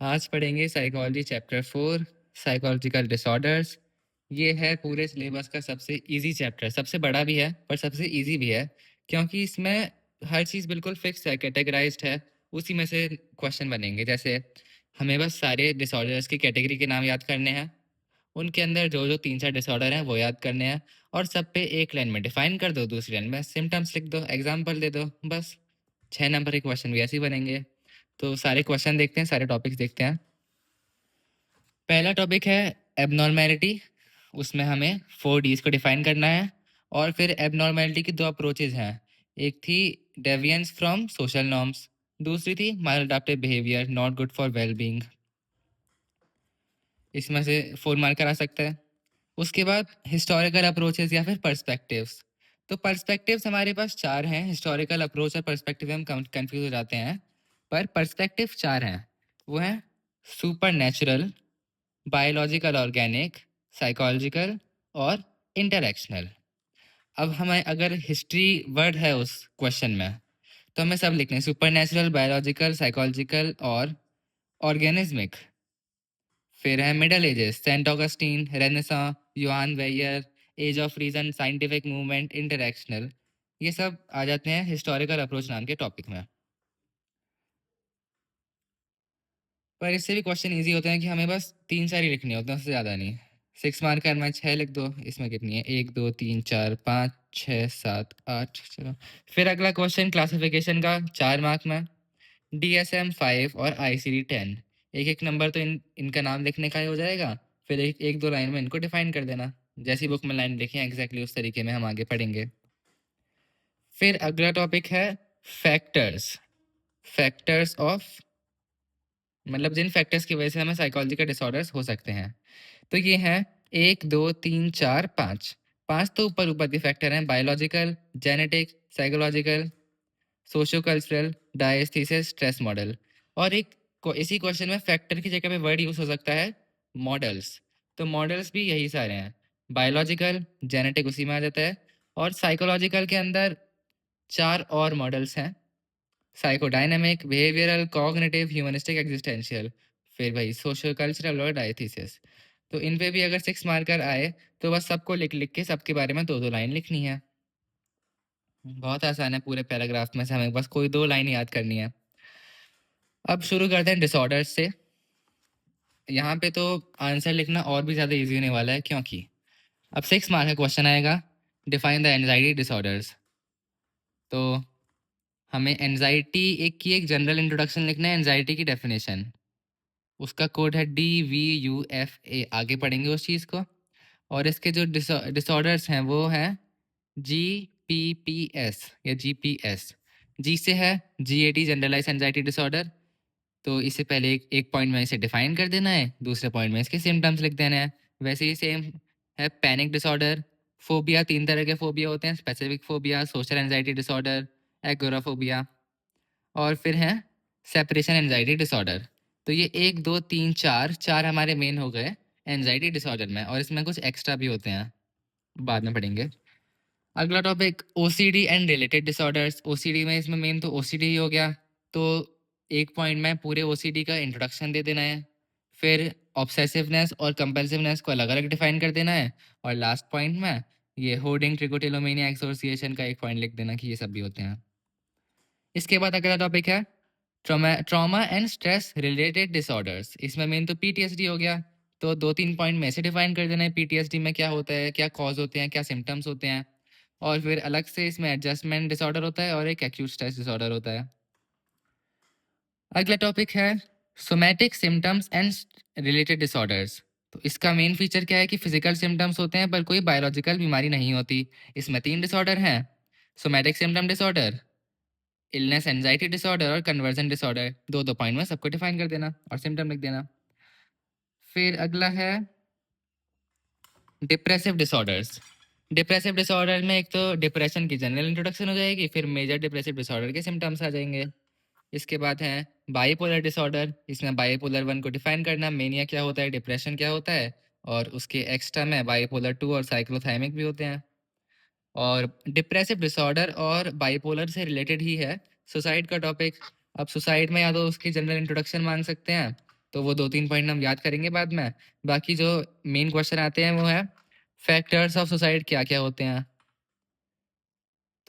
आज पढ़ेंगे psychology chapter 4 psychological disorders. ये है पूरे सिलेबस का सबसे इजी चैप्टर, सबसे बड़ा भी है पर सबसे इजी भी है, क्योंकि इसमें हर चीज़ बिल्कुल फिक्स है, कैटेगराइज्ड है। उसी में से क्वेश्चन बनेंगे। जैसे हमें बस सारे डिसऑर्डर्स की कैटेगरी के नाम याद करने हैं, उनके अंदर जो जो 3-4 डिसऑर्डर हैं वो याद करने हैं, और सब पे एक लाइन में डिफाइन कर दो, दूसरी लाइन में सिम्टम्स लिख दो, एग्जाम्पल दे दो। बस 6 नंबर के क्वेश्चन भी ऐसे ही बनेंगे। तो सारे क्वेश्चन देखते हैं, सारे टॉपिक्स देखते हैं। पहला टॉपिक है एबनॉर्मैलिटी। उसमें हमें 4 डीज को डिफाइन करना है। और फिर एबनॉर्मैलिटी की 2 अप्रोचेज हैं। एक थी डेविएंस फ्रॉम सोशल नॉर्म्स, दूसरी थी maladaptive behaviour not good for well being. इसमें से 4 मार्कर आ सकता है। उसके बाद हिस्टोरिकल अप्रोचेस या फिर पर्सपेक्टिव्स। तो पर्सपेक्टिव्स हमारे पास 4 हैं। हिस्टोरिकल अप्रोच और पर्सपेक्टिव हम कंफ्यूज हो जाते हैं, पर पर्सपेक्टिव 4 हैं। वो हैं super natural, biological organic, psychological और इंटरेक्शनल। अब हमें अगर हिस्ट्री वर्ड है उस क्वेश्चन में, तो हमें सब लिखने हैं, सुपर नेचुरल, बायोलॉजिकल, साइकोलॉजिकल और ऑर्गेनिज्मिक। फिर है middle ages, Saint Augustine, renaissance, Johann Weyer, age of reason, scientific movement, interactional. ये सब आ जाते हैं हिस्टोरिकल अप्रोच नाम के टॉपिक में। पर इससे भी क्वेश्चन इजी होते हैं कि हमें बस 3-4 ही लिखने होते हैं, उससे ज़्यादा नहीं। 6 मार्कर में 6 लिख दो। इसमें कितनी है? 1 2 3 4 5 6 7 8। चलो फिर अगला क्वेश्चन क्लासिफिकेशन का, 4 मार्क में। DSM 5 और ICD 10। एक एक नंबर तो इनका नाम लिखने का ही हो जाएगा। फिर एक दो लाइन में इनको डिफाइन कर देना, जैसी बुक में लाइन लिखी है एग्जैक्टली उस तरीके में हम आगे पढ़ेंगे। फिर अगला टॉपिक है फैक्टर्स। फैक्टर्स ऑफ, मतलब जिन फैक्टर्स की वजह से हमें साइकोलॉजिकल डिसऑर्डर्स हो सकते हैं। तो ये हैं 1 2 3 4 5। 5 तो ऊपर ऊपर के फैक्टर हैं, biological, genetic, psychological, socio cultural, diathesis, stress model. और इसी क्वेश्चन में फैक्टर की जगह पे वर्ड यूज हो सकता है मॉडल्स। तो मॉडल्स भी यही सारे हैं, बायोलॉजिकल, जेनेटिक उसी में आ जाता है, और साइकोलॉजिकल के अंदर 4 और मॉडल्स हैं, psychodynamic, behavioural, cognitive, humanistic, existential. फिर भाई सोशल कल्चरल और डायथीसिस। तो इन पे भी अगर 6 मार्कर आए तो बस सबको लिख लिख के सबके बारे में 2-2 लाइन लिखनी है। बहुत आसान है, पूरे पैराग्राफ में से हमें बस कोई 2 लाइन याद करनी है। अब शुरू करते हैं डिसऑर्डर्स से। यहाँ पे तो आंसर लिखना और भी ज़्यादा इजी होने वाला है, क्योंकि अब 6 मार्क का क्वेश्चन आएगा, डिफाइन द एंजाइटी डिसऑर्डर्स। तो हमें एंजाइटी एक जनरल इंट्रोडक्शन लिखना है, एंजाइटी की डेफिनेशन। उसका कोड है DVUFA। आगे पढ़ेंगे उस चीज़ को। और इसके जो डिसऑर्डर्स हैं वो हैं GPPS या GPS। जी से है GAD, जनरलाइज एंजाइटी डिसऑर्डर। तो इससे पहले एक पॉइंट में इसे डिफाइन कर देना है, दूसरे पॉइंट में इसके सिम्टम्स लिख देना है। वैसे ही सेम है पैनिक डिसऑर्डर। फोबिया, 3 तरह के फोबिया होते हैं, specific phobia, social anxiety disorder, agoraphobia. और फिर है सेपरेशन एंजाइटी डिसऑर्डर। तो ये 1 2 3 4 4 हमारे मेन हो गए एंजाइटी डिसऑर्डर में, और इसमें कुछ एक्स्ट्रा भी होते हैं, बाद में पढ़ेंगे। अगला topic OCD and related disorders. OCD में इसमें मेन तो OCD ही हो गया, तो एक पॉइंट में पूरे OCD का इंट्रोडक्शन दे देना है। फिर ऑब्सेसिवनेस और कंपल्सिवनेस को अलग अलग डिफाइन कर देना है। और लास्ट पॉइंट में ये होर्डिंग, ट्रिकोटिलोमेनिया, एसोसिएशन का एक पॉइंट लिख देना कि ये सब भी होते हैं। इसके बाद अगला टॉपिक है trauma and stress related disorders. इसमें मेन तो PTSD हो गया, तो 2-3 पॉइंट में ऐसे डिफाइन कर देना है PTSD में क्या होता है, क्या कॉज होते हैं, क्या सिम्टम्स होते हैं। और फिर अलग से इसमें एडजस्टमेंट डिसऑर्डर होता है और एक एक्यूट स्ट्रेस डिसऑर्डर होता है। अगला टॉपिक है somatic symptoms and related disorders. तो इसका मेन फीचर क्या है कि फिजिकल सिम्टम्स होते हैं पर कोई बायोलॉजिकल बीमारी नहीं होती। इसमें 3 डिसऑर्डर हैं, somatic symptom disorder, illness anxiety disorder और कन्वर्जन डिसऑर्डर। 2-2 पॉइंट में सबको डिफाइन कर देना और सिम्टम लिख देना। फिर अगला है डिप्रेसिव डिसऑर्डर्स। डिप्रेसिव डिसऑर्डर में एक तो डिप्रेशन की जनरल इंट्रोडक्शन हो जाएगी, फिर मेजर डिप्रेसिव डिसऑर्डर के सिम्टम्स आ जाएंगे। इसके बाद है बाइपोलर डिसऑर्डर। इसमें बाइपोलर 1 को डिफाइन करना, मेनिया क्या होता है, डिप्रेशन क्या होता है, और उसके एक्स्ट्रा में बाइपोलर 2 और साइक्लोथाइमिक भी होते हैं। और डिप्रेसिव डिसऑर्डर और बाइपोलर से रिलेटेड ही है सुसाइड का टॉपिक। अब सुसाइड में या तो उसकी जनरल इंट्रोडक्शन मांग सकते हैं, तो वो 2-3 पॉइंट हम याद करेंगे बाद में। बाकी जो मेन क्वेश्चन आते हैं वो है फैक्टर्स ऑफ सुसाइड क्या-क्या होते हैं?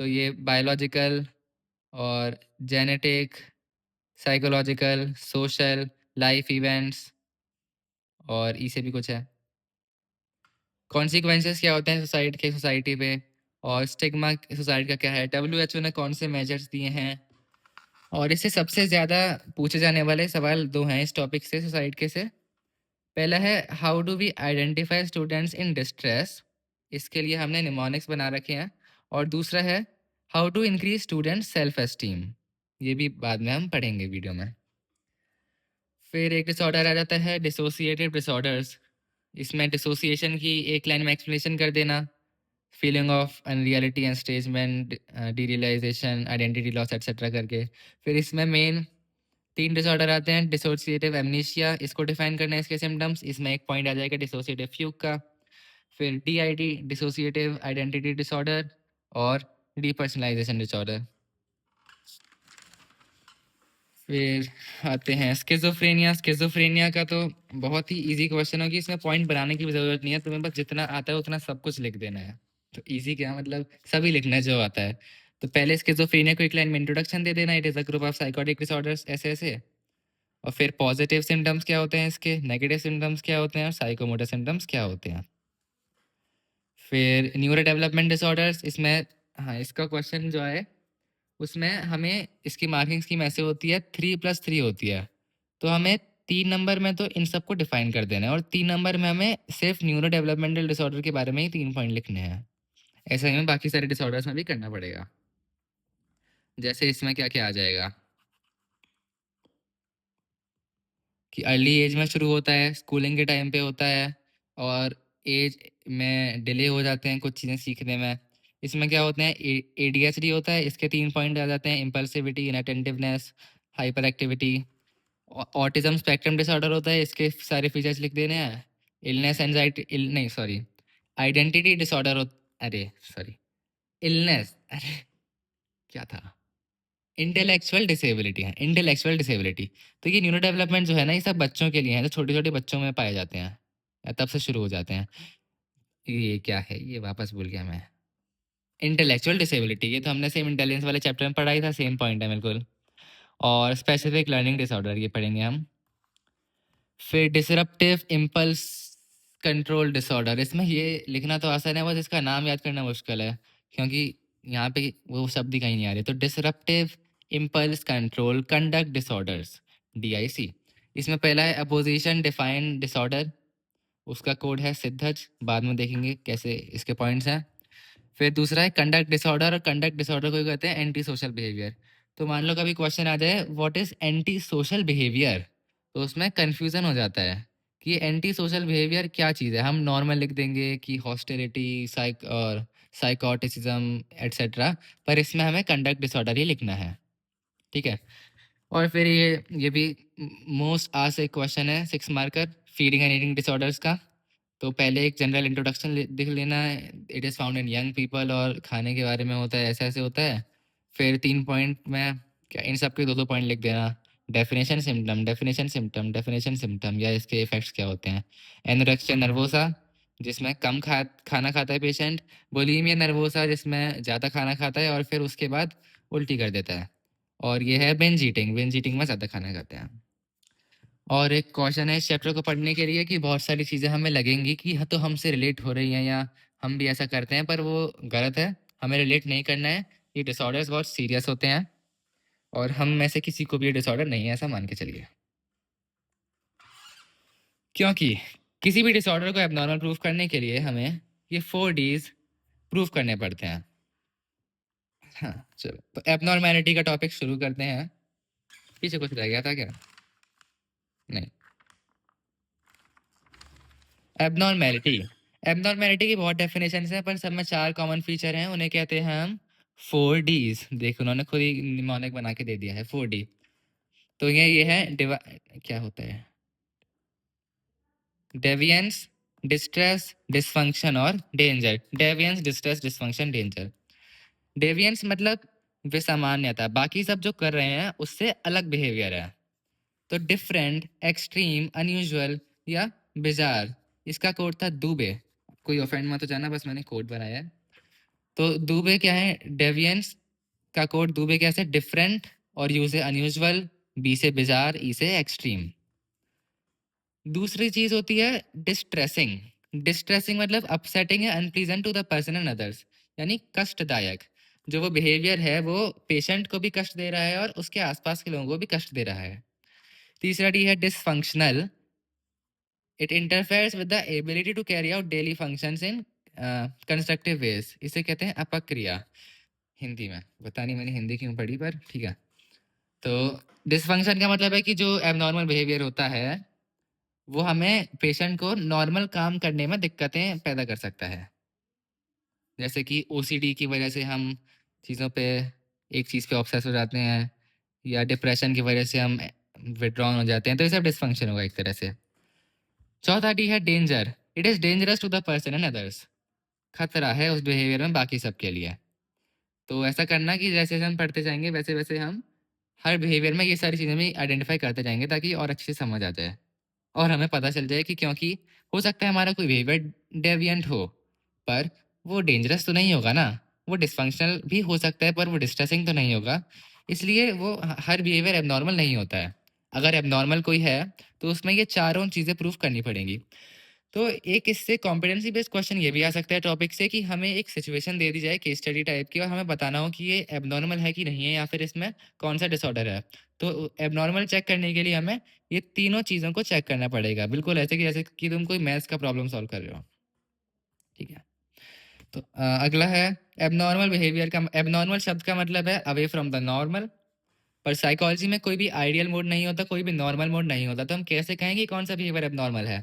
तो ये बायोलॉजिकल और genetic, psychological, social, life events और ई से भी कुछ है। कॉन्सिक्वेंसेस क्या होते हैं सुसाइड के सोसाइटी पे और स्टिग्मा सुसाइड का क्या है? डब्ल्यूएचओ ने कौन से मेजर्स दिए हैं? और इससे सबसे ज़्यादा पूछे जाने वाले सवाल 2 हैं इस टॉपिक से सुसाइड के से। पहला है how do we identify students in distress? इसके लिए हमने निमोनिक्स बना रखे हैं। और दूसरा है how to increase student self esteem. ये भी बाद में हम पढ़ेंगे वीडियो में। फिर एक डिसऑर्डर आ जाता है डिसोसिएटिव डिसऑर्डर्स। इसमें डिसोसिएशन की एक लाइन में एक्सप्लेनेशन कर देना, feeling of unreality estrangement, derealisation, identity loss etcetera करके। फिर इसमें मेन 3 डिसऑर्डर आते हैं। डिसोसिएटिव एमनीशिया, इसको डिफाइन करना है इसके सिम्टम्स। इसमें एक पॉइंट आ जाएगा डिसोसिएटिव फ्यूग का। फिर डीआईडी डिसोसिएटिव आइडेंटिटी डिसऑर्डर और डीपर्सनलाइजेशन डिसऑर्डर। फिर आते हैं स्किज़ोफ्रेनिया। स्किज़ोफ्रेनिया का तो बहुत ही ईज़ी क्वेश्चन है कि इसमें पॉइंट बनाने की भी ज़रूरत नहीं है, तुम्हें बस जितना आता है उतना सब कुछ लिख देना है। तो ईज़ी क्या मतलब सभी लिखना है जो आता है। तो पहले स्किज़ोफ्रेनिया को एक लाइन में इंट्रोडक्शन दे देना, it is a group of psychotic disorders ऐसे-ऐसे। और फिर पॉजिटिव सिम्टम्स क्या होते हैं इसके, नेगेटिव सिम्टम्स क्या होते हैं और साइकोमोटर सिम्टम्स क्या होते हैं। फिर न्यूरो डेवलपमेंट डिसऑर्डर्स, इसमें हाँ, इसका क्वेश्चन जो है उसमें हमें इसकी मार्किंग स्कीम ऐसे होती है 3+3 होती है। तो हमें 3 नंबर में तो इन सबको डिफाइन कर देना है और 3 नंबर में हमें सिर्फ न्यूरो डेवलपमेंटल डिसऑर्डर के बारे में ही 3 पॉइंट लिखने हैं। ऐसा ही हमें बाकी सारे डिसऑर्डर्स में भी करना पड़ेगा। जैसे इसमें क्या-क्या आ जाएगा कि अर्ली एज में शुरू होता है, स्कूलिंग के टाइम पे होता है और एज में डिले हो जाते हैं कुछ चीज़ें सीखने में। इसमें क्या होते हैं एडीएचडी होता है, इसके 3 पॉइंट आ जाते हैं impulsivity, inattentiveness, hyper activity. Autism spectrum disorder होता है, इसके सारे फीचर्स लिख देने हैं। इलनेस एंजाइटी नहीं सॉरी आइडेंटिटी डिसऑर्डर अरे सॉरी इलनेस अरे क्या था इंटेलेक्चुअल डिसेबिलिटी है, इंटेलेक्चुअल डिसेबिलिटी। तो ये न्यूरो डेवलपमेंट जो है ना ये सब बच्चों के लिए है, जो छोटे छोटे बच्चों में पाए जाते हैं या तब से शुरू हो जाते हैं। ये क्या है, ये वापस भूल गया मैं। इंटेलेक्चुअल डिसेबिलिटी, ये तो हमने सेम इंटेलिजेंस वाले चैप्टर में पढ़ा ही था, सेम पॉइंट है बिल्कुल। और स्पेसिफिक लर्निंग डिसऑर्डर ये पढ़ेंगे हम। फिर डिसरप्टिव इम्पल्स कंट्रोल डिसऑर्डर, इसमें ये लिखना तो आसान है, बस इसका नाम याद करना मुश्किल है क्योंकि यहाँ पे वो शब्द ही कहीं नहीं आ रहे। तो disruptive impulse control conduct disorders, DIC. इसमें पहला है अपोजिशन डिफाइंड डिसऑर्डर, उसका कोड है सिद्धज, बाद में देखेंगे कैसे इसके पॉइंट्स हैं। फिर दूसरा है कंडक्ट डिसऑर्डर, और कंडक्ट डिसऑर्डर को कहते हैं एंटी सोशल बिहेवियर। तो मान लो कभी क्वेश्चन आ जाए what is anti social behaviour, तो उसमें कन्फ्यूजन हो जाता है कि एंटी सोशल बिहेवियर क्या चीज़ है। हम नॉर्मल लिख देंगे कि हॉस्टिलिटी और साइकोटिसिज्म एट्सेट्रा, पर इसमें हमें कंडक्ट डिसऑर्डर ही लिखना है, ठीक है। और फिर ये भी मोस्ट आज एक क्वेश्चन है 6 marker, feeding and eating disorders का। तो पहले एक जनरल इंट्रोडक्शन लिख लेना है, it is found in young people, और खाने के बारे में होता है, ऐसे ऐसे होता है। फिर 3 पॉइंट में क्या इन सब के 2-2 पॉइंट लिख देना, definition symptom, definition symptom, definition symptom, या इसके इफेक्ट्स क्या होते हैं। एनोरेक्सिया नर्वोसा, जिसमें कम खाना खाता है पेशेंट। बुलिमिया नर्वोसा, जिसमें ज़्यादा खाना खाता है और फिर उसके बाद उल्टी कर देता है। और ये है बिंज ईटिंग, बिंज ईटिंग में ज़्यादा खाना खाते हैं। और एक क्वेश्चन है इस चैप्टर को पढ़ने के लिए कि बहुत सारी चीज़ें हमें लगेंगी कि हाँ तो हमसे रिलेट हो रही हैं या हम भी ऐसा करते हैं, पर वो गलत है, हमें रिलेट नहीं करना है। ये डिसऑर्डर्स बहुत सीरियस होते हैं और हम में से किसी को भी ये डिसऑर्डर नहीं है ऐसा मान के चलिए, क्योंकि किसी भी डिसऑर्डर को एबनॉर्मल प्रूफ करने के लिए हमें ये 4 डीज प्रूफ करने पड़ते हैं। हाँ चलो, तो एबनॉर्मैलिटी का टॉपिक शुरू करते हैं। पीछे कुछ रह गया था क्या? नहीं। एबनॉर्मैलिटी, एबनॉर्मैलिटी की बहुत डेफिनेशंस हैं, पर सब में 4 कॉमन फीचर हैं, उन्हें कहते हैं हम 4 डीज। देखो उन्होंने खुद ही निमोनिक बना के दे दिया है 4 डी। तो ये है क्या होता है, डेविएंस, डिस्ट्रेस, डिसफंक्शन और danger. Deviance, distress, dysfunction, danger. Deviance मतलब विसामान्यता, बाकी सब जो कर रहे हैं उससे अलग बिहेवियर है। तो डिफरेंट, एक्सट्रीम, अनयूजुअल या बिजार, इसका कोड था दूबे। कोई ऑफेंड मत हो जाना, बस मैंने कोड बनाया है। तो दूबे क्या है? डेविएंस का कोड दूबे कैसे? डिफरेंट और यू से अनयूजुअल, बी से बिजार, ई से एक्सट्रीम। दूसरी चीज होती है डिस्ट्रेसिंग। डिस्ट्रेसिंग मतलब अपसेटिंग या unpleasant to the person and others, यानी कष्टदायक। जो वो बिहेवियर है वो पेशेंट को भी कष्ट दे रहा है और उसके आसपास के लोगों को भी कष्ट दे रहा है। तीसरा डी है dysfunctional. It interferes with the ability to carry out daily functions in constructive ways. इसे कहते हैं अपक्रिया हिंदी में। पता नहीं मैंने हिंदी क्यों पढ़ी, पर ठीक है। तो डिसफंक्शन का मतलब है कि जो एबनॉर्मल बिहेवियर होता है वो हमें पेशेंट को नॉर्मल काम करने में दिक्कतें पैदा कर सकता है। जैसे कि ओसीडी की वजह से हम चीज़ों पे एक चीज़ पे ऑब्सेस हो जाते हैं, या डिप्रेशन की वजह से हम विड्रॉन हो जाते हैं, तो ये सब डिसफंक्शन होगा एक तरह से। चौथा डी है danger. It is dangerous to the person and others. खतरा है उस बिहेवियर में बाकी सबके लिए। तो ऐसा करना कि जैसे जैसे हम पढ़ते जाएंगे वैसे वैसे हम हर बिहेवियर में ये सारी चीज़ें भी आइडेंटिफाई करते जाएंगे, ताकि और अच्छे से समझ आ जाए और हमें पता चल जाए कि क्योंकि हो सकता है हमारा कोई बिहेवियर डेविएंट हो, पर वो डेंजरस तो नहीं होगा ना। वो डिसफंक्शनल भी हो सकता है पर वो डिस्ट्रेसिंग तो नहीं होगा। इसलिए वो हर बिहेवियर एबनॉर्मल नहीं होता है। अगर एबनॉर्मल कोई है तो उसमें ये चारों चीज़ें प्रूफ करनी पड़ेंगी। तो एक इससे कॉम्पिटेंसी बेस्ड क्वेश्चन ये भी आ सकता है टॉपिक से, कि हमें एक सिचुएशन दे दी जाए केस स्टडी टाइप की और हमें बताना हो कि ये एबनॉर्मल है कि नहीं है, या फिर इसमें कौन सा डिसऑर्डर है। तो एबनॉर्मल चेक करने के लिए हमें ये तीनों चीज़ों को चेक करना पड़ेगा, बिल्कुल ऐसे कि जैसे कि तुम कोई मैथ्स का प्रॉब्लम सॉल्व कर रहे हो। ठीक है। तो अगला है एबनॉर्मल बिहेवियर का। एबनॉर्मल शब्द का मतलब है अवे फ्रॉम द नॉर्मल। पर साइकोलॉजी में कोई भी आइडियल मोड नहीं होता, कोई भी नॉर्मल मोड नहीं होता। तो हम कैसे कहेंगे कौन सा बिहेवियर एबनॉर्मल है?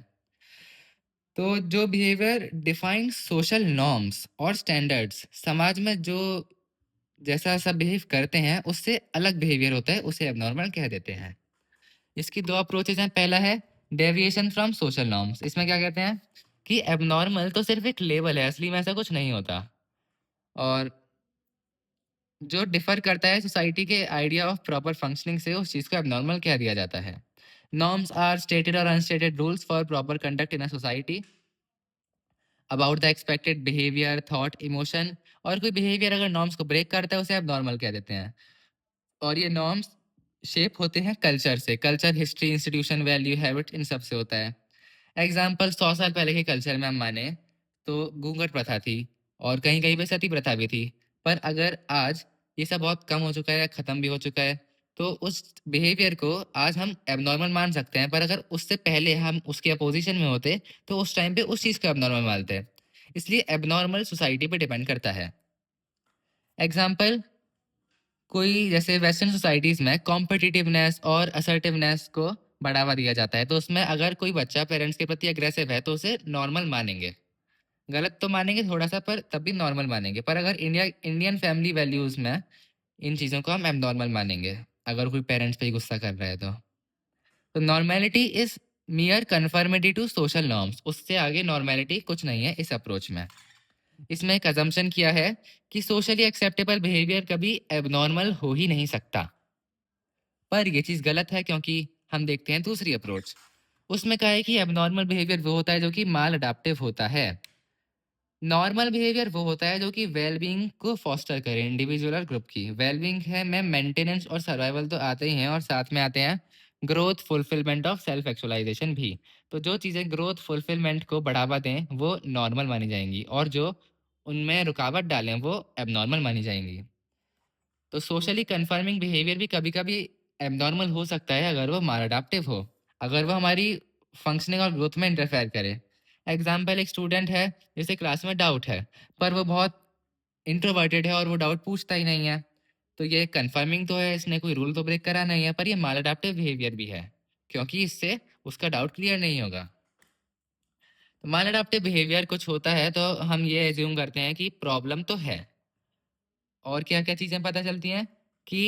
तो जो बिहेवियर डिफाइन सोशल नॉर्म्स और स्टैंडर्ड्स, समाज में जो जैसा सब बिहेव करते हैं उससे अलग बिहेवियर होता है, उसे एबनॉर्मल कह देते हैं। इसकी दो अप्रोचेज हैं। पहला है डेविएशन फ्रॉम सोशल नॉर्म्स। इसमें क्या कहते हैं कि एबनॉर्मल तो सिर्फ एक लेबल है, असली में ऐसा कुछ नहीं होता, और जो डिफर करता है सोसाइटी के आइडिया ऑफ प्रॉपर फंक्शनिंग से, उस चीज़ को एबनॉर्मल कह दिया जाता है। नॉर्म्स आर स्टेटेड और unstated rules for proper conduct in a society about the expected behaviour, thought, emotion. और कोई बिहेवियर अगर नॉर्म्स को ब्रेक करता है उसे एबनॉर्मल कह देते हैं। और ये नॉर्म्स शेप होते हैं कल्चर से। Culture history, institution, value, habit, इन सब से होता है। एग्जाम्पल 100 साल पहले के कल्चर में हम माने तो घूंघट प्रथा थी, और कहीं कहीं पे सती प्रथा भी थी। पर अगर आज ये सब बहुत कम हो चुका है या खत्म भी हो चुका है, तो उस बिहेवियर को आज हम एबनॉर्मल मान सकते हैं। पर अगर उससे पहले हम उसके अपोजिशन में होते तो उस टाइम पे उस चीज़ को एबनॉर्मल मानते हैं। इसलिए एबनॉर्मल सोसाइटी पे डिपेंड करता है। एग्जाम्पल, कोई जैसे वेस्टर्न सोसाइटीज में कॉम्पिटिटिवनेस और असर्टिवनेस को बढ़ावा दिया जाता है, तो उसमें अगर कोई बच्चा पेरेंट्स के प्रति अग्रेसिव है तो उसे नॉर्मल मानेंगे। गलत तो मानेंगे थोड़ा सा, पर तब भी नॉर्मल मानेंगे। पर अगर इंडियन फैमिली वैल्यूज में इन चीज़ों को हम एबनॉर्मल मानेंगे, अगर कोई पेरेंट्स पे ही गुस्सा कर रहा है तो normality is mere conformity to social norms. उससे आगे नॉर्मेलिटी कुछ नहीं है इस अप्रोच में। इसमें एक अजम्पशन किया है कि सोशली एक्सेप्टेबल बिहेवियर कभी एबनॉर्मल हो ही नहीं सकता। पर ये चीज़ गलत है, क्योंकि हम देखते हैं दूसरी अप्रोच। उसमें कहा है कि एबनॉर्मल बिहेवियर वो होता है जो कि माल अडाप्टिव होता है। नॉर्मल बिहेवियर वो होता है जो कि वेलबींग को फॉस्टर करे, इंडिविजुअल और ग्रुप की। वेलबींग है में मेंटेनेंस और सर्वाइवल तो आते ही हैं, और साथ में आते हैं growth, fulfilment of self actualisation भी। तो जो चीज़ें ग्रोथ फुलफिलमेंट को बढ़ावा दें वो नॉर्मल मानी जाएंगी, और जो उनमें रुकावट डालें वो एबनॉर्मल मानी जाएंगी। तो सोशली कन्फर्मिंग बिहेवियर भी कभी कभी एबनॉर्मल हो सकता है अगर वो मालाडाप्टिव हो, अगर वो हमारी फंक्शनिंग और ग्रोथ में इंटरफेयर करे। एग्जाम्पल, एक स्टूडेंट है जिसे क्लास में डाउट है, पर वो बहुत इंट्रोवर्टेड है और वो डाउट पूछता ही नहीं है। तो ये कन्फर्मिंग तो है, इसने कोई रूल तो ब्रेक करा नहीं है, पर ये मालाडाप्टिव बिहेवियर भी है, क्योंकि इससे उसका डाउट क्लियर नहीं होगा। तो मालाडाप्टिव बिहेवियर कुछ होता है तो हम ये एज्यूम करते हैं कि प्रॉब्लम तो है। और क्या क्या चीज़ें पता चलती हैं कि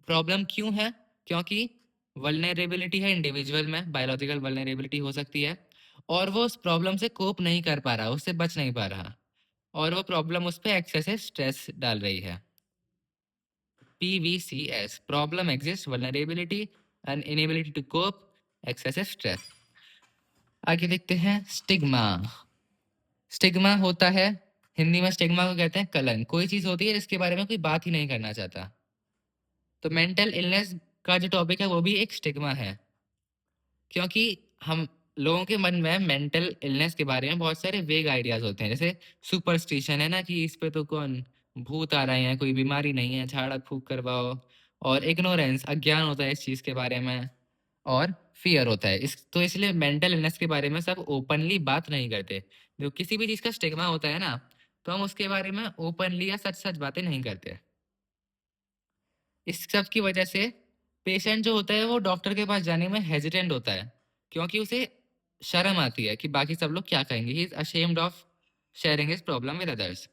प्रॉब्लम क्यों है? क्योंकि वल्नरेबिलिटी है इंडिविजुअल में, बायोलॉजिकल वल्नरेबिलिटी हो सकती है, और वो उस प्रॉब्लम से कोप नहीं कर पा रहा, उससे बच नहीं पा रहा, और वो प्रॉब्लम उस पर एक्सेसिव स्ट्रेस डाल रही है। PVCS, problem exist, vulnerability and inability to cope, excessive stress. आगे देखते हैं स्टिग्मा। स्टिग्मा होता है, हिंदी में स्टिग्मा को कहते हैं कलंक। कोई चीज होती है जिसके बारे में कोई बात ही नहीं करना चाहता। तो मेंटल इलनेस का जो टॉपिक है वो भी एक स्टिग्मा है, क्योंकि हम लोगों के मन में मेंटल इलनेस के बारे में बहुत सारे वेग आइडियाज होते हैं। जैसे सुपरस्टिशन है ना, कि इस पे तो कौन भूत आ रहे हैं, कोई बीमारी नहीं है, झाड़ा फूक करवाओ। और इग्नोरेंस, अज्ञान होता है इस चीज के बारे में। और फियर होता है इस, तो इसलिए मेंटल इलनेस के बारे में सब ओपनली बात नहीं करते। जो किसी भी चीज का स्टिग्मा होता है ना, तो हम उसके बारे में ओपनली या सच सच बातें नहीं करते। इस सब की वजह से पेशेंट जो होता है वो डॉक्टर के पास जाने में हेजिटेंट होता है, क्योंकि उसे शर्म आती है कि बाकी सब लोग क्या कहेंगे। He is ashamed of sharing his problem with others.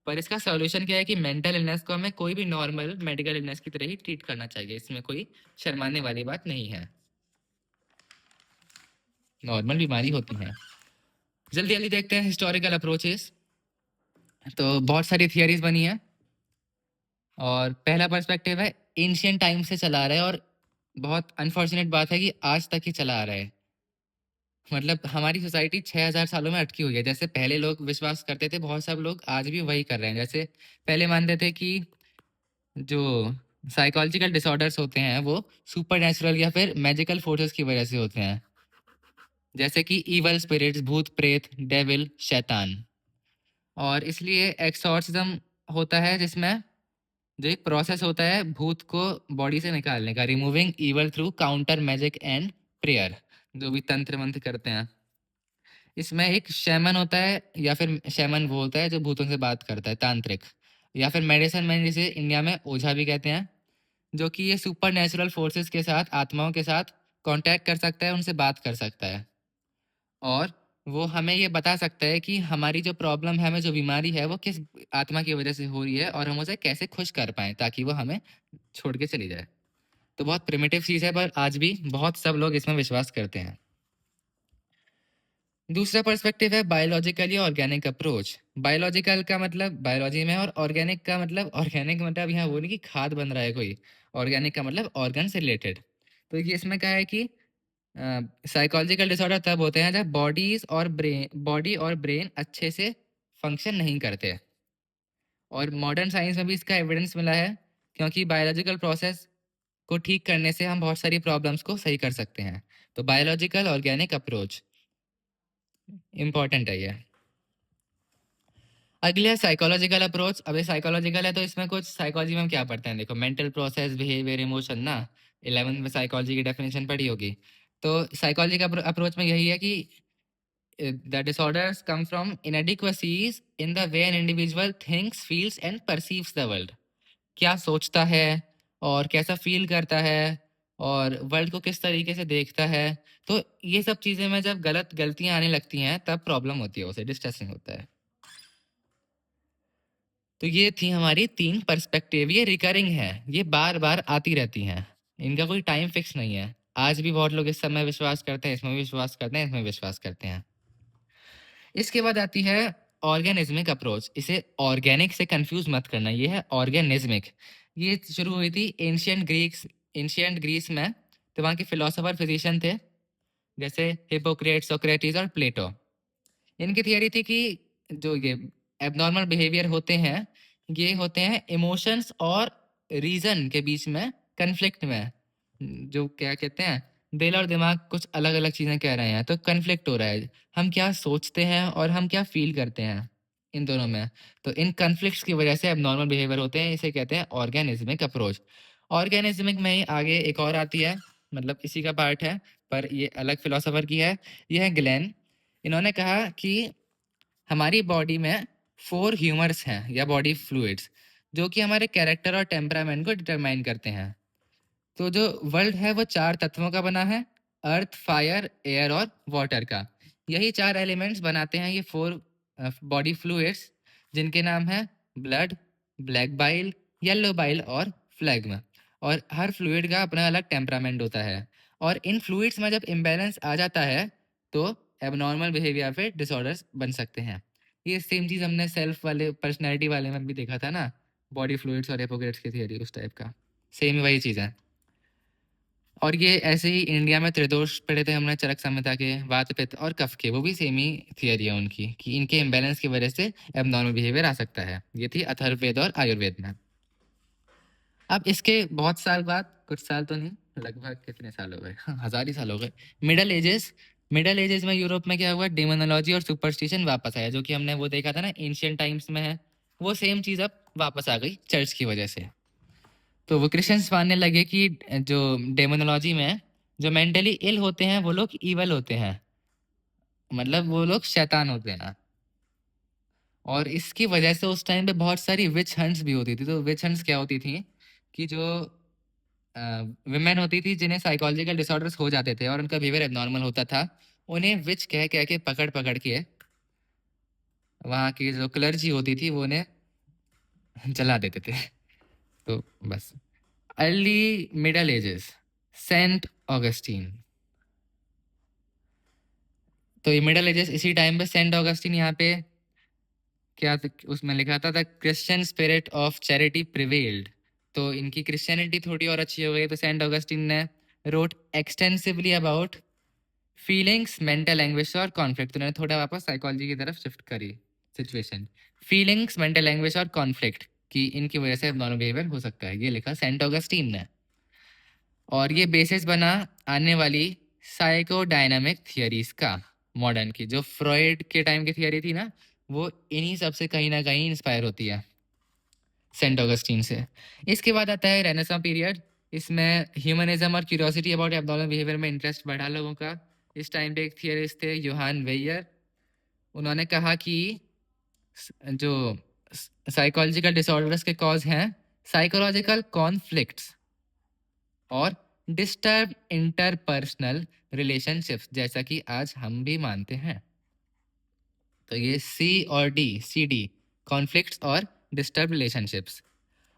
पर इसका सॉल्यूशन क्या है कि मेंटल इलनेस को हमें कोई भी नॉर्मल मेडिकल इलनेस की तरह ही ट्रीट करना चाहिए। इसमें कोई शर्माने वाली बात नहीं है, नॉर्मल बीमारी होती है। जल्दी जल्दी देखते हैं हिस्टोरिकल अप्रोचेस। तो बहुत सारी थियरीज बनी है, और पहला पर्सपेक्टिव है एंशियंट टाइम से चला आ रहा है, और बहुत अनफॉर्चुनेट बात है कि आज तक ही चला आ रहा है। मतलब हमारी सोसाइटी 6000 सालों में अटकी हुई है। जैसे पहले लोग विश्वास करते थे, बहुत सब लोग आज भी वही कर रहे हैं। जैसे पहले मानते थे कि जो साइकोलॉजिकल डिसऑर्डर्स होते हैं वो सुपर नेचुरल या फिर मैजिकल फोर्सेस की वजह से होते हैं, जैसे कि इवल स्पिरिट्स, भूत प्रेत, डेविल, शैतान। और इसलिए एक्सॉर्सिज्म होता है, जिसमें जो एक प्रोसेस होता है भूत को बॉडी से निकालने का, removing evil through counter magic and prayer, जो भी तंत्र मंत्र करते हैं। इसमें एक शैमन होता है, या फिर शैमन वो होता है जो भूतों से बात करता है, तांत्रिक। या फिर मेडिसिन मैन, जिसे इंडिया में ओझा भी कहते हैं, जो कि ये सुपर नेचुरल फोर्सेस के साथ, आत्माओं के साथ कांटेक्ट कर सकता है, उनसे बात कर सकता है। और वो हमें ये बता सकता है कि हमारी जो प्रॉब्लम है, हमें जो बीमारी है, वो किस आत्मा की वजह से हो रही है, और हम उसे कैसे खुश कर पाएं ताकि वो हमें छोड़ के चली जाए। तो बहुत प्रिमिटिव चीज़ है, पर आज भी बहुत सब लोग इसमें विश्वास करते हैं। दूसरा पर्सपेक्टिव है बायोलॉजिकल या ऑर्गेनिक अप्रोच। बायोलॉजिकल का मतलब बायोलॉजी में, और ऑर्गेनिक का मतलब, ऑर्गेनिक मतलब यहाँ वो नहीं कि खाद बन रहा है कोई। ऑर्गेनिक का मतलब ऑर्गन से रिलेटेड। तो ये इसमें क्या है कि साइकोलॉजिकल डिसऑर्डर तब होते हैं जब बॉडी और ब्रेन अच्छे से फंक्शन नहीं करते। और मॉडर्न साइंस में भी इसका एविडेंस मिला है, क्योंकि बायोलॉजिकल प्रोसेस को ठीक करने से हम बहुत सारी प्रॉब्लम्स को सही कर सकते हैं। तो बायोलॉजिकल ऑर्गेनिक अप्रोच इंपॉर्टेंट है ये। अगले है साइकोलॉजिकल अप्रोच। अब ये साइकोलॉजिकल है, तो इसमें कुछ साइकोलॉजी में हम क्या पढ़ते हैं, देखो मेंटल प्रोसेस, बिहेवियर, इमोशन ना। 11th में साइकोलॉजी की डेफिनेशन पढ़ी होगी। तो साइकोलॉजी का अप्रोच में यही है कि the disorders come from inadequacies in the way an individual thinks, feels and perceives the world. क्या सोचता है और कैसा फील करता है, और वर्ल्ड को किस तरीके से देखता है। तो ये सब चीजें में जब गलतियां आने लगती हैं, तब प्रॉब्लम होती है, उसे डिस्ट्रेसिंग होता है। तो ये थी हमारी 3 पर्सपेक्टिव। ये रिकरिंग है, ये बार बार आती रहती हैं, इनका कोई टाइम फिक्स नहीं है। आज भी बहुत लोग इस समय विश्वास करते हैं, इसमें भी विश्वास करते हैं, इसमें विश्वास करते हैं। इसके बाद आती है ऑर्गेनिज्मिक अप्रोच। इसे ऑर्गेनिक से कंफ्यूज मत करना, ये है ऑर्गेनिज्मिक। ये शुरू हुई थी एंशियंट ग्रीस में। तो वहाँ के फिलोसोफर फिजिशियन थे, जैसे हिपोक्रेट, सोक्रेटिस और प्लेटो। इनकी थियरी थी कि जो ये एबनॉर्मल बिहेवियर होते हैं, ये होते हैं इमोशंस और रीजन के बीच में कन्फ्लिक्ट में। जो क्या कहते हैं, दिल और दिमाग कुछ अलग अलग चीजें कह रहे हैं, तो कन्फ्लिक्ट हो रहा है। हम क्या सोचते हैं और हम क्या फील करते हैं, इन दोनों में। तो इन कन्फ्लिक्ट्स की वजह से एबनॉर्मल बिहेवियर होते हैं। इसे कहते हैं ऑर्गेनिज्मिक अप्रोच। ऑर्गेनिज्मिक में ही आगे एक और आती है, मतलब इसी का पार्ट है, पर ये अलग फिलोसोफर की है। ये है ग्लेन। इन्होंने कहा कि हमारी बॉडी में 4 ह्यूमर्स हैं, या बॉडी फ्लूइड्स, जो कि हमारे कैरेक्टर और टेम्परामेंट को डिटरमाइन करते हैं। तो जो वर्ल्ड है वो 4 तत्वों का बना है, अर्थ, फायर, एयर और वाटर का। यही 4 एलिमेंट्स बनाते हैं ये 4 बॉडी फ्लूइड्स, जिनके नाम है blood, black bile, yellow bile और फ्लैग्मा। और हर फ्लूइड का अपना अलग टेम्परामेंट होता है। और इन फ्लूइड्स में जब इम्बैलेंस आ जाता है, तो एबनॉर्मल बिहेवियर पे डिसऑर्डर्स बन सकते हैं। ये सेम चीज़ हमने सेल्फ वाले, पर्सनैलिटी वाले में भी देखा था ना, बॉडी फ्लूइड्स और हिपोक्रेट्स की थियरी, उस टाइप का सेम वही चीज़ है। और ये ऐसे ही इंडिया में त्रिदोष पढ़े थे हमने चरक संहिता के, वात पित्त और कफ के, वो भी सेम ही थियरी है उनकी कि इनके इम्बैलेंस की वजह से एबनॉर्मल बिहेवियर आ सकता है। ये थी अथर्ववेद और आयुर्वेद में। अब इसके बहुत साल बाद, कुछ साल तो नहीं, लगभग कितने साल हो गए, हाँ, 1000 ही साल हो गए, मिडल एजेस में यूरोप में क्या हुआ, डेमोनोलॉजी और सुपरस्टिशन वापस आया, जो कि हमने वो देखा था ना एंशियंट टाइम्स में है, वो सेम चीज अब वापस आ गई चर्च की वजह से। तो वो क्रिश्चियंस मानने लगे कि जो डेमोनोलॉजी में जो मेंटली इल होते हैं वो लोग इवल होते हैं, मतलब वो लोग शैतान होते हैं। और इसकी वजह से उस टाइम पे बहुत सारी विच हंट्स भी होती थी। तो विच हंट्स क्या होती थी कि जो विमेन होती थी जिन्हें साइकोलॉजिकल डिसऑर्डर्स हो जाते थे और उनका बिहेवियर एबनॉर्मल होता था, उन्हें विच कह कह के पकड़ पकड़ के वहाँ की जो क्लर्जी होती थी वो उन्हें जला देते थे। तो बस early middle ages, Saint Augustine. तो ये मिडल एजेस इसी टाइम पे सेंट ऑगस्टीन यहाँ पे क्या उसमें लिखा था the Christian spirit of charity prevailed. तो इनकी क्रिश्चियनिटी थोड़ी और अच्छी हो गई, तो सेंट ऑगस्टीन ने wrote extensively about feelings, mental anguish और कॉन्फ्लिक्ट। तो उन्होंने थोड़ा वापस साइकोलॉजी की तरफ शिफ्ट करी सिचुएशन, फीलिंग्स, मेंटल एंग्विश और कॉन्फ्लिक्ट कि इनकी वजह से नॉर्मल बिहेवियर हो सकता है, ये लिखा सेंट ऑगस्टीन ने। और ये बेसिस बना आने वाली साइकोडायनामिक थियरीज का, मॉडर्न की। जो फ्रॉइड के टाइम की थियरी थी ना, वो इन्हीं सब से कहीं ना कहीं इंस्पायर होती है, सेंट ऑगस्टीन से। इसके बाद आता है रेनेसां पीरियड। इसमें ह्यूमनिज्म और क्यूरियोसिटी अबाउट एब्नॉर्मल बिहेवियर में इंटरेस्ट बढ़ा लोगों का। इस टाइम पे एक थियरिस्ट थे योहान वेयर। उन्होंने कहा कि जो साइकोलॉजिकल डिसऑर्डर्स के कॉज हैं साइकोलॉजिकल कॉन्फ्लिक्ट्स और डिस्टर्ब इंटरपर्सनल रिलेशनशिप्स, जैसा कि आज हम भी मानते हैं। तो ये सी डी, कॉन्फ्लिक्ट्स और डिस्टर्ब रिलेशनशिप्स।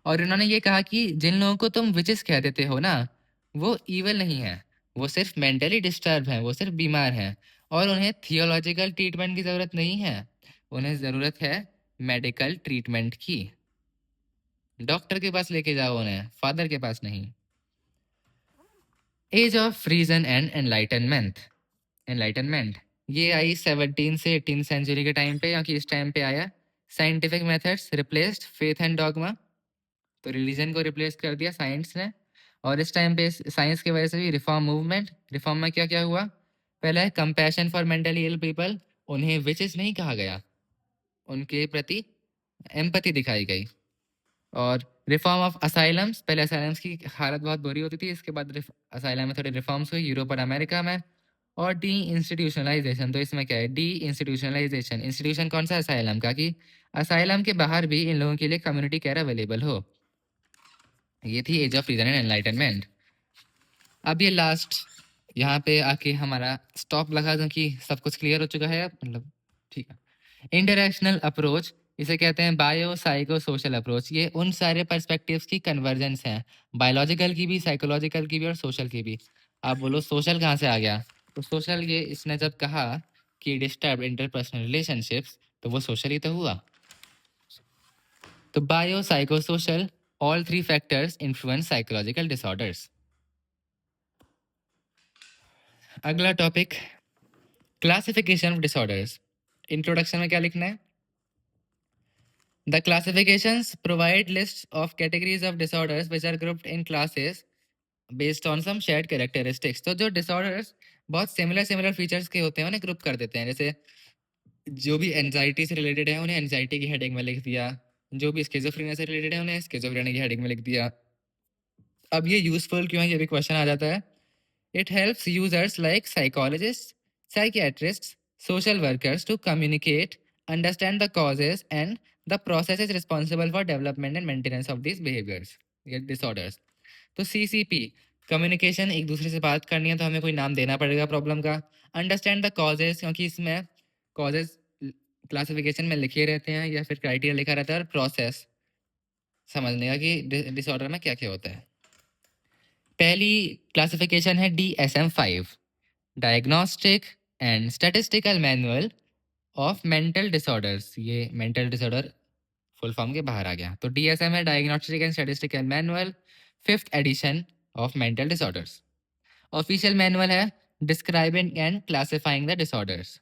और इन्होंने ये कहा कि जिन लोगों को तुम विचेस कह देते हो ना, वो ईवल नहीं है, वो सिर्फ मेंटली डिस्टर्ब हैं, वो सिर्फ बीमार हैं, और उन्हें थियोलॉजिकल ट्रीटमेंट की ज़रूरत नहीं है, उन्हें ज़रूरत है मेडिकल ट्रीटमेंट की। डॉक्टर के पास लेके जाओ उन्हें, फादर के पास नहीं। Age of reason and enlightenment ये आई 17 से 18 सेंचुरी के टाइम पे, क्योंकि इस टाइम पे आया scientific methods replaced faith and dogma. तो रिलीजन को रिप्लेस कर दिया साइंस ने। और इस टाइम पे साइंस की वजह से भी रिफॉर्म मूवमेंट। रिफॉर्म में क्या क्या हुआ, पहला है compassion for mentally ill people, उन्हें विचेस नहीं कहा गया, उनके प्रति एम्पैथी दिखाई गई। और रिफॉर्म ऑफ असाइलम्स, पहले असाइलम्स की हालत बहुत बुरी होती थी, इसके बाद असाइलम में थोड़े रिफॉर्म्स हुए यूरोप और अमेरिका में। और डी इंस्टीट्यूशनलाइजेशन, तो इसमें क्या है, डी इंस्टीट्यूशनलाइजेशन, इंस्टीट्यूशन कौन सा, असाइलम का, कि असाइलम के बाहर भी इन लोगों के लिए कम्युनिटी केयर अवेलेबल हो। ये थी age of reason and enlightenment. अब ये लास्ट यहाँ पे आके हमारा स्टॉप लगा दूं कि सब कुछ क्लियर हो चुका है अब, मतलब ठीक है। इंटरैक्शनल अप्रोच, इसे कहते हैं बायो साइको सोशल अप्रोच। ये उन सारे पर्सपेक्टिव्स की कन्वर्जेंस हैं, बायोलॉजिकल की भी, साइकोलॉजिकल की भी और सोशल की भी। आप बोलो सोशल कहाँ से आ गया, तो सोशल ये इसने जब कहा कि डिस्टर्ब इंटरपर्सनल रिलेशनशिप्स, तो वो सोशल ही तो हुआ। तो bio psycho social, all three factors influence psychological disorders. अगला topic, classification of disorders. Introduction में क्या लिखना है, the classifications provide list of categories of disorders which are grouped in classes based on some shared characteristics. तो जो disorders बहुत similar features के होते हैं उन्हें ग्रुप कर देते हैं। जैसे जो भी एंजाइटी से रिलेटेड है उन्हें एंजाइटी की हेडिंग में लिख दिया, जो भी स्किज़ोफ्रेनिया से रिलेटेड है उन्हें स्किज़ोफ्रेनिया की हेडिंग में लिख दिया। अब ये यूजफुल क्यों है, ये भी क्वेश्चन आ जाता है। It helps users like psychologists, psychiatrists, social workers to communicate, understand the causes and the processes responsible for development and maintenance of these behaviors, ये disorders। तो CCP, कम्युनिकेशन, एक दूसरे से बात करनी है तो हमें कोई नाम देना पड़ेगा प्रॉब्लम का। अंडरस्टैंड द कॉजेज, क्योंकि इसमें कॉजेज क्लासिफिकेशन में लिखे रहते हैं या फिर क्राइटेरिया लिखा रहता है, और प्रोसेस समझने का कि डिसऑर्डर में क्या क्या होता है। पहली क्लासिफिकेशन है DSM-5, diagnostic and statistical manual of mental disorders. ये मेंटल डिसऑर्डर फुल फॉर्म के बाहर आ गया। तो DSM है diagnostic and statistical manual, 5th edition of mental disorders. Official manual है describing and classifying the disorders.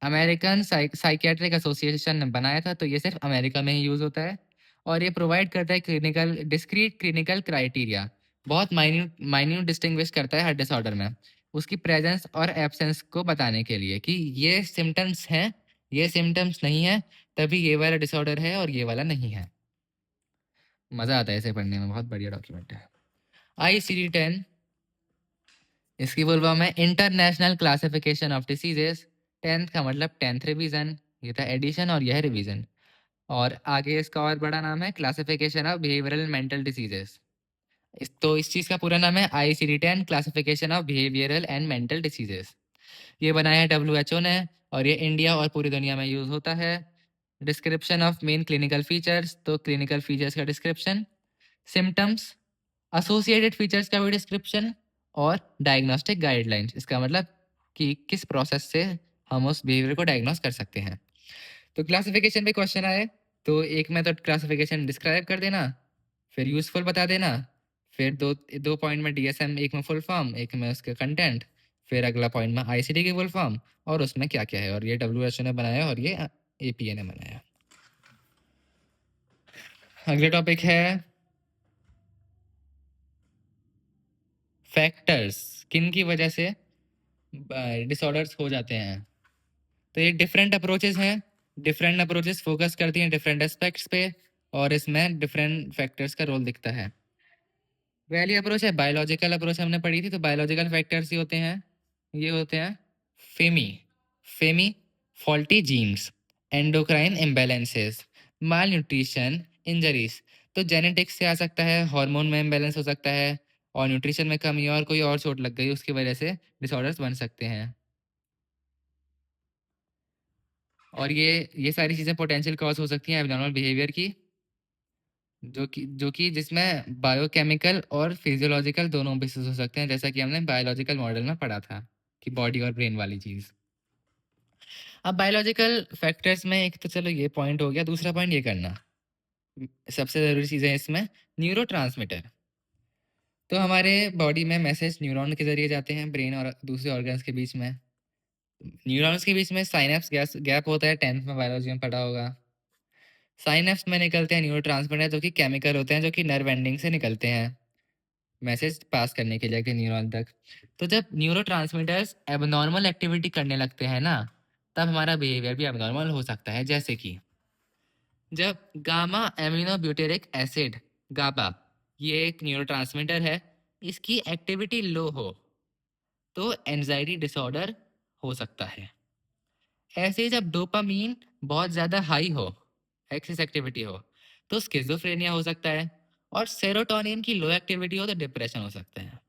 American psychiatric association ने बनाया था, तो ये सिर्फ अमेरिका में ही यूज़ होता है और ये प्रोवाइड करता है क्लिनिकल डिस्क्रीट क्लिनिकल क्राइटेरिया, बहुत माइन्यूट माइन्यूट डिस्टिंग्विश करता है हर डिसऑर्डर में उसकी प्रेजेंस और एब्सेंस को बताने के लिए कि ये सिम्टम्स हैं, ये सिम्टम्स नहीं है, तभी ये वाला डिसऑर्डर है और ये वाला नहीं है। मज़ा आता है इसे पढ़ने में, बहुत बढ़िया डॉक्यूमेंट है। ICD-10 इसकी फुल फॉर्म है international classification of diseases. 10th का मतलब 10th रिवीजन, ये था एडिशन और यह है रिवीजन। और आगे इसका और बड़ा नाम है classification of behavioural mental diseases. इस चीज़ का पूरा नाम है ICD-10 classification of behavioural and mental diseases. ये बनाया है WHO ने और ये इंडिया और पूरी दुनिया में यूज़ होता है। Description of main clinical features, तो क्लिनिकल फीचर्स का डिस्क्रिप्शन, सिम्टम्स, एसोसिएटेड फीचर्स का भी डिस्क्रिप्शन और डायग्नोस्टिक गाइडलाइंस, इसका मतलब कि किस प्रोसेस से हम उस बिहेवियर को डायग्नोस कर सकते हैं। तो क्लासिफिकेशन पे क्वेश्चन आए तो एक में तो क्लासिफिकेशन डिस्क्राइब कर देना, फिर यूजफुल बता देना, फिर दो दो पॉइंट में DSM, एक में फुल फॉर्म, एक में उसके कंटेंट, फिर अगला पॉइंट में ICD की फुल फॉर्म और उसमें क्या क्या है, और ये WHO ने बनाया और ये APA ने बनाया। अगले टॉपिक है फैक्टर्स, किन की वजह से डिसऑर्डर्स हो जाते हैं। तो ये डिफरेंट अप्रोचेस हैं, डिफरेंट अप्रोचेस फोकस करती हैं डिफरेंट एस्पेक्ट्स पे और इसमें डिफरेंट फैक्टर्स का रोल दिखता है। पहली अप्रोच है बायोलॉजिकल अप्रोच, हमने पढ़ी थी, तो बायोलॉजिकल फैक्टर्स ही होते हैं, ये होते हैं फेमी फेमी फॉल्टी जीन्स, एंडोक्राइन इम्बैलेंसेस, माल न्यूट्रिशन, इंजरीज। तो जेनेटिक्स से आ सकता है, हार्मोन में इम्बैलेंस हो सकता है और न्यूट्रिशन में कमी और कोई और चोट लग गई उसकी वजह से डिसऑर्डर्स बन सकते हैं। और ये सारी चीज़ें पोटेंशियल कॉज हो सकती हैं एबनॉर्मल बिहेवियर की, जो कि जिसमें बायोकेमिकल और फिजियोलॉजिकल दोनों बेसिस हो सकते हैं, जैसा कि हमने बायोलॉजिकल मॉडल में पढ़ा था कि बॉडी और ब्रेन वाली चीज़। अब बायोलॉजिकल फैक्टर्स में एक तो चलो ये पॉइंट हो गया, दूसरा पॉइंट ये करना, सबसे ज़रूरी चीज़ है इसमें न्यूरोट्रांसमीटर। तो हमारे बॉडी में मैसेज न्यूरॉन के जरिए जाते हैं ब्रेन और दूसरे ऑर्गन्स के बीच में। न्यूरॉन्स के बीच में साइनेप्स गैप होता है, 10th में बायोलॉजी में पढ़ा होगा। साइनेप्स में निकलते हैं न्यूरोट्रांसमीटर, जो कि केमिकल होते हैं, जो कि नर्व एंडिंग से निकलते हैं मैसेज पास करने के लिए न्यूरॉन तक। तो जब न्यूरोट्रांसमीटर्स एबनॉर्मल एक्टिविटी करने लगते हैं ना, तब हमारा बिहेवियर भी एबनॉर्मल हो सकता है। जैसे कि जब गामा एमिनो ब्यूटेरिक एसिड गाबा, ये एक न्यूरोट्रांसमीटर है, इसकी एक्टिविटी लो हो तो एंजाइटी डिसऑर्डर हो सकता है। ऐसे ही जब डोपामीन बहुत ज़्यादा हाई हो, एक्सेस एक्टिविटी हो, तो स्किज़ोफ्रेनिया हो सकता है। और सेरोटोनिन की लो एक्टिविटी हो तो डिप्रेशन हो सकता है।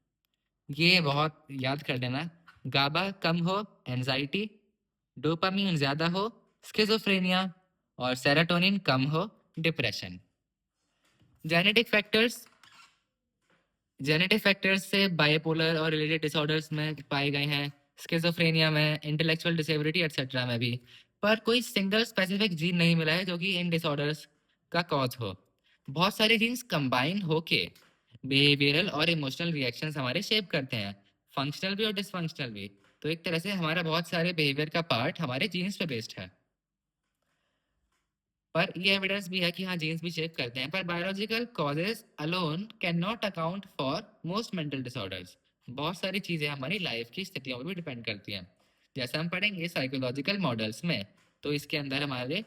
ये बहुत याद कर लेना, गाबा कम हो एंजाइटी, डोपामीन ज़्यादा हो स्किज़ोफ्रेनिया और सेरोटोनिन कम हो डिप्रेशन। जेनेटिक फैक्टर्स से बाइपोलर और रिलेटेड डिसऑर्डर्स में पाए गए हैं, स्किज़ोफ्रेनिया में, इंटेलेक्चुअल डिसेबिलिटी एटसेट्रा में भी, पर कोई सिंगल स्पेसिफिक जीन नहीं मिला है जो कि इन डिसऑर्डर्स का कॉज हो। बहुत सारे जीन्स कंबाइन होके बिहेवियरल और इमोशनल रिएक्शंस हमारे शेप करते हैं, फंक्शनल भी और डिसफंक्शनल भी। तो एक तरह से हमारा बहुत सारे बिहेवियर का पार्ट हमारे जीन्स पे बेस्ड है। पर ये एविडेंस भी है कि हाँ जीन्स भी शेप करते हैं, पर biological causes alone can not account for most mental disorders. बहुत सारी चीज़ें हमारी लाइफ की स्थितियों पर भी डिपेंड करती हैं, जैसे हम पढ़ेंगे साइकोलॉजिकल मॉडल्स में। तो इसके अंदर हमारे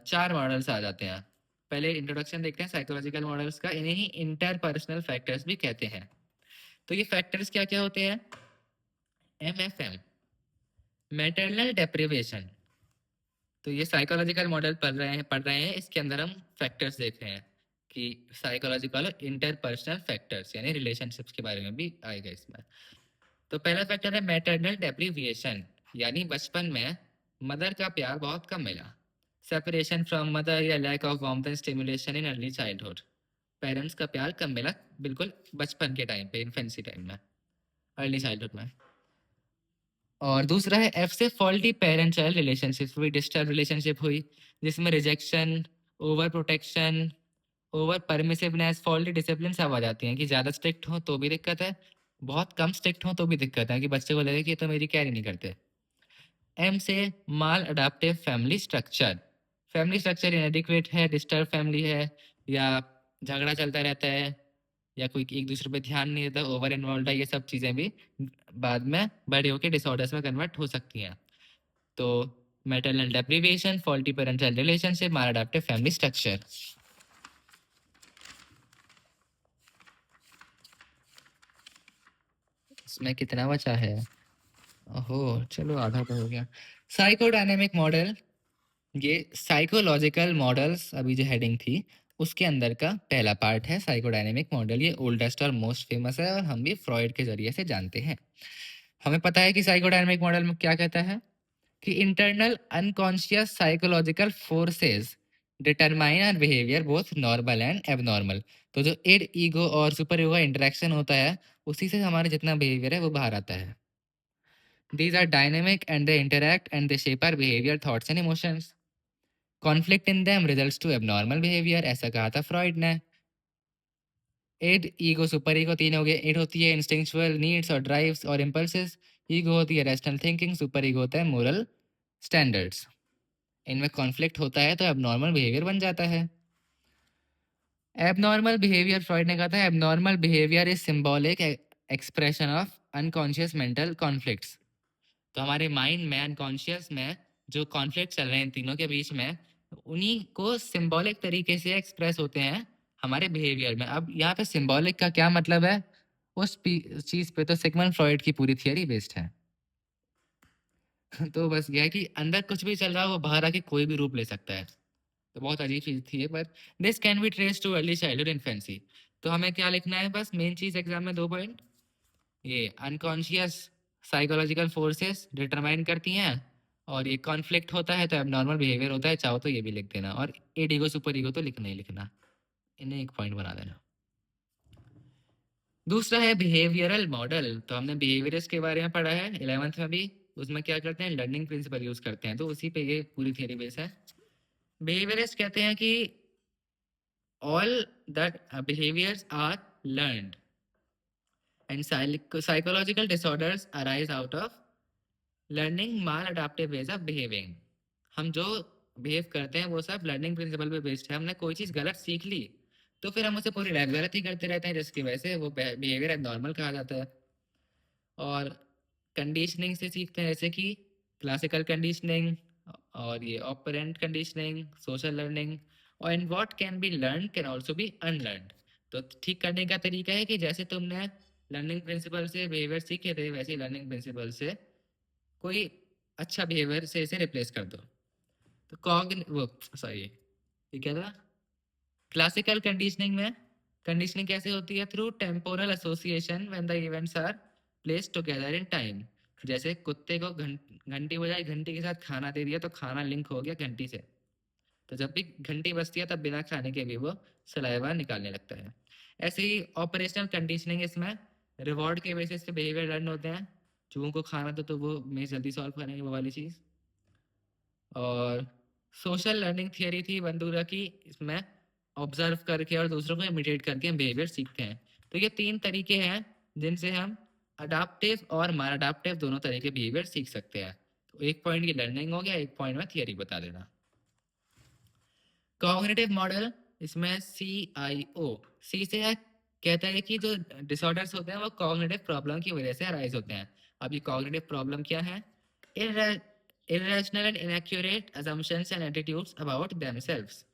4 मॉडल्स आ जाते हैं। पहले इंट्रोडक्शन देखते हैं साइकोलॉजिकल मॉडल्स का, इन्हें ही इंटरपर्सनल फैक्टर्स भी कहते हैं। तो ये फैक्टर्स क्या क्या होते हैं? MFM, maternal deprivation. तो ये साइकोलॉजिकल मॉडल पढ़ रहे हैं, इसके अंदर हम फैक्टर्स देख रहे हैं कि साइकोलॉजिकल इंटरपर्सनल फैक्टर्स यानी रिलेशनशिप्स के बारे में भी आएगा इसमें। तो पहला फैक्टर है मैटरनल डेप्रिविएशन, यानी बचपन में मदर का प्यार बहुत कम मिला, सेपरेशन फ्रॉम मदर या lack of warmth and stimulation in early childhood. Parents का प्यार कम मिला बिल्कुल बचपन के टाइम पे, इन्फेंसी टाइम में, अर्ली चाइल्डहुड में। और दूसरा है F से फॉल्टी पेरेंट चाइल्ड रिलेशनशिप हुई, डिस्टर्ब रिलेशनशिप हुई, जिसमें rejection, over protection, over permissiveness, faulty discipline सब आ जाती हैं कि ज़्यादा स्ट्रिक्ट हो तो भी दिक्कत है बहुत कम स्ट्रिक्ट हो तो भी दिक्कत है कि बच्चे को लगे कि ये तो मेरी केयर ही नहीं करते। एम से maladaptive family structure. Family structure inadequate है, डिस्टर्ब फैमिली है, या झगड़ा चलता रहता है, या कोई एक दूसरे पे ध्यान नहीं देता, ओवर इन्वॉल्व है, ये सब चीज़ें भी बाद में बड़े होकर डिसऑर्डर्स में कन्वर्ट हो सकती हैं। तो maternal deprivation, faulty parental relationship, maladaptive family structure. इसमें कितना बचा है? ओहो, चलो आधा तो हो गया। साइकोडायनेमिक मॉडल, ये साइकोलॉजिकल मॉडल्स अभी जो हेडिंग थी उसके अंदर का पहला पार्ट है साइकोडायनेमिक मॉडल। ये ओल्डेस्ट और मोस्ट फेमस है और हम भी फ्रॉइड के जरिए से जानते हैं। हमें पता है कि साइकोडायनेमिक मॉडल में क्या कहता है कि internal unconscious psychological forces determine our behaviour both normal and abnormal. तो जो इड ईगो और सुपर ईगो का इंटरेक्शन होता है उसी से हमारा जितना बिहेवियर है वो बाहर आता है। These are dynamic and they interact and they shape our behavior, thoughts and emotions. Conflict in them results to abnormal behavior, ऐसा कहा था फ्रॉइड ने। इड, ईगो, सुपर ईगो तीन हो गए। इड होती है इंस्टिंक्चुअल नीड्स और ड्राइव्स और इम्पल्सेस। ईगो होती है रैशनल थिंकिंग। सुपर ईगो होता है मोरल स्टैंडर्ड्स। इनमें कॉन्फ्लिक्ट होता है तो एबनॉर्मल बिहेवियर बन जाता है। एबनॉर्मल बिहेवियर, फ्रॉइड ने कहा था abnormal behaviour is symbolic expression of unconscious mental conflicts. तो हमारे माइंड में अनकॉन्शियस में जो कॉन्फ्लिक्ट चल रहे हैं इन तीनों के बीच में, उन्हीं को सिंबॉलिक तरीके से एक्सप्रेस होते हैं हमारे बिहेवियर में। अब यहाँ पे सिंबॉलिक का क्या मतलब है, उस चीज पे तो सिगमंड फ्रॉइड की पूरी थियरी बेस्ड है। तो बस यह है कि अंदर कुछ भी चल रहा है वो बाहर आके कोई भी रूप ले सकता है। तो बहुत अजीब चीज थी ये, पर this can be trace too early childhood infancy. तो हमें क्या लिखना है, बस मेन चीज एग्जाम में 2 पॉइंट, ये अनकॉन्शियस साइकोलॉजिकल फोर्सेस डिटरमाइन करती हैं, और ये कॉन्फ्लिक्ट होता है तो एबनॉर्मल बिहेवियर होता है। चाहो तो ये भी लिख देना, और एड ईगो सुपर ईगो तो लिखना ही लिखना, इन्हें एक पॉइंट बना देना। दूसरा है बिहेवियरल मॉडल। तो हमने बिहेवियरिस्ट के बारे में पढ़ा है 11th में भी। उसमें क्या करते हैं, लर्निंग प्रिंसिपल यूज करते हैं, तो उसी पे ये पूरी थियरी बेस है। बिहेवियरिस्ट कहते हैं कि all that behaviours are learned and psychological disorders arise out of learning maladaptive ways of behaving. हम जो बिहेव करते हैं वो सब लर्निंग प्रिंसिपल पे बेस्ड है। हमने कोई चीज़ गलत सीख ली तो फिर हम उसे पूरी लाइफ गलत ही करते रहते हैं, जिसकी वजह से वो बिहेवियर नॉर्मल कहा जाता है। और कंडीशनिंग से सीखते हैं, जैसे कि क्लासिकल कंडीशनिंग और ये ऑपरेंट कंडीशनिंग, सोशल लर्निंग। और in what can be learn can also be unlearn. तो ठीक करने का तरीका है कि जैसे तुमने लर्निंग प्रिंसिपल से बिहेवियर सीखे थे वैसे ही लर्निंग प्रिंसिपल से कोई अच्छा बिहेवियर से इसे रिप्लेस कर दो। तो कॉग्न वो सॉरी ये क्या था, क्लासिकल कंडीशनिंग में कंडीशनिंग कैसे होती है, through temporal association when the events are placed together in time. जैसे कुत्ते को घंटी बजाई, घंटी के साथ खाना दे दिया तो खाना लिंक हो गया घंटी से। तो जब भी घंटी बजती है तब बिना खाने के भी वो सलाइवा निकालने लगता है। ऐसे ही ऑपरेशनल कंडीशनिंग, इसमें रिवॉर्ड के बेसिस पे बिहेवियर लर्न होते हैं। चूहों को खाना तो वो मैं जल्दी सॉल्व करेंगे वो वाली चीज़। और सोशल लर्निंग थियरी थी बंदूरा की, इसमें ऑब्जर्व करके और दूसरों को इमिटेट करके हम बिहेवियर सीखते हैं। तो ये 3 तरीके हैं जिनसे हम अडाप्टिव और माल अडाप्टिव दोनों तरह के बिहेवियर सीख सकते हैं। तो 1 पॉइंट की लर्निंग हो गया, 1 पॉइंट में थियरी बता देना। कॉग्निटिव मॉडल, इसमें CIO, सी से है, कहता है कि जो डिसऑर्डर्स होते हैं वो कॉग्निटिव प्रॉब्लम की वजह से अराइज होते हैं। अब ये कॉग्निटिव प्रॉब्लम क्या है, irrational and inaccurate assumptions and attitudes about themselves।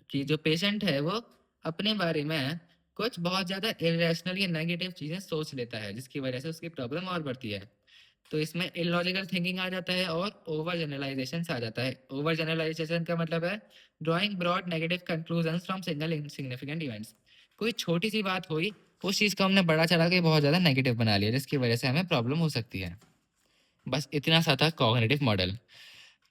कि जो पेशेंट है वो अपने बारे में कुछ बहुत ज़्यादा इरेशनल या नेगेटिव चीज़ें सोच लेता है, जिसकी वजह से उसकी प्रॉब्लम और बढ़ती है। तो इसमें इलॉजिकल थिंकिंग आ जाता है और ओवर जनरलाइजेशन आ जाता है। ओवर जनरलाइजेशन का मतलब है drawing broad negative conclusions from single insignificant events. कोई छोटी सी बात हुई, उस चीज़ को हमने बड़ा चढ़ा के बहुत ज़्यादा नेगेटिव बना लिया, जिसकी वजह से हमें प्रॉब्लम हो सकती है। बस इतना सा था कॉग्निटिव मॉडल।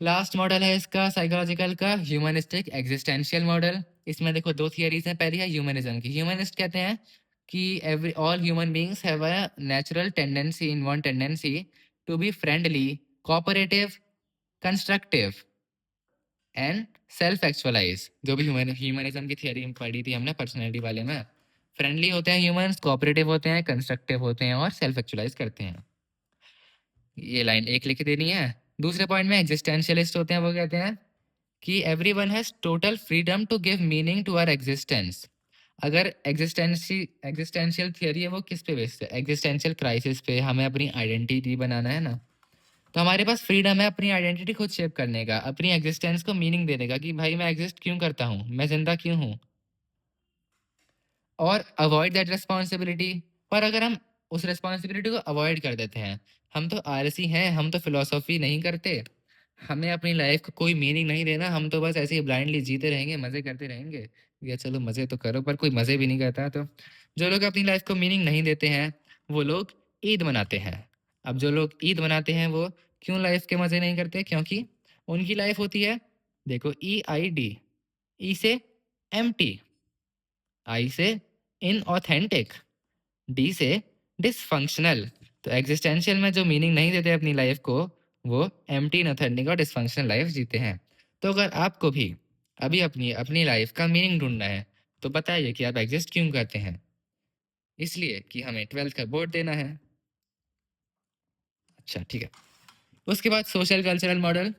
लास्ट मॉडल है इसका साइकोलॉजिकल का, ह्यूमनिस्टिक एग्जिस्टेंशियल मॉडल। इसमें देखो 2 थियरीज हैं। पहली है ह्यूमनिज्म की। ह्यूमनिस्ट कहते हैं कि every all human beings have a natural tendency in one tendency to be friendly, cooperative, constructive and self actualise. जो भी ह्यूमनिज्म की थियरी पढ़ी थी हमने पर्सनैलिटी वाले में, फ्रेंडली होते हैं ह्यूमंस, कोऑपरेटिव होते हैं, कंस्ट्रक्टिव होते हैं और सेल्फ एक्चुअलाइज करते हैं। ये लाइन एक लिख देनी है। दूसरे पॉइंट में एग्जिस्टेंशियलिस्ट होते हैं, वो कहते हैं कि everyone has total freedom to give meaning to our existence. अगर एग्जिस्टेंशियल थियरी है वो किस पे बेस्ड है? एग्जिस्टेंशियल क्राइसिस पे। हमें अपनी आइडेंटिटी बनाना है ना, तो हमारे पास फ्रीडम है अपनी आइडेंटिटी खुद शेप करने का, अपनी एग्जिस्टेंस को मीनिंग देने का कि भाई मैं एग्जिस्ट क्यों करता हूँ, मैं जिंदा क्यों हूँ, और अवॉइड दैट रिस्पॉन्सिबिलिटी। पर अगर हम उस रिस्पॉन्सिबिलिटी को अवॉइड कर देते हैं, हम तो आलसी हैं, हम तो फिलोसॉफी नहीं करते, हमें अपनी लाइफ को कोई मीनिंग नहीं देना, हम तो बस ऐसे ही ब्लाइंडली जीते रहेंगे, मजे करते रहेंगे। या चलो मजे तो करो, पर कोई मजे भी नहीं करता। तो जो लोग अपनी लाइफ को मीनिंग नहीं देते हैं वो लोग ईद मनाते हैं। अब जो लोग ईद मनाते हैं वो क्यों लाइफ के मजे नहीं करते? क्योंकि उनकी लाइफ होती है, देखो, EID। ई से एम्प्टी, आई से इनऑथेंटिक, डी से डिसफंक्शनल। तो एग्जिस्टेंशियल में जो मीनिंग नहीं देते अपनी लाइफ को, वो एम्प्टी, इनऑथेंटिक और डिसफंक्शनल लाइफ जीते हैं। तो अगर आपको भी अभी अपनी अपनी लाइफ का मीनिंग ढूंढना है तो बताइए कि आप एग्जिस्ट क्यों करते हैं? इसलिए कि हमें 12th का बोर्ड देना है। अच्छा ठीक है। उसके बाद सोशल कल्चरल मॉडल।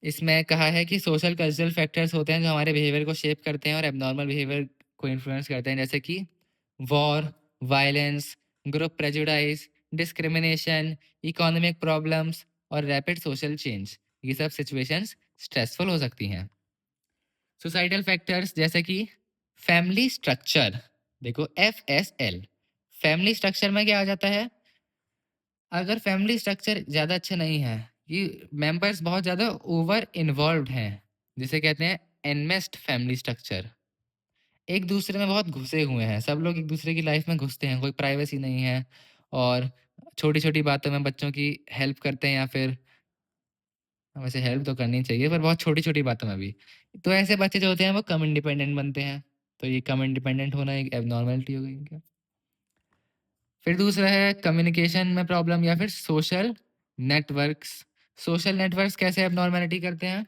इसमें कहा है कि सोशल कल्चरल फैक्टर्स होते हैं जो हमारे बिहेवियर को शेप करते हैं और एबनॉर्मल बिहेवियर को इन्फ्लुएंस करते हैं, जैसे कि war, violence, group prejudice, discrimination, economic problems और रैपिड सोशल चेंज। ये सब सिचुएशंस स्ट्रेसफुल हो सकती हैं। सोसाइटल फैक्टर्स जैसे कि फैमिली स्ट्रक्चर। देखो, FSL, फैमिली स्ट्रक्चर में क्या आ जाता है? अगर फैमिली स्ट्रक्चर ज़्यादा अच्छा नहीं है, ये मेंबर्स बहुत ज़्यादा ओवर इन्वॉल्व्ड हैं, जिसे कहते हैं एनमेस्ड फैमिली स्ट्रक्चर। एक दूसरे में बहुत घुसे हुए हैं, सब लोग एक दूसरे की लाइफ में घुसते हैं, कोई प्राइवेसी नहीं है, और छोटी-छोटी बातों में बच्चों की हेल्प करते हैं, या फिर वैसे हेल्प तो करनी चाहिए पर बहुत छोटी-छोटी बातों में भी। तो ऐसे बच्चे जो होते हैं वो कम इंडिपेंडेंट बनते हैं। तो ये कम इंडिपेंडेंट होना एक एब्नॉर्मैलिटी हो गई क्या? फिर दूसरा है कम्युनिकेशन में प्रॉब्लम या फिर सोशल नेटवर्क्स। सोशल नेटवर्क्स कैसे एब्नॉर्मैलिटी करते हैं?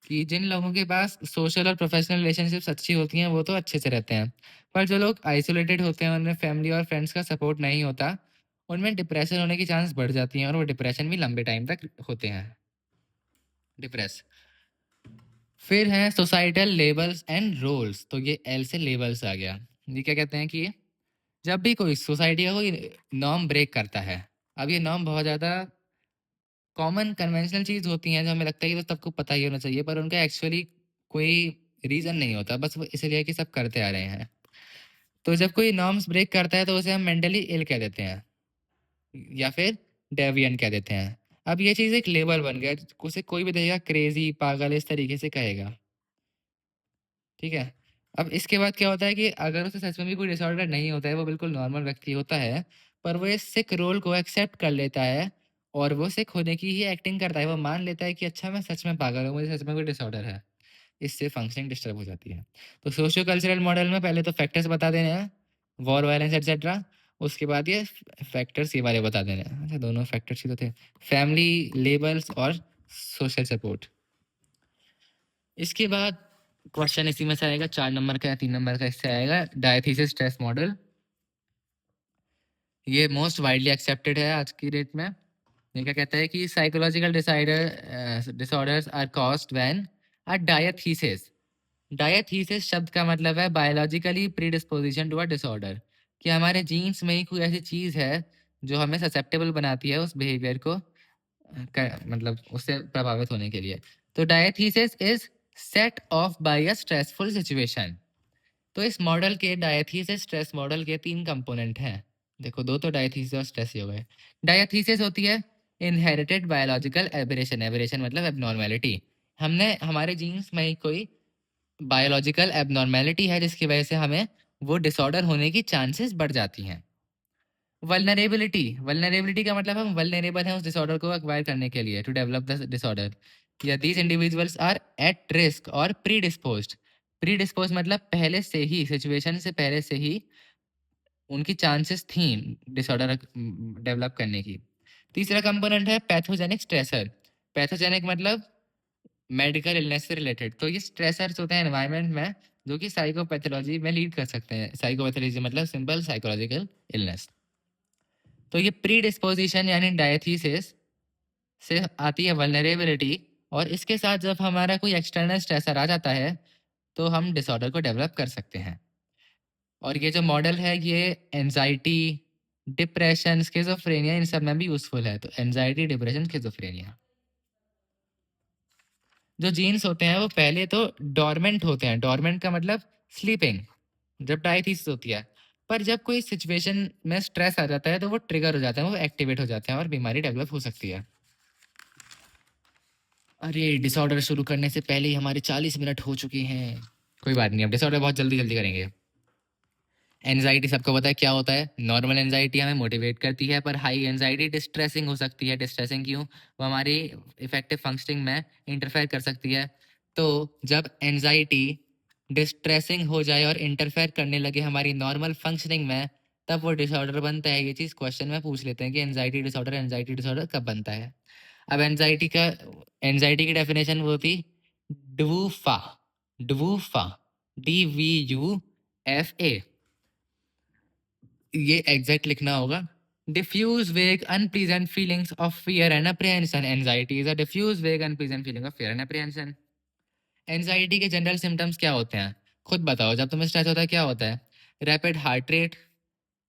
कि जिन लोगों के पास सोशल और प्रोफेशनल रिलेशनशिप्स अच्छी होती हैं वो तो अच्छे से रहते हैं, पर जो लोग आइसोलेटेड होते हैं, उनमें फैमिली और फ्रेंड्स का सपोर्ट नहीं होता, उनमें डिप्रेशन होने की चांस बढ़ जाती हैं और वो डिप्रेशन भी लंबे टाइम तक होते हैं, डिप्रेस। फिर हैं सोसाइटल लेबल्स एंड रोल्स। तो ये एल से लेबल्स आ गया। ये क्या कहते हैं कि जब भी कोई सोसाइटी का कोई नॉर्म ब्रेक करता है, अब ये नॉर्म बहुत ज़्यादा कॉमन कन्वेंशनल चीज़ होती हैं जो हमें लगता है कि तो सबको पता ही होना चाहिए, पर उनका एक्चुअली कोई रीज़न नहीं होता, बस वो इसलिए कि सब करते आ रहे हैं। तो जब कोई नॉर्म्स ब्रेक करता है तो उसे हम मेंटली इल कह देते हैं या फिर डेविएंट कह देते हैं। अब ये चीज़ एक लेबल बन गया, उसे कोई भी देखेगा क्रेजी, पागल, इस तरीके से कहेगा। ठीक है? अब इसके बाद क्या होता है कि अगर उसे सच में भी कोई डिसऑर्डर नहीं होता है, वो बिल्कुल नॉर्मल व्यक्ति होता है, पर वो इस सिक रोल को एक्सेप्ट कर लेता है और वो सिक होने की ही एक्टिंग करता है। वो मान लेता है कि अच्छा मैं सच में पागल हूँ, मुझे सच में कोई डिसऑर्डर है। इससे फंक्शनिंग डिस्टर्ब हो जाती है। तो सोशियो कल्चरल मॉडल में पहले तो फैक्टर्स बता देने हैं, वॉर, वायलेंस एटसेट्रा। उसके बाद ये फैक्टर्स ये वाले बता देने हैं। अच्छा, दोनों फैक्टर्स ही तो थे, फैमिली, लेबल्स और सोशल सपोर्ट। इसके बाद क्वेश्चन इसी में से आएगा, 4 नंबर का या 3 नंबर का इससे आएगा, डायथीसिस स्ट्रेस मॉडल। ये मोस्ट वाइडली एक्सेप्टेड है आज की डेट में। ये क्या कहता है कि psychological disorders are caused when a diathesis. Diathesis शब्द का मतलब है biologically predisposition to a disorder, कि हमारे जीन्स में ही कोई ऐसी चीज़ है जो हमें ससेप्टेबल बनाती है उस बिहेवियर को मतलब उससे प्रभावित होने के लिए। तो diathesis is set off by a stressful situation. तो इस मॉडल के, डायथीसिस स्ट्रेस मॉडल के 3 कंपोनेंट हैं। देखो, 2 तो डायथीसिस और स्ट्रेस ही हो गए। डायथीसिस होती है इनहेरिटेड बायोलॉजिकल एबरेशन। एबरेशन मतलब एबनॉर्मेलिटी। हमने हमारे जीन्स में ही कोई बायोलॉजिकल एबनॉर्मेलिटी है जिसकी वजह से हमें वो डिसऑर्डर होने की चांसेस बढ़ जाती हैं। वल्नरेबिलिटी, वल्नरेबिलिटी का मतलब हम वल्नरेबल हैं उस डिसऑर्डर को एक्वायर करने के लिए, टू डेवलप द डिसऑर्डर, या these individuals are at risk और प्रीडिस्पोज्ड। प्रीडिस्पोज मतलब पहले से ही, सिचुएशन से पहले से ही उनकी चांसेस थी डिसऑर्डर डेवलप करने की। तीसरा कंपोनेंट है पैथोजेनिक स्ट्रेसर। पैथोजेनिक मतलब मेडिकल इलनेस से रिलेटेड। तो ये स्ट्रेसर्स होते हैं एनवायरनमेंट में जो कि साइकोपैथोलॉजी में लीड कर सकते हैं। साइकोपैथोलॉजी मतलब सिंपल साइकोलॉजिकल इलनेस। तो ये प्री डिस्पोजिशन यानी डायथीसिस से आती है वल्नरेबिलिटी, और इसके साथ जब हमारा कोई एक्सटर्नल स्ट्रेसर आ जाता है तो हम डिसऑर्डर को डेवलप कर सकते हैं। और ये जो मॉडल है ये एंजाइटी, डिप्रेशन, स्किज़ोफ्रेनिया इन सब में भी यूजफुल है। तो एंजाइटी, डिप्रेशन, स्किज़ोफ्रेनिया। जो जीन्स होते हैं वो पहले तो डोरमेंट होते हैं। डोरमेंट का मतलब स्लीपिंग, जब डायथीसिस होती है। पर जब कोई सिचुएशन में स्ट्रेस आ जाता है तो वो ट्रिगर हो जाते हैं, वो एक्टिवेट हो जाते हैं और बीमारी डेवलप हो सकती है। अरे डिसऑर्डर शुरू करने से पहले ही हमारे 40 मिनट हो चुके हैं। कोई बात नहीं, अब डिसऑर्डर बहुत जल्दी जल्दी करेंगे। एंजाइटी सबको पता है क्या होता है। नॉर्मल एंजाइटी हमें मोटिवेट करती है, पर हाई एंजाइटी डिस्ट्रेसिंग हो सकती है। डिस्ट्रेसिंग क्यों? वो हमारी इफेक्टिव फंक्शनिंग में इंटरफेयर कर सकती है। तो जब एंजाइटी डिस्ट्रेसिंग हो जाए और इंटरफेयर करने लगे हमारी नॉर्मल फंक्शनिंग में, तब वो डिसऑर्डर बनता है। ये चीज़ क्वेश्चन में पूछ लेते हैं कि एंजाइटी डिसऑर्डर कब बनता है। अब एंजाइटी की डेफिनेशन वो थी डवूफा। डवूफा, DVUFA। ये एग्जैक्ट लिखना होगा। Diffuse vague unpleasant feelings of fear and apprehension. Anxiety is a diffuse vague unpleasant feeling of fear and apprehension. Anxiety के जनरल सिम्टम्स क्या होते हैं? खुद बताओ, जब तुम्हें स्ट्रेस होता है क्या होता है? Rapid heart rate,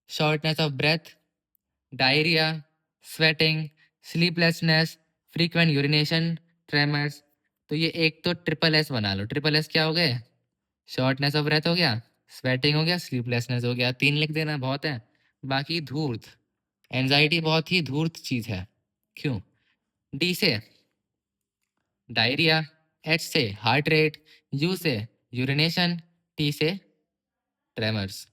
shortness of breath, diarrhoea, sweating, sleeplessness, frequent urination, tremors. तो ये एक तो ट्रिपल एस बना लो। ट्रिपल एस क्या हो गए? शॉर्टनेस ऑफ ब्रेथ हो गया, स्वेटिंग हो गया, स्लीपलेसनेस हो गया। 3 लिख देना बहुत है। बाकी धूर्त। एंजाइटी बहुत ही धूर्त चीज है। क्यों? डी से डायरिया, एच से हार्ट रेट, यू से यूरिनेशन, टी से ट्रेमर्स।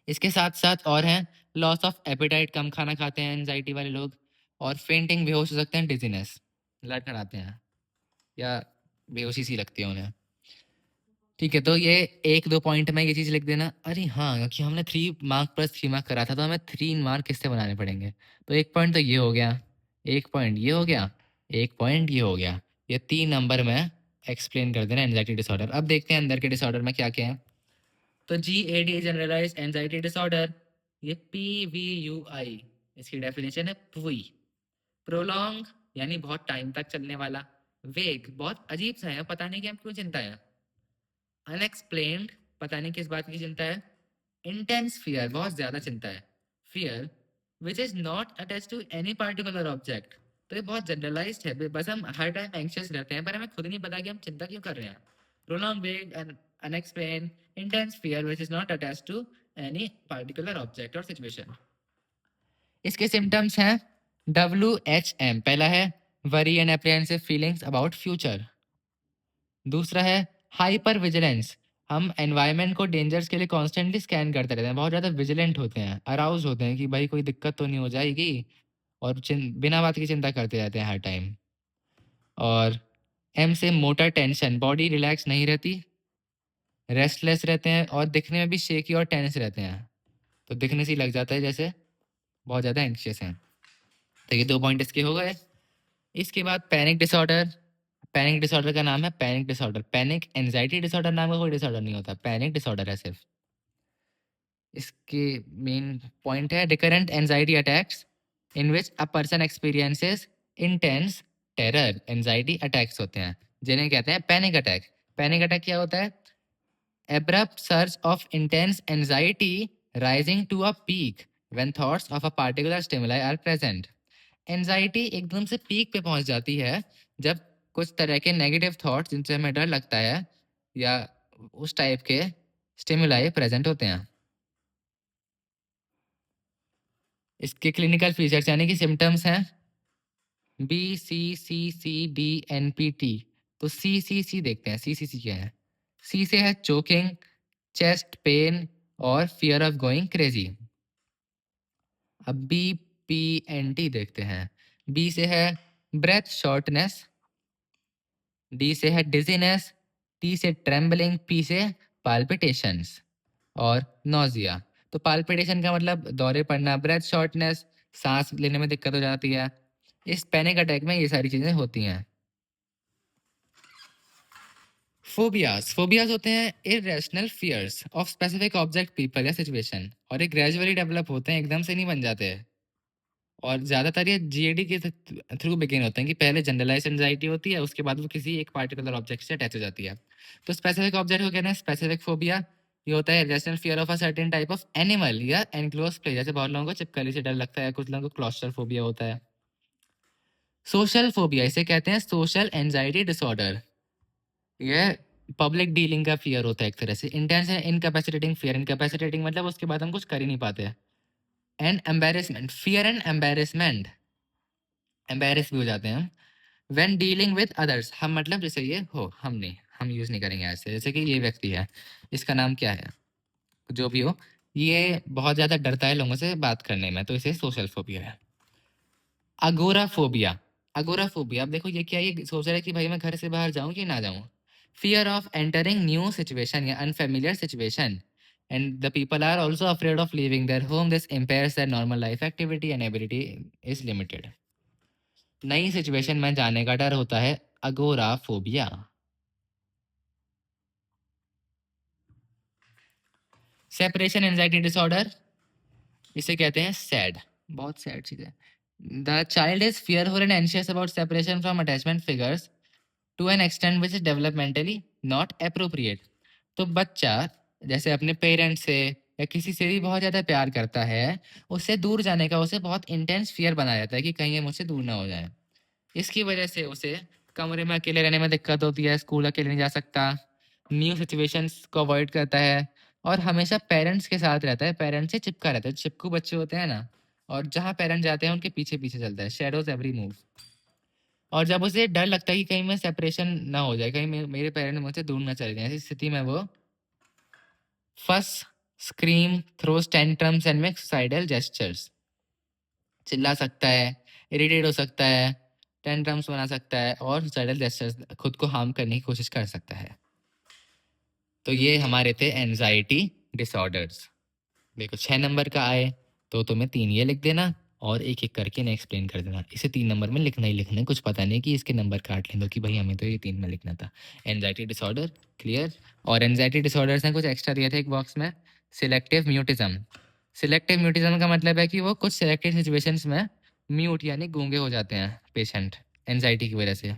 इसके साथ साथ और हैं लॉस ऑफ एपेटाइट, कम खाना खाते हैं एंजाइटी वाले लोग, और फेंटिंग, बेहोश हो सकते हैं, डिजीनेस, लड़खड़ाते हैं या बेहोशी सी लगती है उन्हें। ठीक है, तो ये 1-2 पॉइंट में ये चीज़ लिख देना। अरे हाँ, क्योंकि हमने 3 मार्क प्लस 3 मार्क करा था तो हमें 3 मार्क किससे बनाने पड़ेंगे। तो 1 पॉइंट तो ये हो गया, 1 पॉइंट ये हो गया, 1 पॉइंट ये हो गया। ये 3 नंबर में एक्सप्लेन कर देना एंजाइटी डिसऑर्डर। अब देखते हैं अंदर के डिसऑर्डर में क्या क्या है। तो GAD जनरलाइज एंजाइटी डिसऑर्डर, ये PVUI, इसकी डेफिनेशन है पुई। प्रोलॉन्ग यानी बहुत टाइम तक चलने वाला। वेग बहुत अजीब सा है, पता नहीं कि हम क्यों चिंता है। अनएक्सप्लेन्ड, पता नहीं किस बात की चिंता है। इंटेंस फियर, बहुत ज्यादा चिंता है। Fear which is not attach to any particular object. तो ये बहुत जनरलाइज्ड है, बस हम हर टाइम एंग्शियस रहते हैं पर हमें खुद नहीं पता कि हम चिंता क्यों कर रहे हैं। Prolong vague and unexplained intense fear which is not attach to any particular object और सिचुएशन। इसके सिम्टम्स हैं WHM। पहला है worry and apprehensive feelings about future. दूसरा है हाइपर विजिलेंस, हम एनवायरनमेंट को डेंजर्स के लिए कॉन्स्टेंटली स्कैन करते रहते हैं, बहुत ज़्यादा विजिलेंट होते हैं, अराउज होते हैं कि भाई कोई दिक्कत तो नहीं हो जाएगी, और बिना बात की चिंता करते रहते हैं हर टाइम। और M से मोटर टेंशन, बॉडी रिलैक्स नहीं रहती, रेस्टलेस रहते हैं और दिखने में भी शेकी और टेंस रहते हैं। तो दिखने से ही लग जाता है जैसे बहुत ज़्यादा एंक्शियस हैं। तो ये 2 पॉइंट इसके हो गए। इसके बाद पैनिक डिसऑर्डर। पैनिक डिसऑर्डर का नाम है panic disorder. Panic anxiety disorder नाम का कोई डिसऑर्डर नहीं होता, पैनिक डिसऑर्डर है सिर्फ। इसके मेन पॉइंट है recurrent anxiety attacks in which a person experiences intense terror. Anxiety attacks होते हैं जिन्हें कहते हैं पैनिक अटैक। पैनिक अटैक क्या होता है? abrupt surge of intense anxiety rising to a peak when thoughts of a particular stimuli are present. Anxiety एकदम से पीक पे पहुंच जाती है जब कुछ तरह के नेगेटिव थॉट्स जिनसे हमें डर लगता है या उस टाइप के स्टिमुलाई प्रेजेंट होते हैं। इसके क्लिनिकल फीचर्स यानी कि सिम्टम्स हैं BCCCDNPT। तो CCC देखते हैं, CCC क्या है। C से है चोकिंग, चेस्ट पेन और फियर ऑफ गोइंग क्रेजी। अब BPNT देखते हैं। B से है ब्रेथ शॉर्टनेस, D से है डिजीनेस, T से ट्रेम्बलिंग, P से पाल्पिटेशंस और नोजिया। तो पाल्पिटेशन का मतलब दौरे पड़ना, ब्रेथ शॉर्टनेस सांस लेने में दिक्कत हो जाती है। इस पैनिक अटैक में ये सारी चीज़ें होती हैं। फोबियाज होते हैं irrational fears of specific object, people या सिचुएशन, और ये ग्रेजुअली डेवलप होते हैं, एकदम से नहीं बन जाते हैं। और ज़्यादातर ये जीएडी के थ्रू बिगिन होते हैं कि पहले जनरलाइज एंजाइटी होती है, उसके बाद वो किसी एक पार्टिकुलर ऑब्जेक्ट से अटैच हो जाती है। तो स्पेसिफिक ऑब्जेक्ट को कहते हैं स्पेसिफिक फोबिया। ये होता है irrational fear of a certain type of animal या एनक्लोज प्लेस, जैसे बहुत लोगों को छिपकली से डर लगता है, कुछ लोगों को क्लॉस्ट्रोफोबिया होता है। सोशल फोबिया, इसे कहते हैं सोशल एंजाइटी डिसऑर्डर। ये पब्लिक डीलिंग का फियर होता है एक तरह से। इंटेंस है इनकैपेसिटेटिंग फियर, इनकैपेसिटेटिंग मतलब उसके बाद हम कुछ कर ही नहीं पाते। And embarrassment, fear and embarrassment, embarrass भी हो जाते हैं व्हेन डीलिंग विद अदर्स। हम मतलब जैसे ये हो, हम नहीं, हम यूज नहीं करेंगे ऐसे। जैसे कि ये व्यक्ति है, इसका नाम क्या है, जो भी हो, ये बहुत ज्यादा डरता है लोगों से बात करने में, तो इसे सोशल फोबिया है। अगोराफोबिया, अगोराफोबिया, अब देखो ये क्या है, ये सोच रहा है कि भाई मैं घर से बाहर जाऊं कि ना जाऊं। Fear of entering new situation या unfamiliar situation, and the people are also afraid of leaving their home, this impairs their normal life activity and ability is limited. नई सिचुएशन में जाने का डर होता है अगोराफोबिया। सेपरेशन एंजाइटी डिसऑर्डर, इसे कहते हैं सैड, बहुत सैड चीज है। The child is fearful and anxious about separation from attachment figures to an extent which is developmentally not appropriate। तो बच्चा जैसे अपने पेरेंट्स से या किसी से भी बहुत ज्यादा प्यार करता है, उससे दूर जाने का उसे बहुत इंटेंस फियर बनाया जाता है कि कहीं ये मुझसे दूर ना हो जाए। इसकी वजह से उसे कमरे में अकेले रहने में दिक्कत होती है, स्कूल अकेले नहीं जा सकता, न्यू सिचुएशंस को अवॉइड करता है, और हमेशा पेरेंट्स के साथ रहता है, पेरेंट्स से चिपका रहता है। चिपकू बच्चे होते हैं ना, और जहाँ पेरेंट्स जाते हैं उनके पीछे पीछे चलता है, शेडोज एवरी मूव। और जब उसे डर लगता है कि कहीं मैं सेपरेशन ना हो जाए, कहीं मेरे पेरेंट्स मुझसे दूर ना चले जाए, ऐसी स्थिति में वो फस, scream, throws tantrums and make suicidal gestures, चिल्ला सकता है, इरिटेट हो सकता है, टेंट्रम्स बना सकता है, और सुसाइडल जेस्चर्स, खुद को हार्म करने की कोशिश कर सकता है। तो ये हमारे थे एंजाइटी डिसऑर्डर्स। देखो 6 नंबर का आए तो तुम्हें 3 ये लिख देना और एक एक करके ना एक्सप्लेन कर देना। इसे 3 नंबर में लिखना ही लिखना है, कुछ पता नहीं कि इसके नंबर काट लें तो कि भाई हमें तो ये 3 में लिखना था। Anxiety disorder clear. और एंजाइटी डिसऑर्डर्स हैं कुछ एक्स्ट्रा दिए थे एक बॉक्स में। सिलेक्टिव म्यूटिज्म, सिलेक्टिव म्यूटिज्म का मतलब है कि वो कुछ सिलेक्टेड सिचुएशंस में म्यूट यानी गूंगे हो जाते हैं पेशेंट एंजाइटी की वजह से।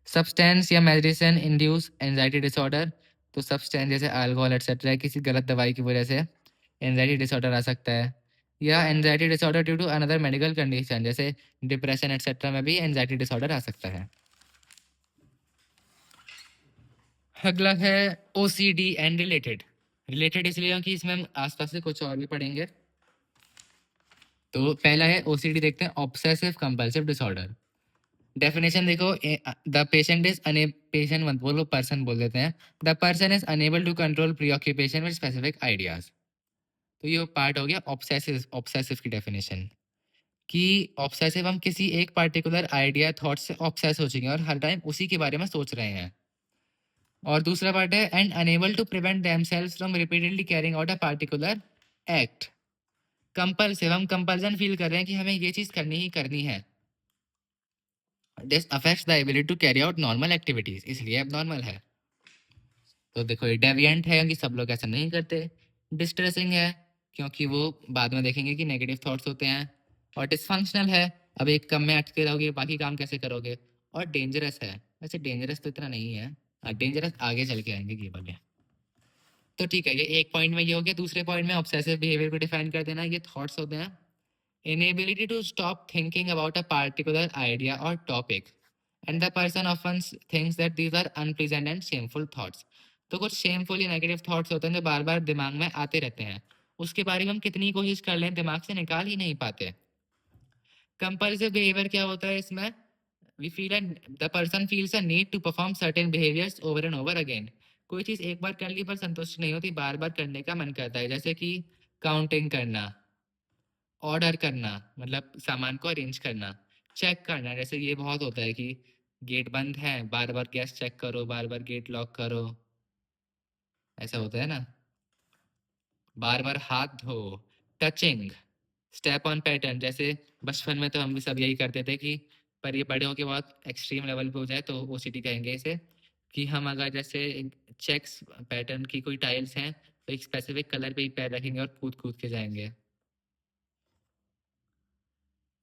सब्सटेंस या मेडिसिन इंड्यूस एंजाइटी डिसऑर्डर, तो सब्सटेंस जैसे अल्कोहल एटसेट्रा किसी गलत दवाई की वजह से एंजाइटी डिसऑर्डर आ सकता है। या anxiety disorder due to another medical condition जैसे डिप्रेशन एटसेट्रा में भी एंजाइटी डिसऑर्डर आ सकता है। अगला है ओसीडी एंड रिलेटेड। रिलेटेड इसलिए कि इसमें हम आसपास से कुछ और भी पढ़ेंगे। तो पहला है ओसीडी, देखते हैं ऑब्सेसिव कंपल्सिव डिसऑर्डर। डेफिनेशन देखो, द पेशेंट इज पेशेंट मत बोलो, पर्सन बोल देते हैं। The person is unable to control preoccupation with specific ideas. तो ये पार्ट हो गया ऑब्सेसिव, ऑब्सेसिव की डेफिनेशन कि ऑब्सेसिव हम किसी एक पार्टिकुलर आइडिया थॉट से ऑब्सेस हो चुके हैं और हर टाइम उसी के बारे में सोच रहे हैं। और दूसरा पार्ट है and unable to prevent themselves from repeatedly carrying out a particular act. Compulsive, हम कंपल्सन फील कर रहे हैं कि हमें ये चीज करनी ही करनी है। This affects the ability to carry out normal activities, इसलिए एबनॉर्मल है। तो देखो ये डेविएंट है कि सब लोग ऐसा नहीं करते। डिस्ट्रेसिंग है क्योंकि वो बाद में देखेंगे कि नेगेटिव थॉट्स होते हैं। और डिसफंक्शनल है, अब एक काम में अटके रहोगे बाकी काम कैसे करोगे। और डेंजरस है, वैसे डेंजरस तो इतना नहीं है, डेंजरस आगे चल के आएंगे ये वाले। तो ठीक है, ये एक पॉइंट में ये हो गया। दूसरे पॉइंट में ऑब्सेसिव बिहेवियर को डिफाइन कर देना। ये थॉट्स होते हैं inability to stop thinking about a particular idea or topic, and the person often thinks that these are unpleasant and shameful thoughts। तो कुछ shameful या negative thoughts होते हैं जो बार बार दिमाग में आते रहते हैं, उसके बारे में हम कितनी कोशिश कर लें दिमाग से निकाल ही नहीं पाते। कंपल्सिव बिहेवियर क्या होता है इसमें, we feel and the person feels a need to perform certain behaviors over and over again। कोई चीज एक बार कर ली पर संतुष्ट नहीं होती, बार बार करने का मन करता है, जैसे कि काउंटिंग करना, ऑर्डर करना मतलब सामान को अरेंज करना, चेक करना, जैसे ये बहुत होता है कि गेट बंद है, बार बार गैस चेक करो, बार बार गेट लॉक करो, ऐसा होता है ना। बार बार हाथ धो, टचिंग, स्टेप ऑन पैटर्न, जैसे बचपन में तो हम भी सब यही करते थे कि, पर ये बड़े होके बहुत एक्सट्रीम लेवल पे हो जाए तो ओसीडी कहेंगे इसे, कि हम अगर जैसे चेक्स पैटर्न की कोई टाइल्स हैं तो एक स्पेसिफिक कलर पे ही पैर रखेंगे और कूद कूद के जाएंगे।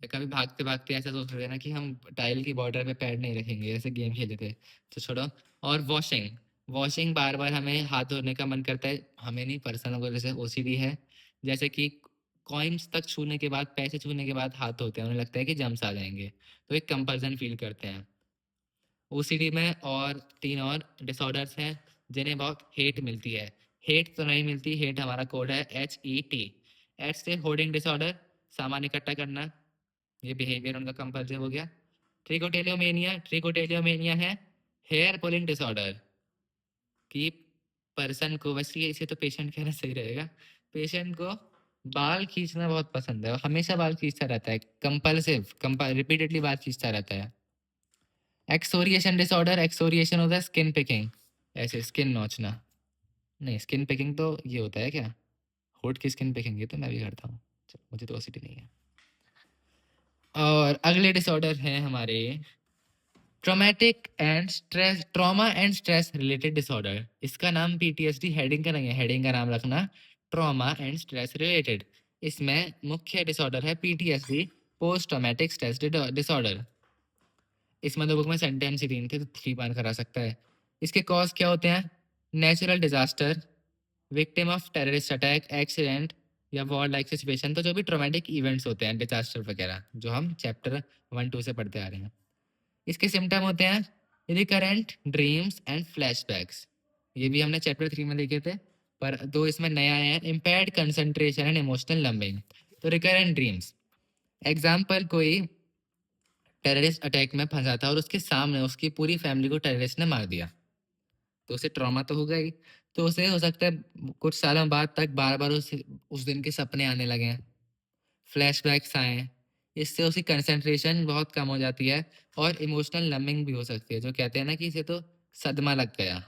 या कभी भागते भागते ऐसा सोच रहे थे ना कि हम टाइल की बॉर्डर पे पैर नहीं रखेंगे, ऐसे गेम खेले थे। तो छोड़ो। और वॉशिंग, वॉशिंग बार बार हमें हाथ धोने का मन करता है, हमें नहीं, पर्सनल को जैसे ओसीडी है, जैसे कि कॉइन्स तक छूने के बाद, पैसे छूने के बाद हाथ धोते हैं, उन्हें लगता है कि जम्स आ जाएंगे, तो एक कंपल्सन फील करते हैं ओसीडी में। और 3 और डिसऑर्डर्स हैं जिन्हें बहुत हेट मिलती है। हेट तो नहीं मिलती, हेट हमारा कोड है HET। एच से होर्डिंग डिसऑर्डर, सामान इकट्ठा करना, ये बिहेवियर उनका कंपल्सिव हो गया। ट्रिकोटेलियोमेनिया, ट्रिकोटेलियोमेनिया है हेयर पुलिंग डिसऑर्डर, कि पर्सन को, वैसे ये इसे तो पेशेंट कहना सही रहेगा, पेशेंट को बाल खींचना बहुत पसंद है, वो हमेशा बाल खींचता रहता है, कंपल्सिव, रिपीटेडली बाल खींचता रहता है। एक्सोरिएशन डिसऑर्डर, एक्सोरिएशन होता है स्किन पिकिंग, ऐसे स्किन नोचना। नहीं, स्किन पिकिंग तो ये होता है क्या, होठ की स्किन पिकिंग, ये तो मैं भी करता हूँ, मुझे तो ओसीडी नहीं है। और अगले डिसऑर्डर हैं हमारे traumatic and stress, trauma and stress related disorder. इसका नाम पीटीएसडी हेडिंग का नहीं है, हेडिंग का नाम रखना ट्रॉमा एंड स्ट्रेस रिलेटेड। इसमें मुख्य डिसऑर्डर है PTSD, post traumatic stress disorder. इसमें तो बुक में सेंटेंस ही 3 थे, तो 3 बार करा सकता है। इसके कॉज क्या होते हैं, natural disaster, victim of terrorist attack, accident या वॉर लाइक सिचुएशन, तो जो भी ट्रॉमेटिक इवेंट्स होते हैं, डिजास्टर वगैरह, जो हम चैप्टर 1-2 से पढ़ते आ रहे हैं। इसके सिम्टम होते हैं रिकरेंट ड्रीम्स एंड फ्लैशबैक्स, ये भी हमने चैप्टर 3 में देखे थे, पर 2 इसमें नया है, इम्पेयर्ड कंसंट्रेशन एंड इमोशनल लंबिंग। तो रिकरेंट ड्रीम्स, एग्जाम्पल, कोई टेररिस्ट अटैक में फंसा था और उसके सामने उसकी पूरी फैमिली को टेररिस्ट ने मार दिया, तो उसे ट्रॉमा तो होगा ही, तो उसे हो सकता है कुछ सालों बाद तक बार बार उस दिन के सपने आने लगे, फ्लैशबैक्स आए, इससे उसकी कंसंट्रेशन बहुत कम हो जाती है, और इमोशनल नमिंग भी हो सकती है, जो कहते हैं ना कि इसे तो सदमा लग गया,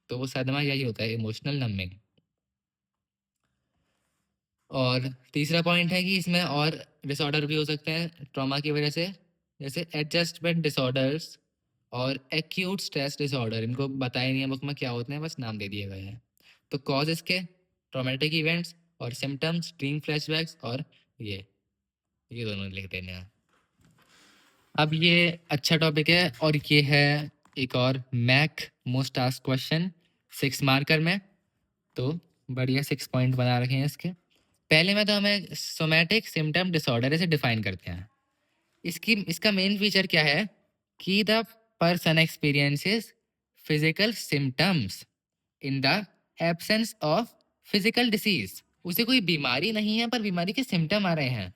तो वो सदमा यही होता है, इमोशनल नमिंग। और तीसरा पॉइंट है कि इसमें और डिसऑर्डर भी हो सकते हैं ट्रॉमा की वजह से, जैसे एडजस्टमेंट डिसऑर्डर्स और एक्यूट स्ट्रेस डिसऑर्डर। इनको बताया नहीं है बुक में क्या होते हैं, बस नाम दे दिए गए हैं। तो कॉज इसके ट्रॉमेटिक इवेंट्स, और सिम्टम्स ड्रीम फ्लैशबैक्स, और ये दोनों लिख देने हैं। अब ये अच्छा टॉपिक है, और ये है एक और मैक मोस्ट आस्क्ड क्वेश्चन 6 मार्कर में, तो बढ़िया 6 पॉइंट बना रखे हैं इसके। पहले में तो हमें सोमैटिक सिम्टम डिसऑर्डर इसे डिफाइन करते हैं। इसका मेन फीचर क्या है कि the person experiences physical symptoms in the absence of physical disease. उसे कोई बीमारी नहीं है पर बीमारी के सिम्टम आ रहे हैं,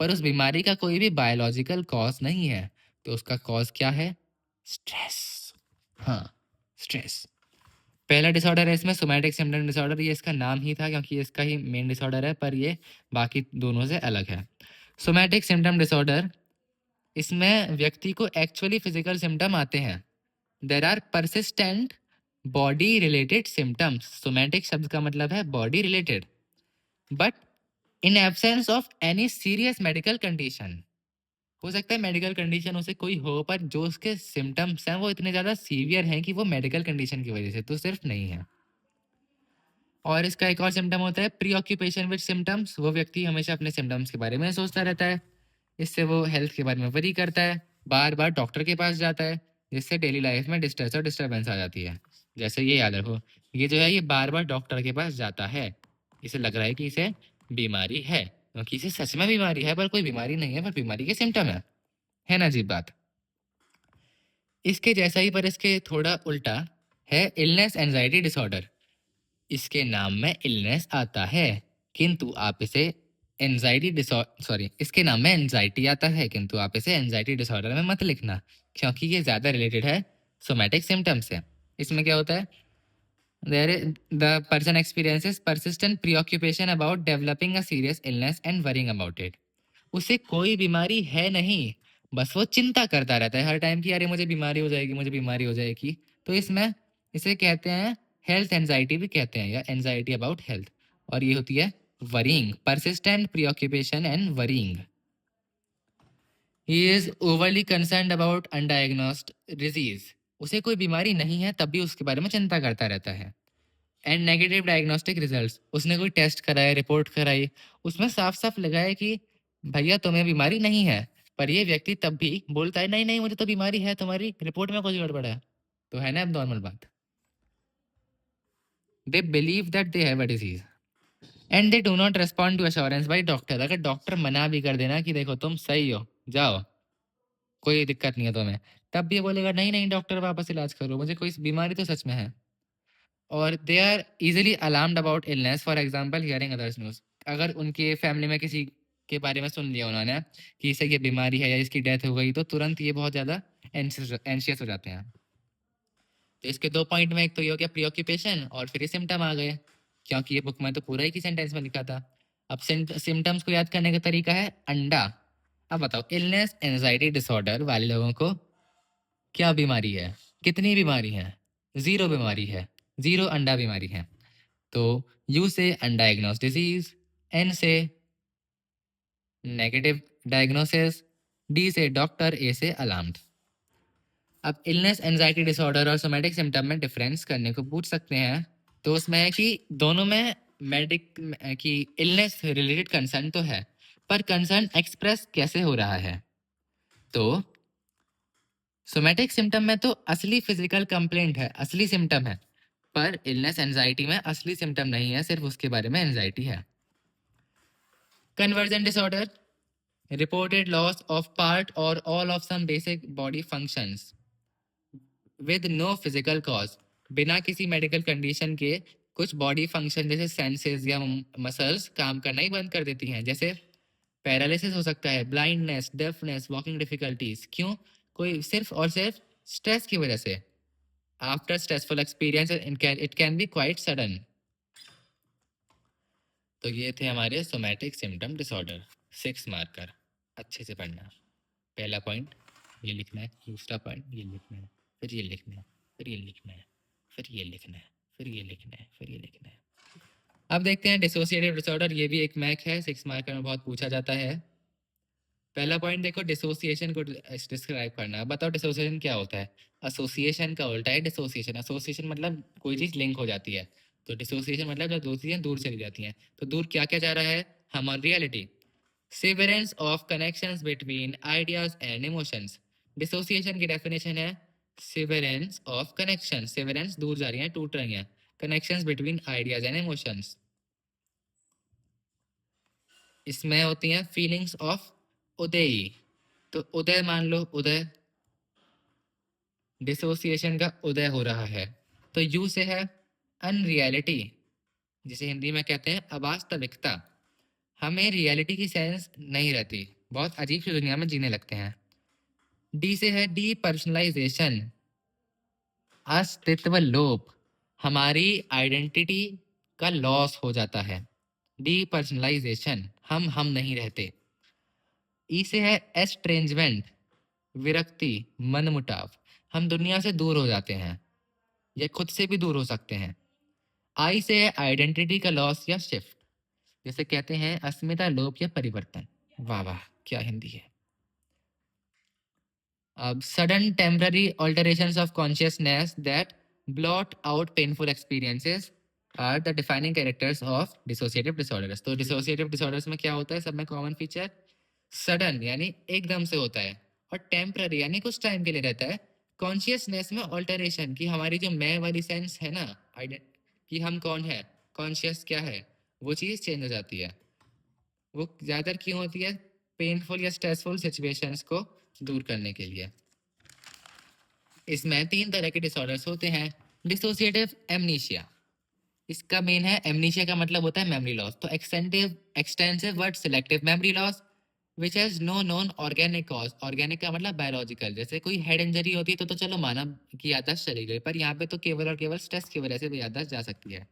पर उस बीमारी का कोई भी बायोलॉजिकल कॉज नहीं है, तो उसका कॉज क्या है, स्ट्रेस। हाँ, स्ट्रेस पहला डिसऑर्डर है इसमें, सोमैटिक सिम्पटम डिसऑर्डर, ये इसका नाम ही था क्योंकि इसका ही मेन डिसऑर्डर है, पर ये बाकी दोनों से अलग है। सोमैटिक सिम्पटम डिसऑर्डर, इसमें व्यक्ति को एक्चुअली फिजिकल सिम्टम आते हैं, there are persistent body related symptoms, somatic शब्द का मतलब है body related, but in absence of any serious medical condition. हो सकता है मेडिकल कंडीशन उसे कोई हो, पर जो उसके सिम्टम्स हैं वो इतने ज़्यादा सीवियर हैं कि वो मेडिकल कंडीशन की वजह से, तो सिर्फ नहीं है। और इसका एक और सिम्टम होता है प्री ऑक्यूपेशन विद सिम्टम्स, वो व्यक्ति हमेशा अपने सिम्टम्स के बारे में सोचता रहता है, इससे वो हेल्थ के बारे में वरी करता है, बार बार डॉक्टर के पास जाता है, जिससे डेली लाइफ में डिस्ट्रेस और डिस्टर्बेंस आ जाती है। जैसे ये याद रखो, ये जो है ये बार बार डॉक्टर के पास जाता है, इसे लग रहा है कि इसे बीमारी है, क्योंकि इसे सच में बीमारी है, पर कोई बीमारी नहीं है, पर बीमारी के सिम्टम है ना अजीब बात। इसके जैसा ही पर इसके थोड़ा उल्टा है इलनेस एंजाइटी डिसऑर्डर। इसके नाम में इलनेस आता है, किंतु आप इसे एंजाइटी डिसऑर्डर, सॉरी, इसके नाम में एंजाइटी आता है, किंतु आप इसे एंजाइटी डिसऑर्डर में मत लिखना, क्योंकि ये ज़्यादा रिलेटेड है सोमैटिक सिम्टम्स से। इसमें क्या होता है, the person experiences persistent preoccupation about developing a serious illness and worrying about it. उसे कोई बीमारी है नहीं, बस वो चिंता करता रहता है हर टाइम कि अरे मुझे बीमारी हो जाएगी, मुझे बीमारी हो जाएगी। तो इसमें इसे कहते हैं हेल्थ एंजाइटी भी कहते हैं, या एंजाइटी अबाउट हेल्थ, और ये होती है worrying, persistent preoccupation and worrying. He is overly concerned about undiagnosed disease. उसे कोई बीमारी नहीं है तब भी उसके बारे में चिंता करता रहता है। एंड नेगेटिव डायग्नोस्टिक रिजल्ट्स, उसने कोई टेस्ट कराया, रिपोर्ट कराई, उसमें साफ-साफ लगा है कि भैया तुम्हें बीमारी नहीं है, पर ये व्यक्ति तब भी बोलता है नहीं, नहीं मुझे तो बीमारी है, तुम्हारी रिपोर्ट में कुछ गड़बड़ है। तो है ना एब्नॉर्मल बात। They believe that they have a disease and they do not respond to assurance by doctor. अगर डॉक्टर मना भी कर देना कि देखो तुम सही हो, जाओ, कोई दिक्कत नहीं है तुम्हें, तब भी ये बोलेगा नहीं, नहीं डॉक्टर वापस इलाज करो, मुझे कोई बीमारी तो सच में है। और they are easily alarmed about illness, for example hearing others news. अगर उनके फैमिली में किसी के बारे में सुन लिया उन्होंने कि इसे ये बीमारी है या इसकी डेथ हो गई, तो तुरंत ये बहुत ज़्यादा एंशियस हो जाते हैं। तो इसके 2 पॉइंट में, एक तो ये हो गया प्रीऑक्यूपेशन और फिर ये सिम्पटम आ गए, क्योंकि ये बुक में तो पूरा एक ही सेंटेंस में लिखा था। अब सिम्टम्स को याद करने का तरीका है अंडा। अब बताओ इलनेस एंजाइटी डिसऑर्डर वाले लोगों को क्या बीमारी है? कितनी बीमारी है? 0 बीमारी है, 0 अंडा बीमारी है। तो यू से अनडायग्नोस्ड डिजीज, एन से नेगेटिव डायग्नोसिस, डी से डॉक्टर, ए से अलार्म्ड। अब इलनेस एंजाइटी डिसऑर्डर और सोमैटिक सिम्टम में डिफरेंस करने को पूछ सकते हैं, तो उसमें है कि दोनों में मेडिक की इलनेस रिलेटेड कंसर्न तो है, पर कंसर्न एक्सप्रेस कैसे हो रहा है? तो सोमैटिक सिम्टम में तो असली फिजिकल कंप्लेंट है, असली सिम्टम है, पर इलनेस एंजाइटी में असली सिम्टम नहीं है, सिर्फ उसके बारे में एंजाइटी है। Conversion disorder, reported loss of part or all of some basic body functions with no physical cause, बिना किसी मेडिकल कंडीशन के कुछ बॉडी फंक्शन जैसे सेंसेस या मसल्स काम करना ही बंद कर देती हैं, जैसे पैरालिसिस हो सकता है, ब्लाइंडनेस, डेफनेस, वॉकिंग डिफिकल्टीज। क्यों? कोई सिर्फ और सिर्फ स्ट्रेस की वजह से। After stressful experience it can be quite sudden. तो ये थे हमारे सोमैटिक सिम्टम डिसऑर्डर। 6 मार्कर, अच्छे से पढ़ना। पहला पॉइंट ये लिखना है, दूसरा पॉइंट ये लिखना है, फिर ये लिखना है, फिर ये लिखना है, फिर ये लिखना है, फिर ये लिखना है, फिर ये लिखना है। अब देखते हैं डिसोसिएटिव डिसऑर्डर, ये भी एक मैक है, 6 मार्कर में बहुत पूछा जाता है। पहला पॉइंट देखो, डिसोसिएशन को डिस्क्राइब करना है। बताओ डिसोसिएशन क्या होता है? एसोसिएशन का उल्टा है डिसोसिएशन। एसोसिएशन मतलब कोई चीज़ लिंक हो जाती है, तो डिसोसिएशन मतलब जब दो चीज़ें दूर चली जाती हैं। तो दूर क्या क्या जा रहा है? हमारी reality. Severance of connections between ideas and emotions. Dissociation की definition है severance of connections. Severance दूर जा रही है, टूट रही हैं। Connections between ideas and emotions. इसमें होती हैं feelings of उदय। तो उदय मान लो, उदय डिसोसिएशन का उदय हो रहा है। तो यू से है अनरियलिटी, जिसे हिंदी में कहते हैं अवास्तविकता। हमें रियलिटी की सेंस नहीं रहती, बहुत अजीब सी दुनिया में जीने लगते हैं। डी से है डीपर्सनलाइजेशन, अस्तित्व लोप, हमारी आइडेंटिटी का लॉस हो जाता है। डीपर्सनलाइजेशन, हम नहीं रहते। ई से है एस्ट्रेंजमेंट, विरक्ति, मनमुटाव, हम दुनिया से दूर हो जाते हैं या खुद से भी दूर हो सकते हैं। आई से है आइडेंटिटी का लॉस या शिफ्ट, जैसे कहते हैं अस्मिता लोप या परिवर्तन। वाह वाह, क्या हिंदी है। Sudden temporary alterations of consciousness that blot out painful experiences are the defining characters of dissociative disorders. तो dissociative disorders में क्या होता है? सब में कॉमन फीचर सडन यानी एकदम से होता है, और टेम्पररी यानी कुछ टाइम के लिए रहता है। कॉन्शियसनेस में ऑल्टरेशन, की हमारी जो मैं वाली सेंस है ना, कि हम कौन है, कॉन्शियस क्या है, वो चीज़ चेंज हो जाती है। वो ज़्यादातर क्यों होती है? पेनफुल या स्ट्रेसफुल सिचुएशंस को दूर करने के लिए। इसमें 3 तरह के डिसऑर्डर्स होते हैं। डिसोसिएटिव एमनीशिया, इसका मेन है, एमनीशिया का मतलब होता है मेमोरी लॉस। तो extensive but selective memory loss which has no known organic cause. Organic का मतलब बायोलॉजिकल, जैसे कोई हेड इंजरी होती है तो चलो माना कि याददाश्त चली गई, पर यहाँ पे तो केवल और केवल स्ट्रेस की वजह से भी याददाश्त जा सकती है।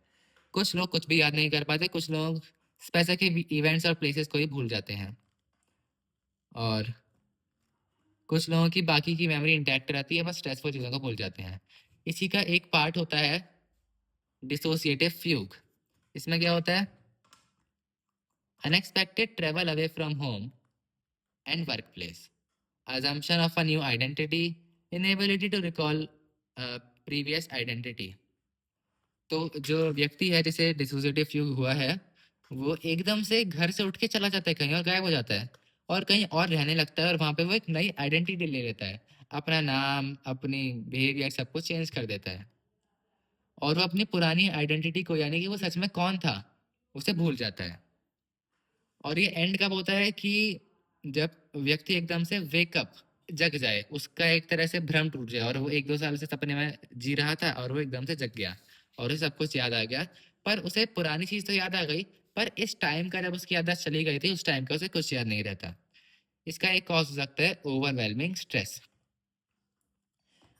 कुछ लोग कुछ भी याद नहीं कर पाते, कुछ लोग स्पेसिफिक इवेंट्स और प्लेसेस को ही भूल जाते हैं, और कुछ लोगों की बाकी की मेमोरी इंटैक्ट रहती है, बस स्ट्रेसफुल चीज़ों को भूल जाते हैं। इसी का एक पार्ट होता है डिसोसिएटिव फ्यूग। इसमें क्या होता है? Unexpected travel away from home and work place, assumption of a new identity, inability to recall previous identity. तो जो व्यक्ति है जिसे डिसोसिएटिव फ्यूग हुआ है, वो एकदम से घर से उठ के चला जाता है कहीं और गायब हो जाता है और कहीं और रहने लगता है और वहाँ पे वो एक नई आइडेंटिटी ले लेता है। अपना नाम, अपनी बिहेवियर सब कुछ चेंज कर देता है और वो अपनी पुरानी आइडेंटिटी को, यानी कि वो सच में कौन था, उसे भूल जाता है। और ये एंड कब होता है कि जब व्यक्ति एकदम से वेकअप, जग जाए, उसका एक तरह से भ्रम टूट जाए और वो 1-2 साल से सपने में जी रहा था और वो एकदम से जग गया और उसे सब कुछ याद आ गया। पर उसे पुरानी चीज़ तो याद आ गई, पर इस टाइम का जब उसकी याददाश्त चली गई थी, उस टाइम का उसे कुछ याद नहीं रहता। इसका एक कॉज़ हो सकता है ओवरवेलमिंग स्ट्रेस।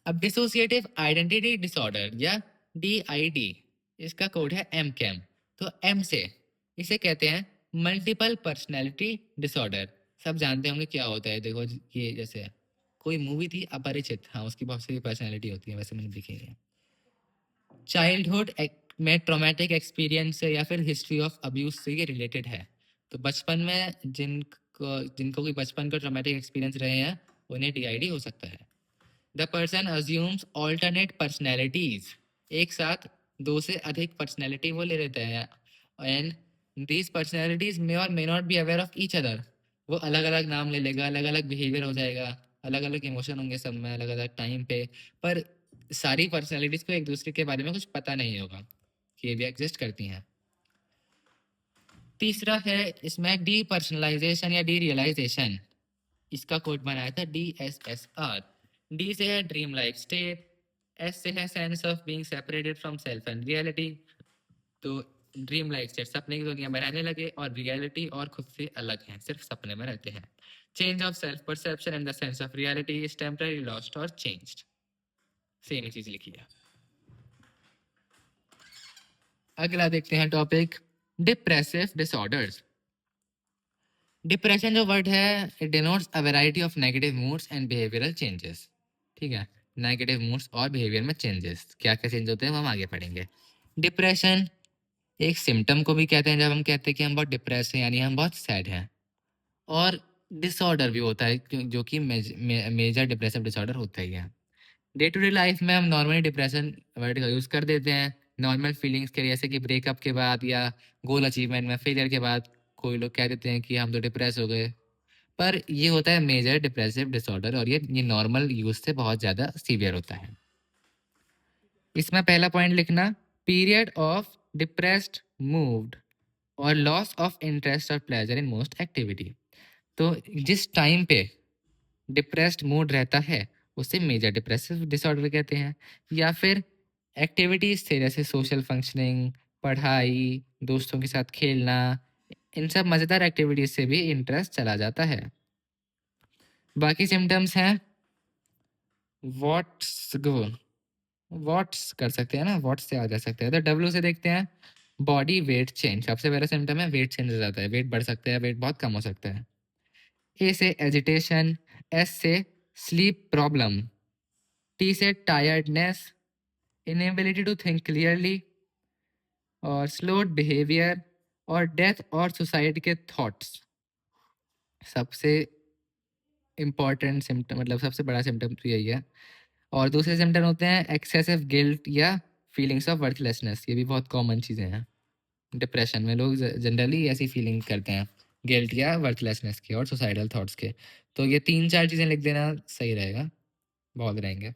अब डिसोसिएटिव आइडेंटिटी डिसऑर्डर या DID, इसका कोड है एमकैम। तो एम से इसे कहते हैं मल्टीपल पर्सनैलिटी डिसऑर्डर। सब जानते होंगे क्या होता है। देखो ये जैसे कोई मूवी थी अपरिचित, हाँ उसकी बहुत सारी पर्सनैलिटी होती है, वैसे मैंने देखी है। चाइल्डहुड में ट्रॉमेटिक एक्सपीरियंस या फिर हिस्ट्री ऑफ अब्यूज से ये रिलेटेड है। तो बचपन में जिनको कोई बचपन का ट्रॉमेटिक एक्सपीरियंस रहे हैं, उन्हें DID हो सकता है। The person assumes alternate personalities, एक साथ 2 से अधिक पर्सनैलिटी वो ले लेते हैं। एंड दीज पर्सनैलिटीज मे और may not be aware of each other. वो अलग अलग नाम ले लेगा, अलग अलग बिहेवियर हो जाएगा, अलग अलग इमोशन होंगे सब में अलग अलग टाइम पे, पर सारी पर्सनैलिटीज को एक दूसरे के बारे में कुछ पता नहीं होगा कि ये भी एग्जिस्ट करती हैं। तीसरा है इसमें डीपर्सनलाइजेशन या डीरियलाइजेशन। इसका कोड बनाया था DSSR। डी से है ड्रीम लाइफ स्टेट, एस से है sense of being separated from self and reality. तो ड्रीम लाइफ स्टेट सपने की दुनिया में रहने लगे और रियलिटी और खुद से अलग हैं, सिर्फ सपने में रहते हैं। Change of self perception and the sense of reality is temporary lost और चेंज्ड। सेम चीज लिखी है। अगला देखते हैं टॉपिक डिप्रेसिव डिसऑर्डर्स। डिप्रेशन जो वर्ड है, it denotes a variety of negative moods and behavioural changes. ठीक है, नेगेटिव मूड्स और बिहेवियर में चेंजेस, क्या क्या चेंज होते हैं वो हम आगे पढ़ेंगे। डिप्रेशन एक सिम्टम को भी कहते हैं, जब हम कहते हैं कि हम बहुत डिप्रेस हैं यानी हम बहुत सैड हैं। और डिसऑर्डर भी होता है जो कि मेजर डिप्रेसिव डिसऑर्डर होता ही है। डे टू डे लाइफ में हम नॉर्मली डिप्रेशन वर्ड का यूज़ कर देते हैं नॉर्मल फीलिंग्स के लिए, जैसे कि ब्रेकअप के बाद या गोल अचीवमेंट में फेलियर के बाद कोई लोग कह देते हैं कि हम तो डिप्रेस हो गए। पर ये होता है मेजर डिप्रेसिव डिसऑर्डर और ये नॉर्मल यूज से बहुत ज़्यादा सीवियर होता है। इसमें पहला पॉइंट लिखना, पीरियड ऑफ डिप्रेस्ड मूड और लॉस ऑफ इंटरेस्ट और प्लेजर इन मोस्ट एक्टिविटी। तो जिस टाइम पे डिप्रेस्ड मूड रहता है उसे मेजर डिप्रेसिव डिसऑर्डर कहते हैं। या फिर एक्टिविटीज से जैसे सोशल फंक्शनिंग, पढ़ाई, दोस्तों के साथ खेलना, इन सब मज़ेदार एक्टिविटीज से भी इंटरेस्ट चला जाता है। बाकी सिम्टम्स हैं वॉट्स वॉट्स कर सकते हैं ना, वॉट्स से आ जा सकते हैं। तो डब्ल्यू से देखते हैं बॉडी वेट चेंज। सबसे पहला सिम्टम है वेट चेंज हो जाता है, वेट बढ़ सकता है, वेट बहुत कम हो सकता है। ए से एजिटेशन, एस से स्लीप प्रॉब्लम, टी से tiredness, inability to think clearly और स्लोड बिहेवियर और डेथ और सुसाइड के थॉट्स। सबसे इम्पॉर्टेंट सिम्टम, मतलब सबसे बड़ा सिम्टम तो यही है। और दूसरे सिम्टम होते हैं एक्सेसिव गिल्ट या फीलिंग्स ऑफ वर्थलेसनेस। ये भी बहुत कॉमन चीज़ें हैं डिप्रेशन में, लोग जनरली ऐसी फीलिंग करते हैं, गिल्ट या वर्थलेसनेस के और सुसाइडल थॉट्स के। तो ये 3-4 चीज़ें लिख देना सही रहेगा, बहुत रहेंगे।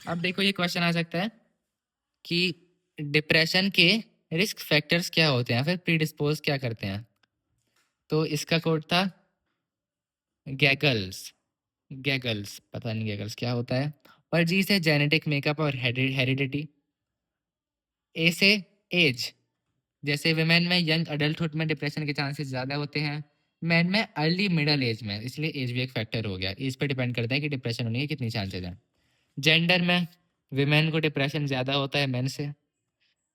अब देखो ये क्वेश्चन आ सकता है कि डिप्रेशन के रिस्क फैक्टर्स क्या होते हैं, फिर प्रीडिस्पोज क्या करते हैं। तो इसका कोड था गैगल्स। गैगल्स पता नहीं गैगल्स क्या होता है। पर जी से जेनेटिक मेकअप और हेरिडिटी। ए से एज, जैसे विमेन में यंग अडल्टहुड में डिप्रेशन के चांसेस ज़्यादा होते हैं, मैन में अर्ली मिडल एज में, इसलिए एज भी एक फैक्टर हो गया। एज पे डिपेंड करता है कि डिप्रेशन होने की कितनी चांसेस हैं। जेंडर में विमेन को डिप्रेशन ज़्यादा होता है मेन से।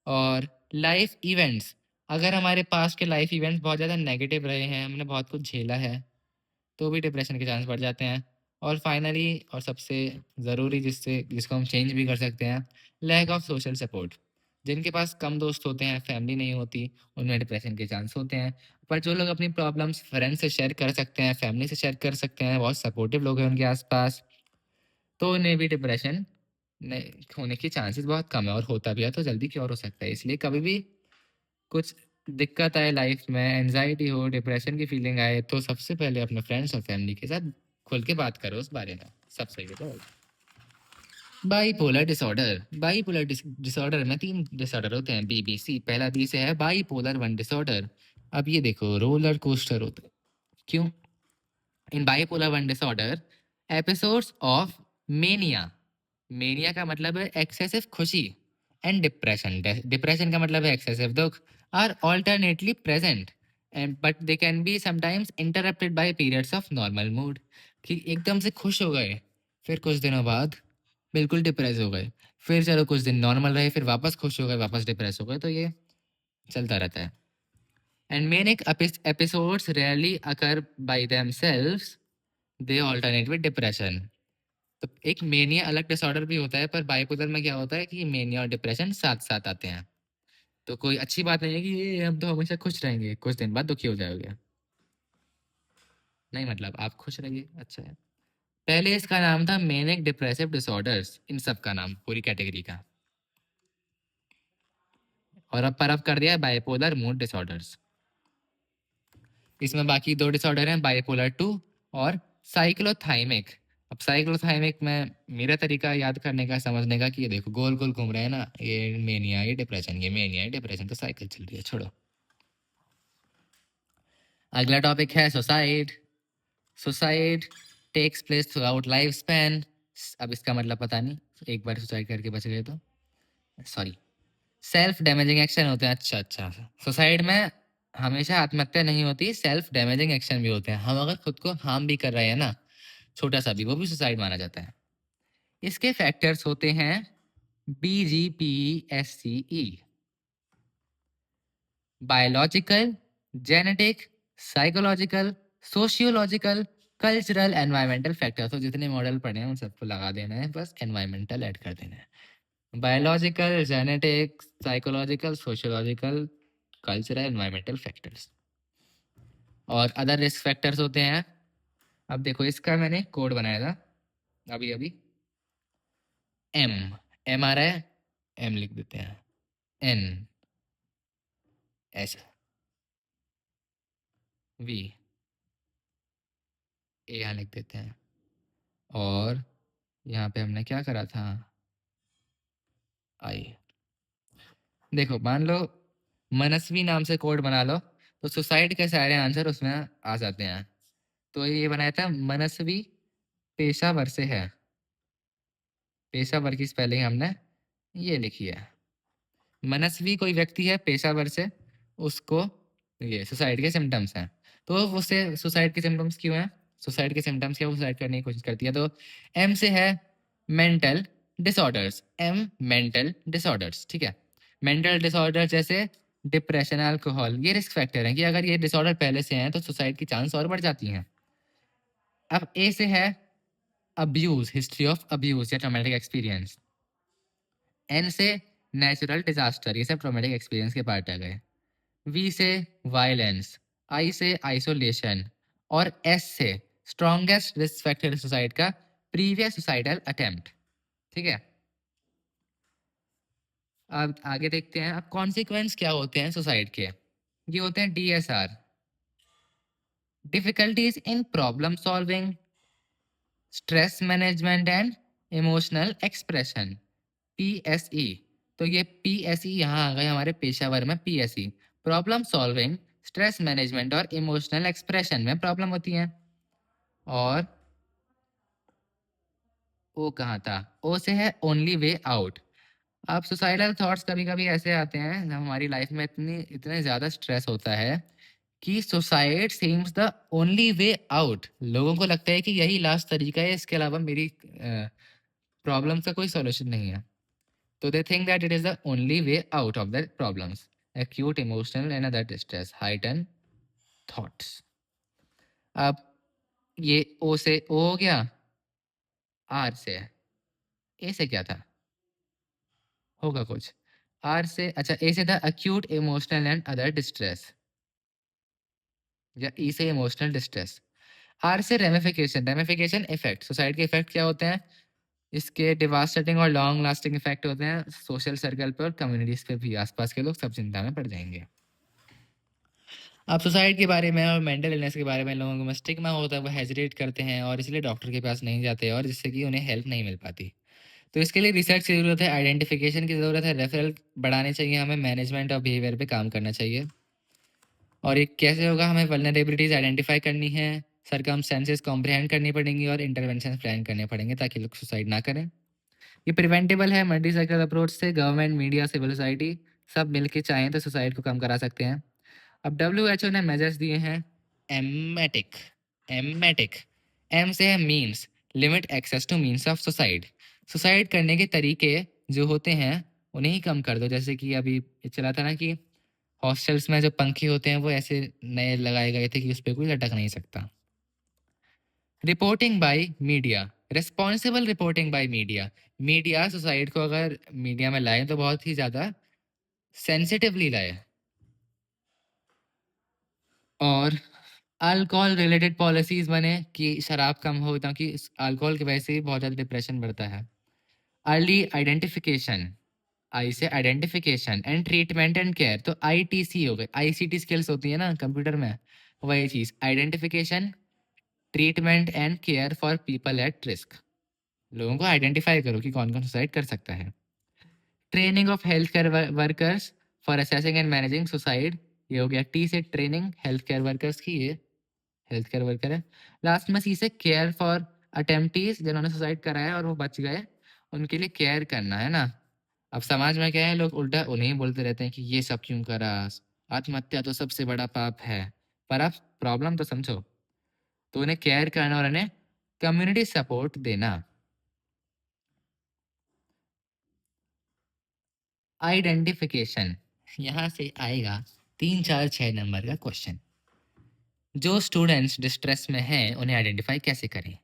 और लाइफ इवेंट्स, अगर हमारे पास के लाइफ इवेंट्स बहुत ज़्यादा नेगेटिव रहे हैं, हमने बहुत कुछ झेला है, तो भी डिप्रेशन के चांस बढ़ जाते हैं। और फाइनली और सबसे ज़रूरी जिसको हम चेंज भी कर सकते हैं, लैक ऑफ सोशल सपोर्ट। जिनके पास कम दोस्त होते हैं, फैमिली नहीं होती, उनमें डिप्रेशन के चांस होते हैं। पर जो लोग अपनी प्रॉब्लम्स फ्रेंड से शेयर कर सकते हैं, फैमिली से शेयर कर सकते हैं, बहुत सपोर्टिव लोग हैं उनके आसपास, तो उन्हें भी डिप्रेशन नहीं, होने की चांसेस बहुत कम है, और होता भी है तो जल्दी क्योर हो सकता है। इसलिए कभी भी कुछ दिक्कत आए लाइफ में, एंजाइटी हो, डिप्रेशन की फीलिंग आए, तो सबसे पहले अपने फ्रेंड्स और फैमिली के साथ खुल के बात करो उस बारे में, सब सही हो जाएगा। बाईपोलर डिसऑर्डर, बाईपोलर डिसऑर्डर में 3 डिसऑर्डर होते हैं, बीबीसी। पहला बी से है बाईपोलर 1 डिसऑर्डर। अब ये देखो, रोलर कोस्टर होता है। क्यों? In bipolar 1 disorder, episodes of mania, mania का मतलब है एक्सेसिव खुशी, एंड डिप्रेशन, डिप्रेशन का मतलब है एक्सेसिव दुख, are alternately present, and but they can be sometimes interrupted by periods of normal mood. कि एकदम से खुश हो गए, फिर कुछ दिनों बाद बिल्कुल डिप्रेस हो गए, फिर चलो कुछ दिन नॉर्मल रहे, फिर वापस खुश हो गए, वापस डिप्रेस हो गए, तो ये चलता रहता है। And manic episodes rarely occur by themselves, they alternate with depression. तो एक मेनिया अलग डिसऑर्डर भी होता है, पर बाइपोलर में क्या होता है कि मेनिया और डिप्रेशन साथ साथ आते हैं। तो कोई अच्छी बात नहीं है कि ये हम तो हमेशा खुश रहेंगे, कुछ दिन बाद दुखी हो जाओगे। नहीं, मतलब आप खुश रहिए, अच्छा है। पहले इसका नाम था मेनिक डिप्रेसिव डिसऑर्डर्स, इन सब का नाम, पूरी कैटेगरी का। और अब कर दिया है बाइपोलर मूड डिसऑर्डर्स। इसमें बाकी 2 डिसऑर्डर हैं, बाइपोलर 2 और साइक्लोथाइमिक। अब साइक्लोथाइमिक में मेरा तरीका याद करने का, समझने का, कि ये देखो गोल गोल घूम रहे हैं ना, ये मेनिया, ये डिप्रेशन, ये मेनिया, ये डिप्रेशन, तो साइकिल चल रही है, छोड़ो। अगला टॉपिक है suicide. Suicide takes place throughout life span. अब इसका मतलब पता नहीं, एक बार सुसाइड करके बच गए तो, सॉरी, सेल्फ डैमेजिंग एक्शन होते हैं। अच्छा अच्छा, सुसाइड में हमेशा आत्महत्या नहीं होती, सेल्फ डैमेजिंग एक्शन भी होते हैं। हम अगर खुद को हार्म भी कर रहे हैं ना, छोटा सा भी, वो भी सुसाइड माना जाता है। इसके फैक्टर्स होते हैं BGPSCE, biological, genetic, psychological, sociological, cultural, environmental factor. तो जितने मॉडल पढ़े हैं उन सबको लगा देना है, बस एनवायरमेंटल ऐड कर देना है। Biological, genetic, psychological, sociological, cultural, environmental factors. और अदर रिस्क फैक्टर्स होते हैं। अब देखो, इसका मैंने कोड बनाया था अभी अभी। एम, एम आ रहा है, एम लिख देते हैं, एन, एस, वी, ए यहाँ लिख देते हैं, और यहाँ पे हमने क्या करा था, आई। देखो, मान लो मनस्वी नाम से कोड बना लो, तो सुसाइड के सारे आंसर उसमें आ जाते हैं। तो ये बनाया था मनस्वी पेशावर से है, पेशावर की स्पेलिंग हमने ये लिखी है। मनस्वी कोई व्यक्ति है पेशावर से, उसको ये सुसाइड के सिम्टम्स हैं। तो उससे सुसाइड के सिम्टम्स क्यों हैं, सुसाइड के सिम्टम्स क्या, वो सुसाइड करने की कोशिश करती है। तो एम से है mental disorders, M mental disorders, ठीक है। मेंटल डिसऑर्डर जैसे डिप्रेशन, अल्कोहल, ये रिस्क फैक्टर हैं कि अगर ये डिसऑर्डर पहले से हैं तो सुसाइड की चांस और बढ़ जाती हैं। अब ए से है अब्यूज, हिस्ट्री ऑफ अब्यूज या ट्रॉमेटिक एक्सपीरियंस। एन से नेचुरल डिजास्टर, ये सब ट्रॉमेटिक एक्सपीरियंस के पार्ट आ गए। वी से वायलेंस, आई से आइसोलेशन, और एस से स्ट्रॉन्गेस्ट रिस्क फैक्टर सुसाइड का प्रीवियस सुसाइडल अटेम्प्ट, ठीक है। अब आगे देखते हैं, अब कॉन्सिक्वेंस क्या होते हैं सुसाइड के। ये होते हैं DSR, difficulties in problem solving, stress management and emotional expression, PSE। तो ये PSE यहाँ आ गए हमारे पेशावर में, PSE problem solving, stress management और इमोशनल एक्सप्रेशन में प्रॉब्लम होती है। और ओ कहाँ था, ओ से है ओनली वे आउट। अब सुसाइडल थॉट्स कभी कभी ऐसे आते हैं जब हमारी लाइफ में इतने ज़्यादा स्ट्रेस होता है कि suicide seems the only way out. लोगों को लगता है कि यही लास्ट तरीका है, इसके अलावा मेरी प्रॉब्लम का कोई सॉल्यूशन नहीं है। तो they think that it is the only way out of their problems. Acute emotional and other distress, heightened thoughts. अब ये ओ से ओ हो गया, आर से है, ए से क्या था, होगा कुछ, आर से, अच्छा, ए से था acute emotional and other distress, या ई से इमोशनल डिस्ट्रेस। आर से रेमिफिकेशन, रेमिफिकेशन इफेक्ट, सुसाइड के इफेक्ट क्या होते हैं, इसके डिवास्टेटिंग और लॉन्ग लास्टिंग इफेक्ट होते हैं सोशल सर्कल पे और कम्युनिटीज पे भी। आसपास के लोग सब चिंता में पड़ जाएंगे। अब सुसाइड के बारे में और मेंटल इलनेस के बारे में लोगों को स्टिग्मा होता है, वो हेजिटेट करते हैं और इसलिए डॉक्टर के पास नहीं जाते और जिससे कि उन्हें हेल्प नहीं मिल पाती। तो इसके लिए रिसर्च की ज़रूरत है, आइडेंटिफिकेशन की ज़रूरत है, रेफरल बढ़ाने चाहिए हमें, मैनेजमेंट और बिहेवियर पे काम करना चाहिए। और ये कैसे होगा, हमें वल्नरेबिलिटीज आइडेंटिफाई करनी है, सरकमस्टेंसेस कॉम्प्रिहेंड करनी पड़ेंगी और इंटरवेंशन प्लान करने पड़ेंगे ताकि लोग सुसाइड ना करें। ये प्रिवेंटेबल है मल्टी सेक्टर अप्रोच से। गवर्नमेंट, मीडिया, सिविल सोसाइटी सब मिलके चाहें तो सुसाइड को कम करा सकते हैं। अब WHO ने मेजर्स दिए हैं। एमेटिक एमेटिक एम से है means, limit access to means of suicide. Suicide करने के तरीके जो होते हैं उन्हें ही कम कर दो। जैसे कि अभी ये चला था ना कि हॉस्टल्स में जो पंखे होते हैं वो ऐसे नए लगाए गए थे कि उस पर कोई लटक नहीं सकता। Reporting by media, responsible reporting by media. Media suicide को अगर मीडिया में लाए तो बहुत ही ज़्यादा सेंसिटिवली लाए। और अल्कोहल रिलेटेड पॉलिसीज बने कि शराब कम हो, ताकि अल्कोहल की वजह से भी बहुत ज़्यादा डिप्रेशन बढ़ता है। अर्ली आइडेंटिफिकेशन, आई से identification and treatment and care, तो ITC हो गए, ICT स्किल्स होती है ना कंप्यूटर में, वही चीज़, identification, treatment and care for people at risk. लोगों को आइडेंटिफाई करो कि कौन कौन सुसाइड कर सकता है। Training of health care workers for assessing and managing suicide, ये हो गया। T से ट्रेनिंग हेल्थ केयर वर्कर्स की, ये हेल्थ केयर वर्कर है। लास्ट में C से केयर फॉर अटेम्प्टीज, जिन्होंने सुसाइड कराया और वो बच गए, उनके लिए केयर करना है ना। अब समाज में क्या है, लोग उल्टा उन्हें ही बोलते रहते हैं कि ये सब क्यों करा, आत्महत्या तो सबसे बड़ा पाप है। पर आप प्रॉब्लम तो समझो। तो उन्हें केयर करना और उन्हें कम्युनिटी सपोर्ट देना। आइडेंटिफिकेशन, यहाँ से आएगा 3 4 6 नंबर का क्वेश्चन। जो स्टूडेंट्स डिस्ट्रेस में हैं उन्हें आइडेंटिफाई कैसे करें।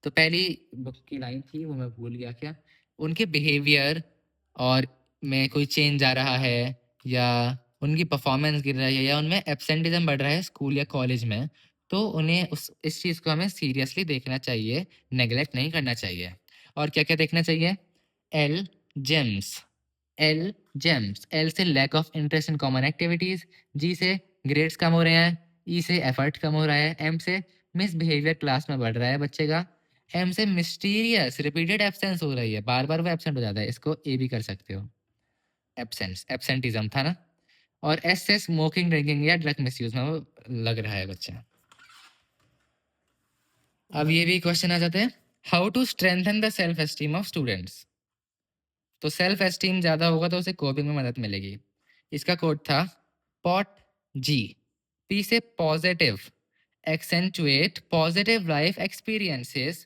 तो पहली बुक की लाइन थी वो मैं भूल गया क्या, उनके बिहेवियर और में कोई चेंज आ रहा है या उनकी परफॉर्मेंस गिर रही है या उनमें एब्सेंटिज्म बढ़ रहा है स्कूल या कॉलेज में, तो उन्हें इस चीज़ को हमें सीरियसली देखना चाहिए, नेग्लेक्ट नहीं करना चाहिए। और क्या क्या देखना चाहिए, एल जेम्स, एल से lack of interest in common activities, G से ग्रेड्स कम हो रहे हैं, ई से एफर्ट कम हो रहा है, एम से मिस बिहेवियर क्लास में बढ़ रहा है बच्चे का, एम से मिस्टीरियस रिपीटेड एब्सेंस हो रही है, बार बार वो एब्सेंट हो जाता है, इसको ए भी कर सकते हो, एब्सेंस एब्सेंटिज्म था ना। और एस से स्मोकिंग ड्रिंकिंग या ड्रग मिसयूज में वो लग रहा है बच्चा। अब ये भी क्वेश्चन आ जाते हैं, how to strengthen the self esteem of students. तो सेल्फ एस्टीम ज़्यादा होगा तो उसे कोपिंग में मदद मिलेगी। इसका कोड था पॉट जी। पी से positive, accentuate positive life experiences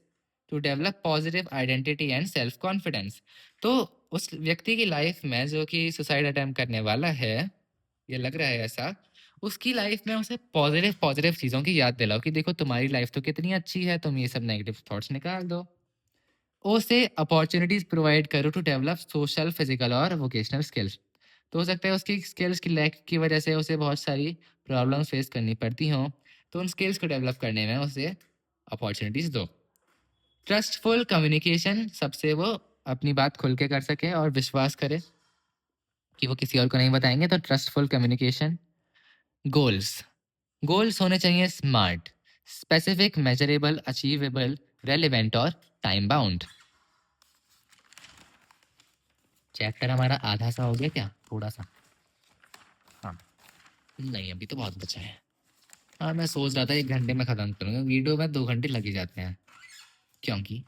to develop positive identity and self confidence. तो उस व्यक्ति की लाइफ में जो कि सुसाइड अटेम्प्ट करने वाला है, ये लग रहा है ऐसा, उसकी लाइफ में उसे पॉजिटिव पॉजिटिव चीज़ों की याद दिलाओ कि देखो तुम्हारी लाइफ तो कितनी अच्छी है, तुम ये सब नेगेटिव थॉट्स निकाल दो। ओ से अपॉर्चुनिटीज प्रोवाइड करो टू डेवलप सोशल, फिजिकल और वोकेशनल स्किल्स। तो हो सकता है उसकी स्किल्स की लैक की वजह से उसे बहुत सारी प्रॉब्लम्स फेस करनी पड़ती हों, तो उन स्किल्स को डेवलप करने में उसे अपॉर्चुनिटीज दो। ट्रस्टफुल कम्युनिकेशन, सबसे वो अपनी बात खुल के कर सके और विश्वास करे कि वो किसी और को नहीं बताएंगे, तो ट्रस्टफुल कम्युनिकेशन। गोल्स, गोल्स होने चाहिए smart, specific, measurable, achievable, relevant और टाइम बाउंड। चैप्टर हमारा आधा सा हो गया क्या, थोड़ा सा, हाँ नहीं अभी तो बहुत बचा है। हाँ मैं सोच रहा था 1 घंटे में ख़त्म करूँगा, वीडियो में 2 घंटे लग ही जाते हैं क्योंकि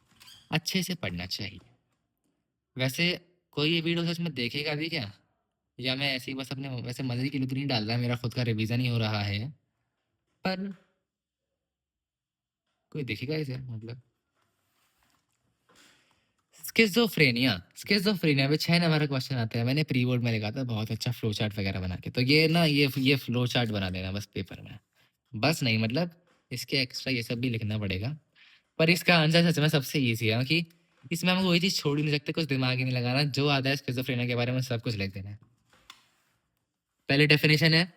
अच्छे से पढ़ना चाहिए। वैसे कोई ये वीडियो सच में देखेगा भी क्या, या मैं ऐसे ही बस अपने वैसे मज़े के लिए तो नहीं डाल रहा, मेरा खुद का रिवीजन ही हो रहा है, पर कोई देखेगा इसे मतलब। स्किज़ोफ्रेनिया, स्किज़ोफ्रेनिया में 6 नंबर का क्वेश्चन आता है, मैंने प्री बोर्ड में लिखा था बहुत अच्छा फ्लो चार्ट वगैरह बना के, तो ये ना ये फ्लो चार्ट बना देना बस पेपर में, बस नहीं मतलब इसके एक्स्ट्रा ये सब भी लिखना पड़ेगा। पर इसका आंसर सच में सबसे ईजी है कि इसमें हम कोई चीज़ छोड़ ही नहीं सकते, कुछ दिमाग ही नहीं लगाना, जो आता है स्किज़ोफ्रेनिया के बारे में सब कुछ लिख देना है। पहले डेफिनेशन है,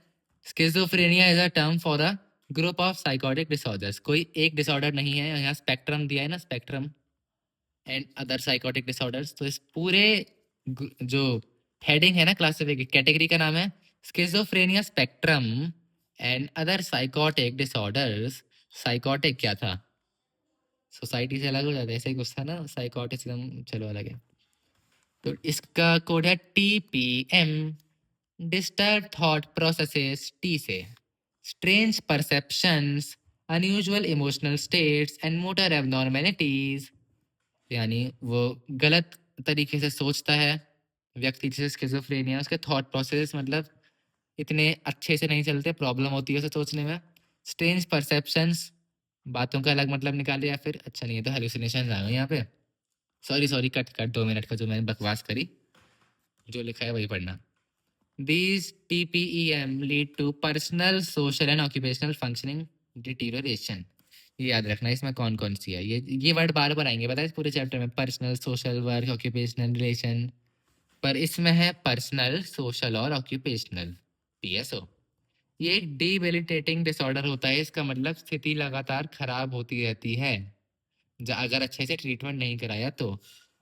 schizophrenia is a term for a group of psychotic disorders. कोई एक डिसऑर्डर नहीं है, यहाँ स्पेक्ट्रम दिया है ना, spectrum, and other psychotic disorders. तो इस पूरे जो हेडिंग है ना क्लासिफिकेशन कैटेगरी का नाम है schizophrenia spectrum and other psychotic disorders. Psychotic क्या था, सोसाइटी से अलग हो जाता है, ऐसा ही कुछ था ना, साइकोटिज्म चलो अलग है। तो इसका कोड है TPM, disturb thought processes, T से strange perceptions, unusual emotional states and motor abnormalities. यानी वो गलत तरीके से सोचता है व्यक्ति, जैसे स्किज़ोफ्रेनिया, उसके थॉट प्रोसेस मतलब इतने अच्छे से नहीं चलते, प्रॉब्लम होती है उसे सोचने में। स्ट्रेंज परसेप्शंस, बातों का अलग मतलब निकाले, या फिर अच्छा नहीं है तो हेलुसिनेशन आ गए यहाँ पे। Sorry sorry, cut cut 2 minute का जो मैंने बकवास करी, जो लिखा है वही पढ़ना। These TPEM lead to personal, social and occupational functioning deterioration. ये याद रखना, इसमें कौन कौन सी है, ये वर्ड बार बार आएंगे, पता है इस पूरे चैप्टर में, personal, social, work, occupational, relation. पर इसमें है पर्सनल, सोशल और ऑक्यूपेशनल, PSO। ये एक डिबिलिटेटिंग डिसऑर्डर होता है, इसका मतलब स्थिति लगातार खराब होती रहती है अगर अच्छे से ट्रीटमेंट नहीं कराया तो,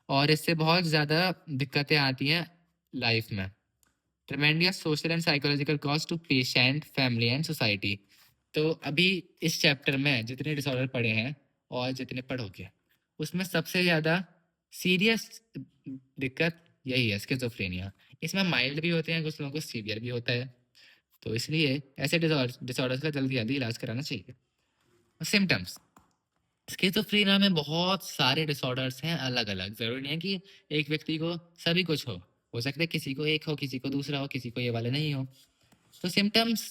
और इससे बहुत ज़्यादा दिक्कतें आती हैं लाइफ में। Tremendous social and psychological cost to patient, family and society. तो अभी इस चैप्टर में जितने डिसऑर्डर पढ़े हैं और जितने पढ़ोगे, उसमें सबसे ज़्यादा सीरियस दिक्कत यही है, स्किज़ोफ्रेनिया। इसमें माइल्ड भी होते हैं, कुछ लोगों को सीवियर भी होता है, तो इसलिए ऐसे डिसऑर्डर्स का जल्दी जल्दी इलाज कराना चाहिए। सिम्टम्स, स्किज़ोफ्रेनिया में बहुत सारे डिसऑर्डर्स हैं अलग अलग, ज़रूरी नहीं है कि एक व्यक्ति को सभी कुछ हो सकता है किसी को एक हो, किसी को दूसरा हो, किसी को ये वाला नहीं हो। तो सिम्टम्स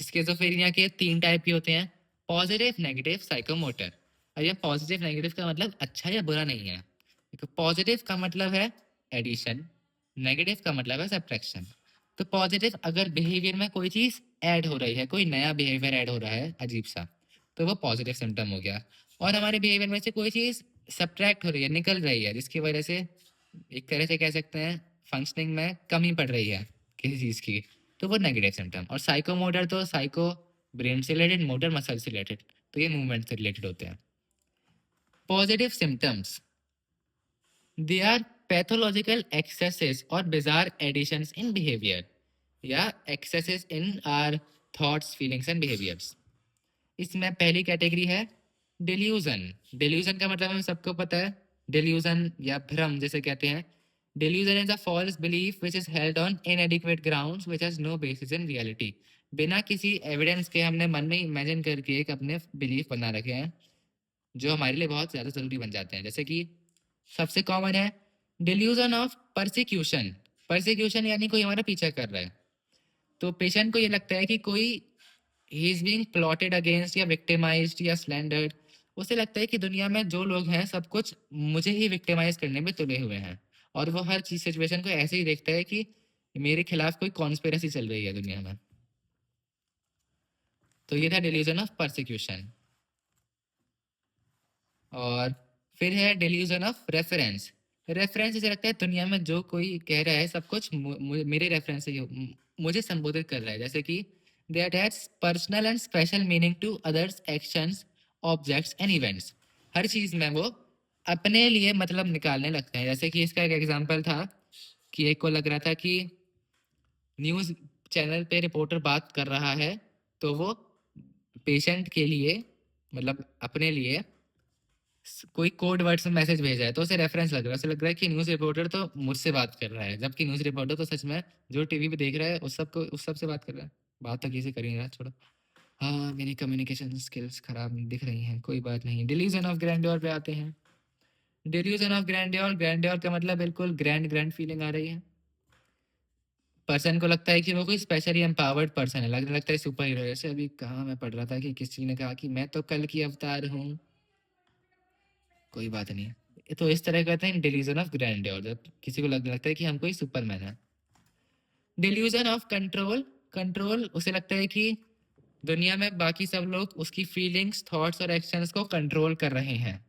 स्किज़ोफ्रेनिया के 3 टाइप के होते हैं, पॉजिटिव, नेगेटिव, साइकोमोटर। और ये पॉजिटिव नेगेटिव का मतलब अच्छा या बुरा नहीं है। पॉजिटिव का मतलब है एडिशन, नेगेटिव का मतलब है सब्ट्रैक्शन। तो पॉजिटिव, अगर बिहेवियर में कोई चीज़ ऐड हो रही है, कोई नया बिहेवियर ऐड हो रहा है अजीब सा, तो वो पॉजिटिव सिम्टम हो गया। और हमारे बिहेवियर में से कोई चीज़ सब्ट्रैक्ट हो रही है, निकल रही है, जिसकी वजह से एक तरह से कह सकते हैं फंक्शनिंग में कमी पड़ रही है किसी चीज़ की, तो वो नेगेटिव सिम्टम। और साइकोमोटर, तो साइको ब्रेन से रिलेटेड, मोटर मसल से रिलेटेड, तो ये मूवमेंट से रिलेटेड होते हैं। Positive symptoms, they are pathological excesses और बिजार एडिशंस इन बिहेवियर, या excesses in our thoughts, feelings and behaviours. इसमें पहली कैटेगरी है डिल्यूजन। डिल्यूजन का मतलब हमें सबको पता है, डिल्यूजन या भ्रम जैसे कहते हैं। Delusion is a false belief which is held on inadequate grounds which has no basis in reality. बिना किसी एविडेंस के हमने मन में इमेजिन करके एक अपने बिलीफ बना रखे हैं, जो हमारे लिए बहुत ज़्यादा ज़रूरी बन जाते हैं। जैसे कि सबसे कॉमन है डिल्यूजन ऑफ परसिक्यूशन। परसिक्यूशन यानी कोई हमारा पीछा कर रहा है, तो पेशेंट को ये लगता है कि कोई he is being plotted against या विक्टिमाइज्ड या स्लैंडर्ड। उसे लगता है कि दुनिया में जो लोग हैं सब कुछ मुझे ही विक्टिमाइज करने में तुले हुए हैं, और वो हर चीज सिचुएशन को ऐसे ही देखता है कि मेरे खिलाफ कोई कॉन्स्पिरेसी चल रही है दुनिया में। तो ये था डिल्यूजन ऑफ परसिक्यूशन। और फिर है डिल्यूजन ऑफ रेफरेंस। रेफरेंस इसे लगता है दुनिया में जो कोई कह रहा है सब कुछ मेरे रेफरेंस से मुझे संबोधित कर रहा है, जैसे कि they attach personal and special meaning to others actions, objects and events. हर चीज में वो अपने लिए मतलब निकालने लगते हैं। जैसे कि इसका एक एग्जांपल था कि एक को लग रहा था कि न्यूज़ चैनल पे रिपोर्टर बात कर रहा है, तो वो पेशेंट के लिए मतलब अपने लिए कोई कोड वर्ड्स में मैसेज भेजा है, तो उसे रेफरेंस लग रहा है, उसे लग रहा है कि न्यूज़ रिपोर्टर तो मुझसे बात कर रहा है, जबकि न्यूज़ रिपोर्टर तो सच में जो टीवी पे देख रहा है उस सब से बात कर रहा है। बात तो किसी कर ही नहीं रहा, छोड़ो। हाँ, मेरी कम्युनिकेशन स्किल्स खराब दिख रही हैं, कोई बात नहीं। डिल्यूजन ऑफ ग्रैंडियोर पे आते हैं। डिल्यूजन ऑफ ग्रैंडियोर, ग्रैंडियोर का मतलब बिल्कुल ग्रैंड ग्रैंड फीलिंग आ रही है। पर्सन को लगता है कि वो कोई स्पेशली एम्पावर्ड पर्सन है, लगने लगता है सुपर हीरो। जैसे अभी कहाँ मैं पढ़ रहा था कि किसी ने कहा कि मैं तो कल की अवतार हूँ, कोई बात नहीं। तो इस तरह कहते हैं डिल्यूजन ऑफ ग्रैंडियोर, जब किसी को लगने लगता है कि हम कोई सुपरमैन है। डिल्यूजन ऑफ कंट्रोल, कंट्रोल उसे लगता है कि दुनिया में बाकी सब लोग उसकी फीलिंग्स, थॉट्स और एक्शंस को कंट्रोल कर रहे हैं।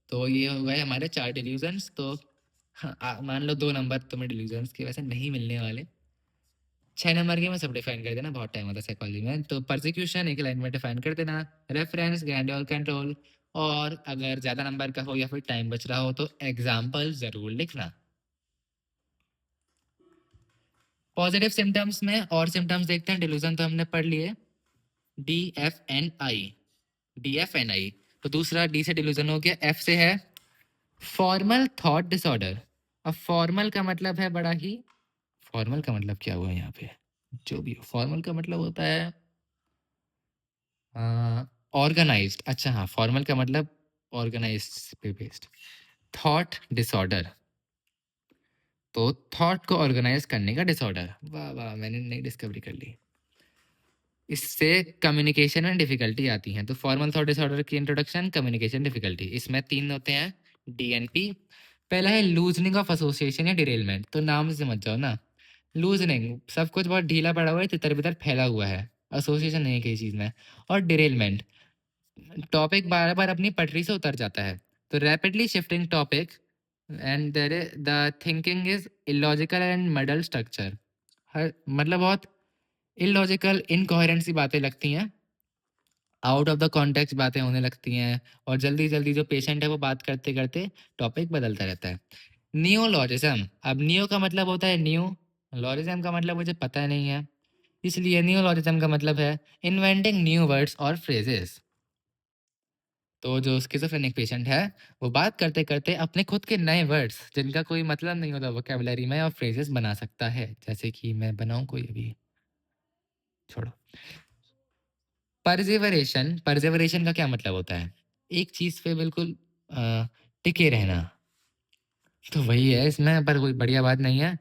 तो ये हो गए हमारे 4 डिल्यूजन्स। तो हाँ, मान लो 2 नंबर तुम्हें डिल्यूजन्स के वैसे नहीं मिलने वाले। 6 नंबर के में सब डिफाइन कर देना, बहुत टाइम होता है साइकोलॉजी में। तो परसिक्यूशन एक लाइन में डिफाइन कर देना, रेफरेंस, ग्रैंडियोर, कंट्रोल, और अगर ज़्यादा नंबर का हो या फिर टाइम बच रहा हो तो एग्जाम्पल ज़रूर लिखना। पॉजिटिव सिम्टम्स में और सिम्टम्स देखते हैं। डिल्यूजन तो हमने पढ़ लिए, DFNI, DFNI। तो दूसरा डी से डिल्यूजन हो गया, एफ से है फॉर्मल थॉट डिसऑर्डर। अब फॉर्मल का मतलब है बड़ा ही, फॉर्मल का मतलब क्या हुआ यहाँ पे, जो भी फॉर्मल का मतलब होता है ऑर्गेनाइज्ड। अच्छा हाँ, फॉर्मल का मतलब ऑर्गेनाइज्ड पे बेस्ड। थॉट डिसऑर्डर, तो थॉट को ऑर्गेनाइज करने का डिसऑर्डर। वाह वाह, मैंने नई डिस्कवरी कर ली। इससे कम्युनिकेशन में डिफिकल्टी आती है। तो फॉर्मल थॉट डिसऑर्डर की इंट्रोडक्शन, कम्युनिकेशन डिफिकल्टी, इसमें 3 होते हैं DNP। पहला है लूजनिंग ऑफ एसोसिएशन या डिरेलमेंट। तो नाम से समझ जाओ ना, लूजनिंग, सब कुछ बहुत ढीला पड़ा हुआ है, तितर बितर फैला हुआ है, एसोसिएशन नहीं है किसी चीज़ में। और डिरेलमेंट, टॉपिक बार बार अपनी पटरी से उतर जाता है। तो rapidly shifting topic and the thinking is illogical and muddle structure. हर मतलब बहुत इलॉजिकल इनकोहेरेंट सी बातें लगती हैं, आउट ऑफ द कॉन्टेक्स्ट बातें होने लगती हैं, और जल्दी जल्दी जो पेशेंट है वो बात करते करते टॉपिक बदलता रहता है। नियोलॉजिज्म, अब नियो का मतलब होता है न्यू, लॉजिज्म का मतलब मुझे पता नहीं है, इसलिए नियोलॉजिज्म का मतलब है इन्वेंटिंग न्यू वर्ड्स और फ्रेजेस। तो जो स्किज़ोफ्रेनिक पेशेंट है वो बात करते करते अपने खुद के नए वर्ड्स जिनका कोई मतलब नहीं होता वोकैबुलरी में, और फ्रेजेस बना सकता है, जैसे कि मैं बनाऊं कोई अभी, छोड़ो। परसेवरेशन, परसेवरेशन का क्या मतलब होता है, एक चीज पे बिल्कुल टिके रहना। तो वही है इसमें, पर कोई बढ़िया बात नहीं है।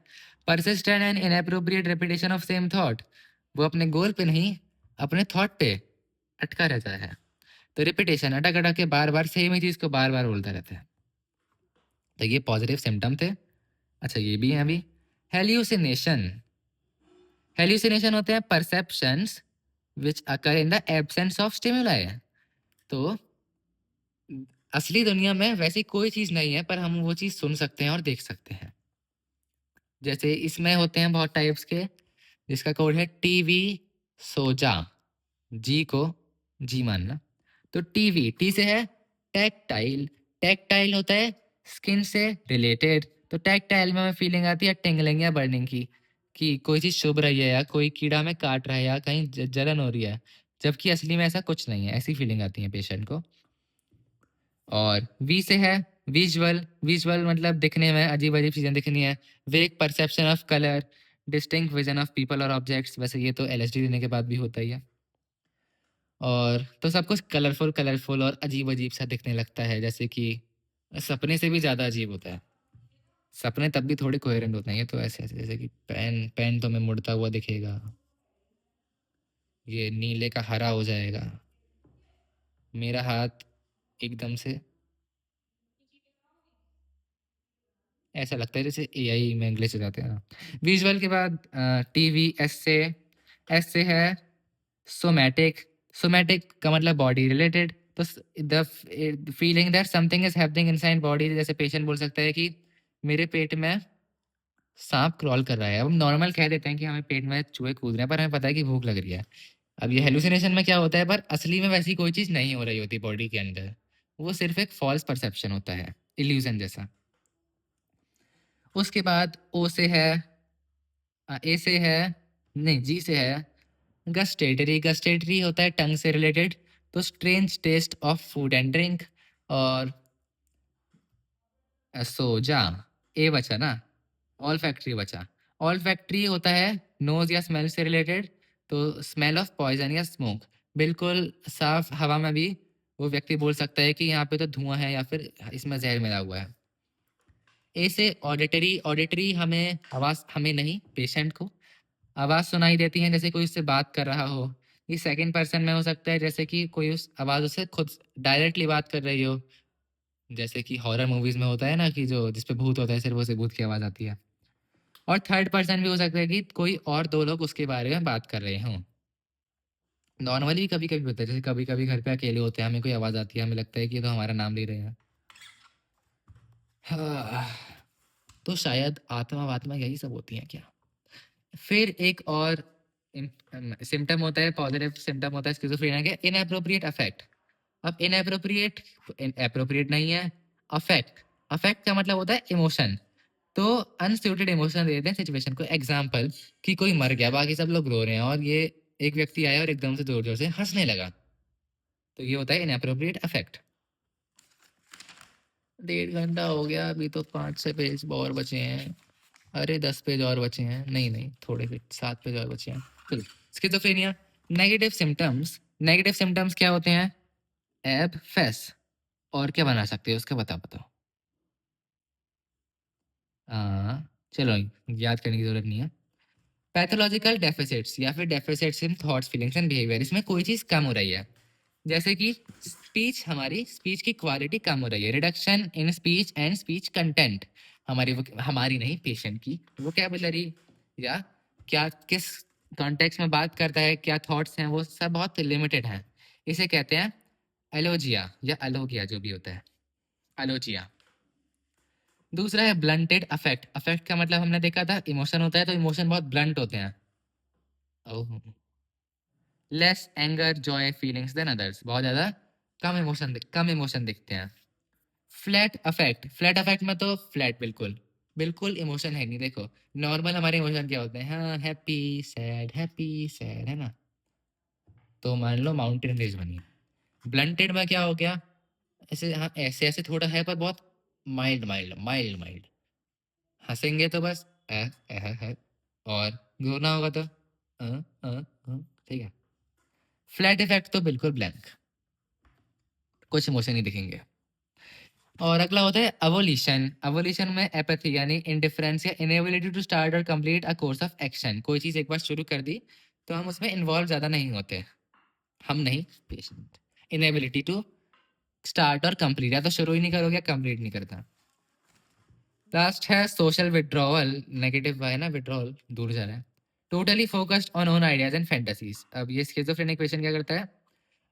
Persistent and inappropriate repetition of same thought, वो अपने गोल पे नहीं, अपने थॉट पे अटका रहता है। तो रिपीटेशन, अटक अटक के बार बार सेम ही चीज को बार बार बोलता रहता है। तो ये पॉजिटिव सिम्टम थे। अच्छा ये भी है अभी, हेल्यूसिनेशन। हेल्यूसिनेशन होते हैं perceptions which occur in the absence of stimuli. तो असली दुनिया में वैसी कोई चीज नहीं है, पर हम वो चीज सुन सकते हैं और देख सकते हैं। जैसे इसमें होते हैं बहुत टाइप्स के, जिसका कोड है टीवी सोजा, जी को जी मानना। तो टीवी, टी से है टैक्टाइल, टैक्टाइल होता है स्किन से रिलेटेड। तो टैक्टाइल में फीलिंग आती है टिंगलिंग या बर्निंग की, कि कोई चीज चुभ रही है या कोई कीड़ा में काट रहा है या कहीं जलन हो रही है, जबकि असली में ऐसा कुछ नहीं है, ऐसी फीलिंग आती है पेशेंट को। और वी से है विजुअल, विजुअल मतलब दिखने में अजीब अजीब चीजें दिखनी है। Weak perception of colour, distinct vision of people और ऑब्जेक्ट्स, वैसे ये तो LSD लेने के बाद भी होता ही है। और तो सब कुछ कलरफुल कलरफुल और अजीब अजीब सा दिखने लगता है, जैसे कि सपने से भी ज़्यादा अजीब होता है। सपने तब भी थोड़े कोहेरेंट होते हैं, ये तो ऐसे ऐसे जैसे कि पेन पेन तो मैं मुड़ता हुआ दिखेगा, ये नीले का हरा हो जाएगा, मेरा हाथ एकदम से ऐसा लगता है जैसे AI में इंग्लिश हो जाते हैं। विजुअल के बाद टीवी, एस से है सोमैटिक, सोमैटिक का मतलब बॉडी रिलेटेड। तो the feeling that something is happening inside body, जैसे पेशेंट बोल सकता है कि मेरे पेट में सांप क्रॉल कर रहा है। अब हम नॉर्मल कह देते हैं कि हमें पेट में चूहे कूद रहे हैं, पर हमें पता है कि भूख लग रही है। अब ये हेलुसिनेशन में क्या होता है, पर असली में वैसी कोई चीज़ नहीं हो रही होती बॉडी के अंदर, वो सिर्फ एक फॉल्स परसेप्शन होता है, इल्यूजन जैसा। उसके बाद ओ से है, ए से है, नहीं जी से है गस्टेटरी, गस्टेटरी होता है टंग से रिलेटेड। तो strange taste of food and drink. और सोजा, ए बचा ना, ऑल फैक्ट्री बचा। ऑल फैक्ट्री होता है नोज या स्मेल से रिलेटेड। तो स्मेल ऑफ पॉइजन या स्मोक, बिल्कुल साफ हवा में भी वो व्यक्ति बोल सकता है कि यहाँ पे तो धुआं है या फिर इसमें जहर मिला हुआ है। ए से ऑडिटरी, ऑडिटरी हमें आवाज़, हमें नहीं पेशेंट को आवाज़ सुनाई देती है, जैसे कोई उससे बात कर रहा हो। ये सेकंड पर्सन में हो सकता है, जैसे कि कोई उस आवाज़ उससे खुद डायरेक्टली बात कर रही हो, जैसे कि हॉरर मूवीज में होता है ना कि जो जिसपे भूत होता है सिर्फ उसे भूत की आवाज़ आती है। और थर्ड पर्सन भी हो सकता है कि कोई और 2 लोग उसके बारे में बात कर रहे हों। नॉर्मली कभी कभी होता है, जैसे कभी कभी घर पे अकेले होते हैं, हमें कोई आवाज़ आती है, हमें लगता है कि ये तो हमारा नाम ले रहे हैं। हाँ, तो शायद आत्मा वात्मा यही सब होती हैं क्या। फिर एक और सिम्टम होता है, पॉजिटिव सिम्टम होता है स्किज़ोफ्रेनिया के, इनएप्रोप्रिएट अफेक्ट। अब इनएप्रोप्रिएट, एप्रोप्रिएट नहीं है। अफेक्ट, अफेक्ट का मतलब होता है इमोशन, तो अनस्यूटेड इमोशन दे देते हैं सिचुएशन को। एग्जाम्पल कि कोई मर गया, बाकी सब लोग रो रहे हैं और ये एक व्यक्ति आया और एकदम से जोर जोर से हंसने लगा, तो ये होता है इनएप्रोप्रिएट अफेक्ट। 1.5 घंटा हो गया, अभी तो 5 6 पेज और बचे हैं। अरे 10 पेज और बचे हैं, नहीं नहीं थोड़े से 7 पेज और बचे हैं। चलो, schizophrenia. Negative symptoms, negative symptoms क्या होते हैं? एब फेस, और क्या बना सकते हो उसका बताओ बताओ। चलो, याद करने की जरूरत नहीं है। पैथोलॉजिकल डेफिसिट्स या फिर deficits in thoughts feelings and behaviour, इसमें कोई चीज़ कम हो रही है, जैसे कि स्पीच, हमारी स्पीच की क्वालिटी कम हो रही है। Reduction in speech and speech content, हमारी नहीं पेशेंट की वोकैबुलरी, या क्या किस कॉन्टेक्स्ट में बात करता है, क्या थॉट्स हैं, वो सब बहुत लिमिटेड हैं। इसे कहते हैं एलोजिया या अलोगिया, जो भी होता है, अलोजिया। दूसरा है ब्लंटेड अफेक्ट। अफेक्ट का मतलब हमने देखा था इमोशन होता है, तो इमोशन बहुत ब्लंट होते हैं। Oh, less anger joy feelings than others, बहुत ज्यादा कम इमोशन दिखते हैं। फ्लैट अफेक्ट, फ्लैट अफेक्ट में तो फ्लैट, बिल्कुल बिल्कुल इमोशन है नहीं। देखो, नॉर्मल हमारे इमोशन क्या होते हैं? हाँ, हैप्पी सैड, है ना? तो मान लो माउंटेन रेंज बनी। ब्लंटेड में क्या हो गया? ऐसे, हाँ ऐसे ऐसे थोड़ा है, पर बहुत माइल्ड माइल्ड माइल्ड माइल्ड। हंसेंगे तो बस है, और रोना होगा तो ठीक है। फ्लैट इफेक्ट तो बिल्कुल ब्लैंक, कुछ इमोशन नहीं दिखेंगे। और अगला होता है अवोल्यूशन। अवोल्यूशन में एपैथी यानी इंडिफरेंस या इनेबिलिटी टू स्टार्ट और complete a course of action. कोई चीज एक बार शुरू कर दी तो हम उसमें इन्वॉल्व ज्यादा नहीं होते, हम नहीं, पेशेंट। इनेबिलिटी टू स्टार्ट और कंप्लीट, या तो शुरू ही नहीं करोगे या कंप्लीट नहीं करता। लास्ट है सोशल विड्रॉवल, नेगेटिव है ना, विड्रॉवल, दूर जा रहा है। Totally focused on own ideas and fantasies. अब ये स्किज़ोफ्रेनिक पेशेंट क्या करता है?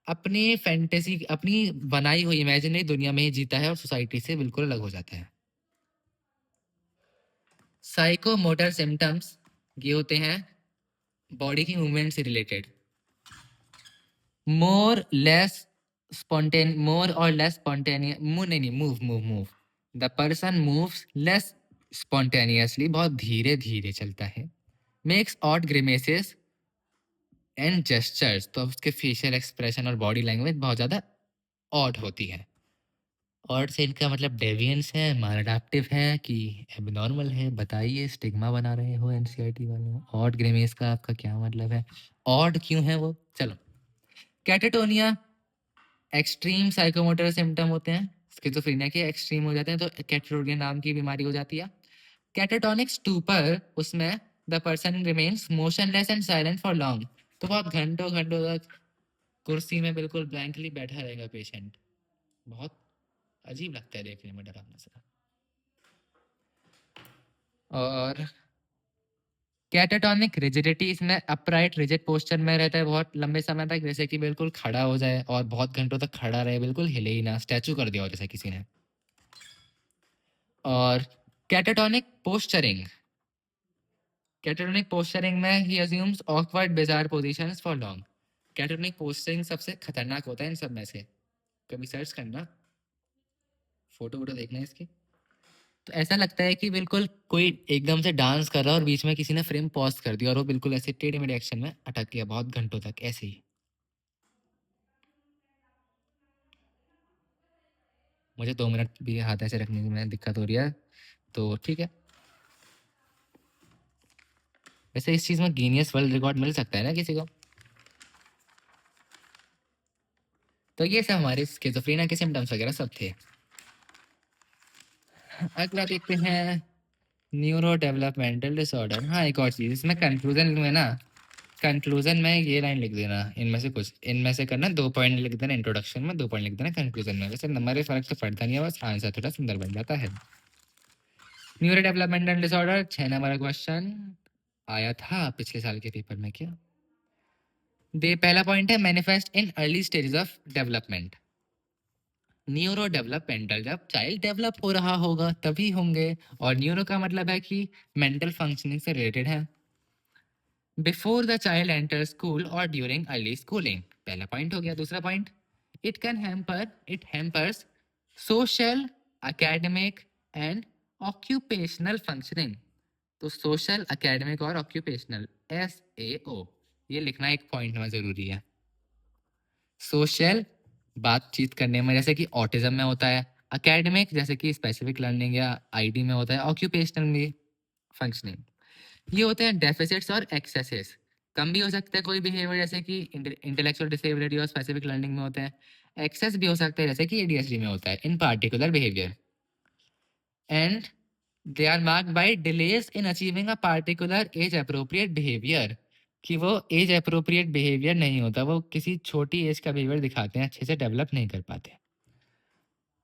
अपनी फैंटेसी, अपनी बनाई हुई इमेजिनरी दुनिया में ही जीता है और सोसाइटी से बिल्कुल अलग हो जाता है। साइकोमोटर सिम्टम्स ये होते हैं बॉडी की मूवमेंट से रिलेटेड। मोर लेस स्पॉन्टेन, मोर और लेस स्पॉन्टेनियस, नहीं move move move, the person moves less spontaneously, बहुत धीरे धीरे चलता है। मेक्स ऑड ग्रिमेसेस एंड जेस्चर्स, तो उसके फेशियल एक्सप्रेशन और बॉडी लैंग्वेज बहुत ज़्यादा ऑड होती है। ऑड से इनका मतलब डेवियंस है, मालाडाप्टिव है कि एबनॉर्मल है? बताइए, स्टिग्मा बना रहे हो एनसीईआरटी वालों। ऑड ग्रिमेस का आपका क्या मतलब है? ऑड क्यों है वो? चलो, कैटेटोनिया एक्सट्रीम साइकोमोटर सिम्टम होते हैं, स्किज़ोफ्रेनिया के एक्सट्रीम हो जाते हैं तो कैटेटोनिया नाम की बीमारी हो जाती है। कैटाटोनिक स्टूपर, उसमें the person remains motionless and silent for long, तो बहुत घंटों घंटों तक कुर्सी में बिल्कुल ब्लैंकली बैठा रहेगा पेशेंट। बहुत अजीब लगता है देखने में, डरावना सा। और कैटाटोनिक रिजिडिटी, इसमें अपराइट रिजिड पोस्चर में रहता है बहुत लंबे समय तक, जैसे कि बिल्कुल खड़ा हो जाए और बहुत घंटों तक खड़ा रहे, बिल्कुल हिले ही ना, स्टैचू कर दिया हो जैसे किसी ने। और कैटाटोनिक पोस्चरिंग, कैटाटोनिक पोस्चरिंग में he assumes awkward bizarre positions for long. Catatonic posturing सबसे खतरनाक होता है इन सब में से, कभी सर्च करना, फोटो वोटो देखना इसकी। तो ऐसा लगता है कि बिल्कुल कोई एकदम से डांस कर रहा है और बीच में किसी ने फ्रेम पॉज कर दिया और वो बिल्कुल ऐसे टेढ़े मेढ़े एक्शन में अटक गया बहुत घंटों तक ऐसे ही। मुझे 2 मिनट भी हाथ ऐसे रखने में दिक्कत हो रही है, तो ठीक है। वैसे इस चीज़ में गिनीज वर्ल्ड रिकॉर्ड मिल सकता है ना किसी को? तो ये सब हमारे स्किज़ोफ्रेनिया के सिम्टम्स वगैरह सब थे। अगला देखते हैं न्यूरो डेवलपमेंटल डिसऑर्डर। हाँ, एक और चीज़ इसमें कंक्लूजन में ना, कंक्लूजन में ये लाइन लिख देना, इनमें से कुछ, इनमें से करना 2 पॉइंट लिख देना इंट्रोडक्शन में, 2 पॉइंट लिख देना कंक्लूजन में। वैसे नंबर में फर्क तो पड़ता नहीं है, बस आंसर थोड़ा सुंदर बन जाता है। न्यूरो डेवलपमेंटल डिसऑर्डर 6 नंबर का क्वेश्चन आया था पिछले साल के पेपर में क्या? दे पहला पॉइंट है manifest in early stages of development. Neuro developmental, जब चाइल्ड डेवलप हो रहा होगा तभी होंगे, और न्यूरो का मतलब है कि मेंटल फंक्शनिंग से रिलेटेड है। Before the child enter school और ड्यूरिंग अर्ली स्कूलिंग, पहला पॉइंट हो गया। दूसरा point, It hampers social, academic and occupational functioning. तो सोशल, एकेडमिक और ऑक्यूपेशनल, SAO, ये लिखना एक पॉइंट में जरूरी है। सोशल, बातचीत करने में जैसे कि ऑटिज्म में होता है, एकेडमिक जैसे कि स्पेसिफिक लर्निंग या आईडी में होता है, ऑक्यूपेशनल में फंक्शनिंग। ये होते हैं डेफिसिट्स और एक्सेसेस। कम भी हो सकता है कोई बिहेवियर जैसे कि इंटेलेक्चुअल डिसेबिलिटी और स्पेसिफिक लर्निंग में होते हैं। एक्सेस भी हो सकता है जैसे कि ADHD में होता है, in particular behaviour. And they are marked by delays in achieving a particular age appropriate behaviour, कि वो एज अप्रोप्रिएट बिहेवियर नहीं होता, वो किसी छोटी एज का बिहेवियर दिखाते हैं, अच्छे से डेवलप नहीं कर पाते।